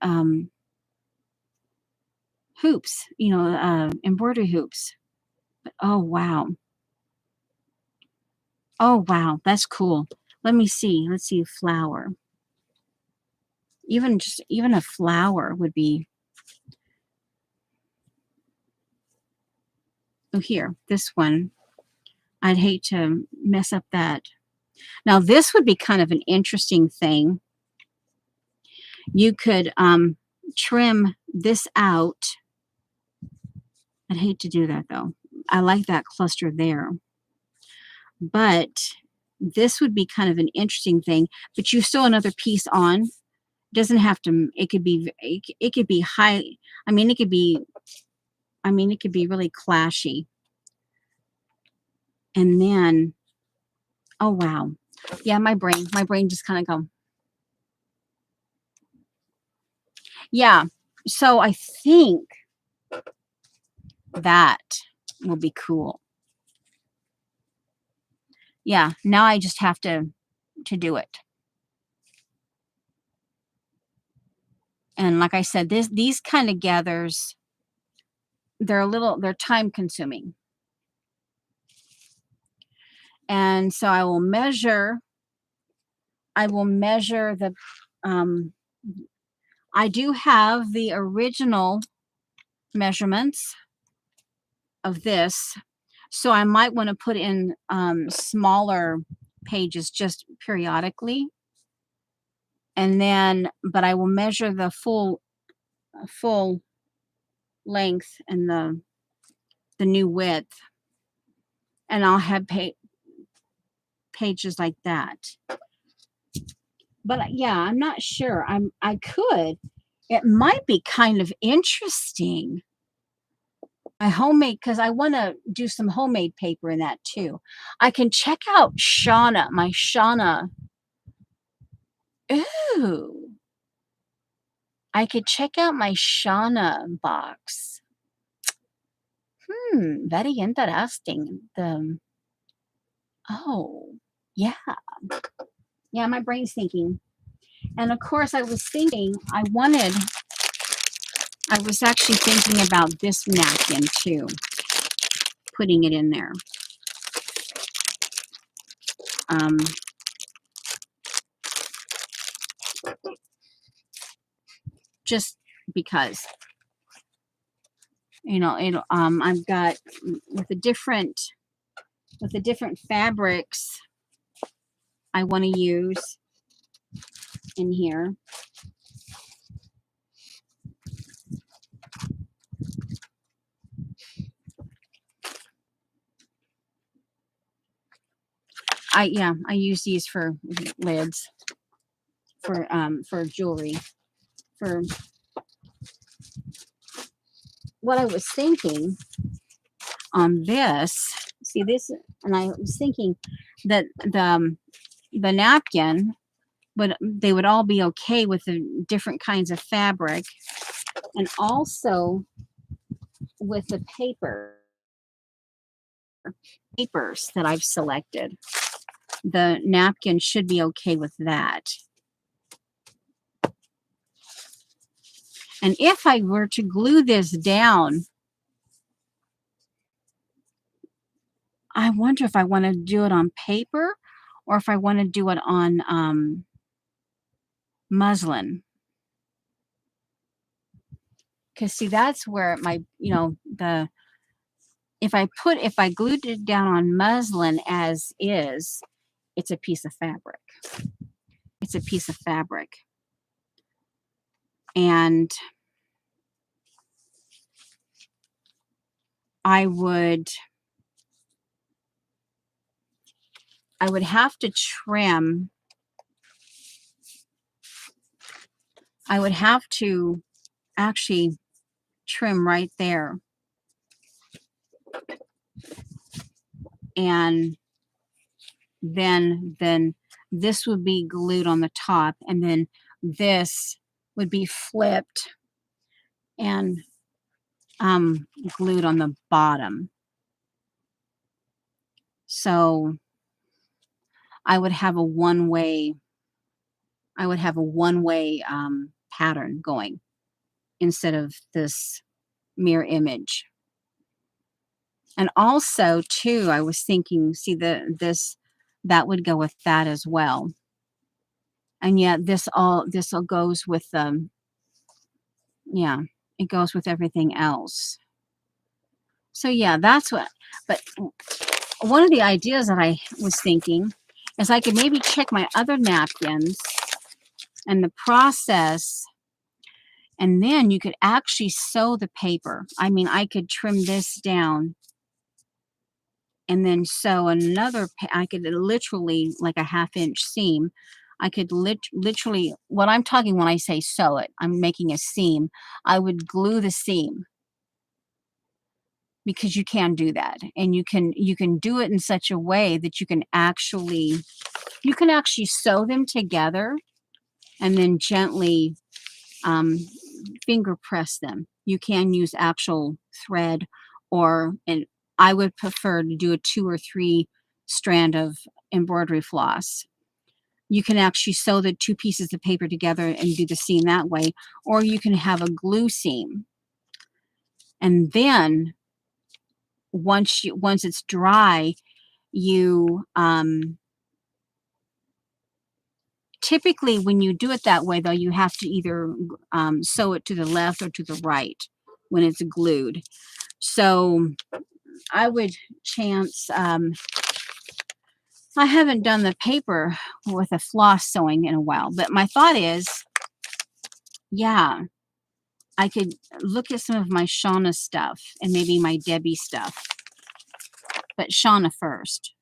hoops, embroidery hoops. But oh wow, that's cool. Let's see a flower. Even a flower would be. Oh, here, this one I'd hate to mess up that. Now this would be kind of an interesting thing. You could trim this out. I'd hate to do that though. I like that cluster there. But this would be kind of an interesting thing. But you sew another piece on. Doesn't have to, it could be, it could be high. I mean, it could be, it could be really clashy. And then, oh wow. Yeah, my brain just kind of go. Yeah. So I think that will be cool. Yeah, now I just have to do it. And like I said, these kind of gathers, they're time consuming. And so I will measure the I do have the original measurements of this, so I might want to put in smaller pages just periodically, and then but I will measure the full length and the new width, and I'll have pages like that. But yeah, I'm not sure. I could. It might be kind of interesting. My homemade, because I want to do some homemade paper in that too. I can check out Shauna, my Shauna. Ooh. I could check out my Shauna box. Very interesting. Oh, yeah. Yeah, my brain's thinking. And of course, I was thinking, I was actually thinking about this napkin too, putting it in there. Just because, I've got with the different fabrics I want to use in here. I use these for lids, for jewelry. For what I was thinking on this, see this, and I was thinking that the napkin, but they would all be okay with the different kinds of fabric, and also with the papers that I've selected. The napkin should be okay with that. And if I were to glue this down, I wonder if I want to do it on paper or if I want to do it on muslin. Because see, that's where my, if I glued it down on muslin as is, it's a piece of fabric. It's a piece of fabric. And I would have to trim. I would have to actually trim right there. And then this would be glued on the top, and then this would be flipped and glued on the bottom. So I would have a one-way pattern going instead of this mirror image. And also too, I was thinking, see that would go with that as well. And yet this all goes with yeah, it goes with everything else. So yeah, that's what, but one of the ideas that I was thinking is I could maybe check my other napkins and the process, and then you could actually sew the paper. I mean, I could trim this down and then sew another, I could literally, like a 1/2 inch seam. I could literally, what I'm talking when I say sew it, I'm making a seam. I would glue the seam, because you can do that, and you can do it in such a way that you can actually sew them together and then gently um, finger press them. You can use actual thread, and I would prefer to do a 2 or 3 strand of embroidery floss. You can actually sew the 2 pieces of paper together and do the seam that way, or you can have a glue seam. And then once it's dry, you typically, when you do it that way, though, you have to either sew it to the left or to the right when it's glued. So I would chance, I haven't done the paper with a floss sewing in a while, but my thought is, yeah, I could look at some of my Shauna stuff and maybe my Debbie stuff, but Shauna first,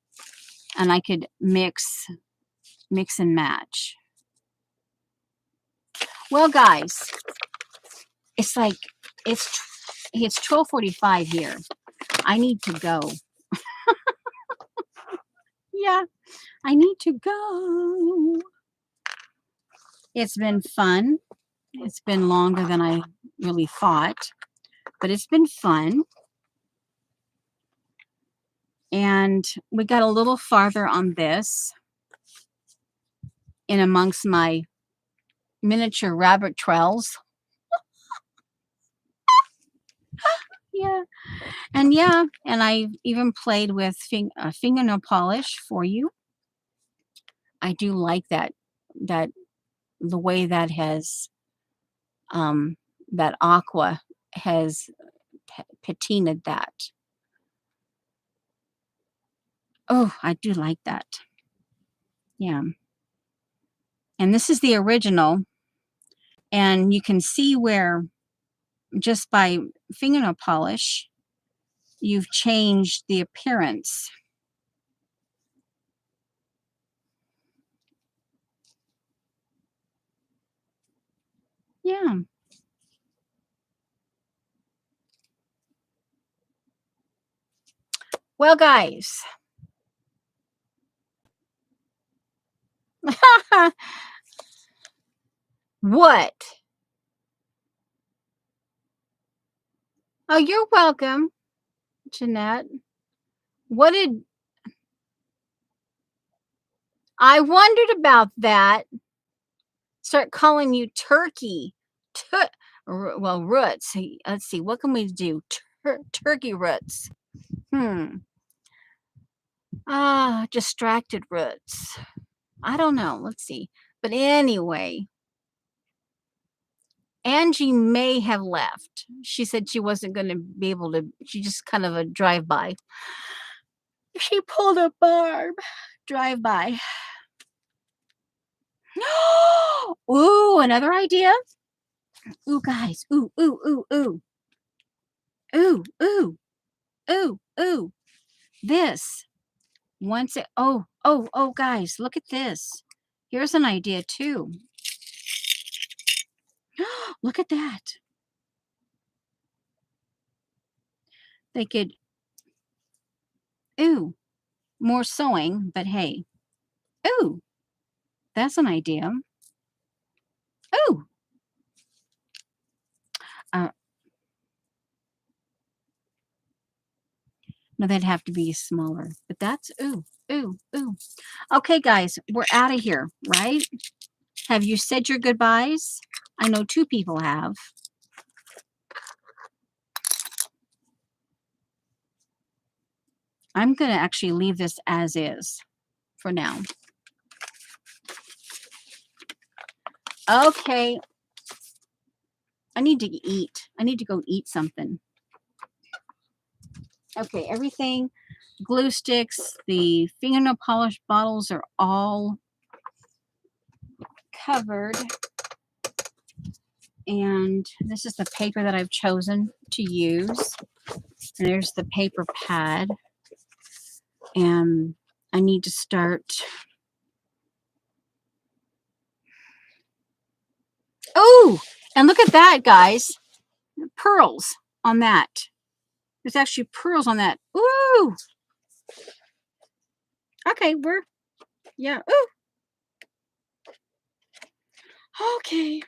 and I could mix and match. Well, guys, it's like it's 12:45 here. I need to go. Yeah, I need to go. It's been fun. It's been longer than I really thought, but it's been fun. And we got a little farther on this in amongst my miniature rabbit trails. Yeah. And I even played with fingernail polish for you. I do like that the way that has that aqua has patinaed that. Oh, I do like that. Yeah. And this is the original, and you can see where just by fingernail polish you've changed the appearance. Yeah. Well, guys. What? Oh, you're welcome, Jeanette. What did I wondered about that? Start calling you Turkey. Well, roots. Let's see. What can we do? Turkey roots. Distracted roots. I don't know. Let's see. But anyway, Angie may have left. She said she wasn't going to be able to. She just kind of a drive by. She pulled a Barb. Drive by. Ooh, another idea. Ooh, guys. Ooh, ooh, ooh, ooh. Ooh, ooh, ooh, ooh. This. Oh, guys, look at this. Here's an idea too. Look at that. They could, ooh, more sewing, but hey. Ooh, that's an idea. Ooh. Uh, no, that'd have to be smaller, but that's, ooh, ooh, ooh. Okay, guys, we're out of here, right? Have you said your goodbyes? I know 2 people have. I'm going to actually leave this as is for now. Okay. I need to eat. I need to go eat something. Okay, everything, glue sticks, the fingernail polish bottles are all covered. And this is the paper that I've chosen to use. And there's the paper pad. And I need to start. Oh, and look at that, guys. Pearls on that. There's actually pearls on that. Ooh. Okay, yeah. Ooh. Okay.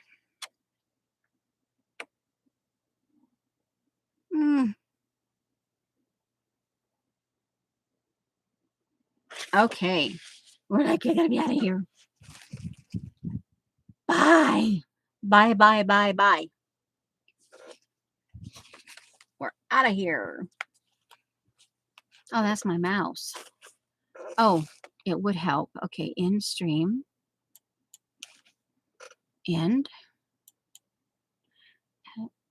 Okay. We're like, I gotta be out of here. Bye. Bye, bye, bye, bye. We're out of here. Oh, that's my mouse. Oh, it would help. Okay, end stream. End.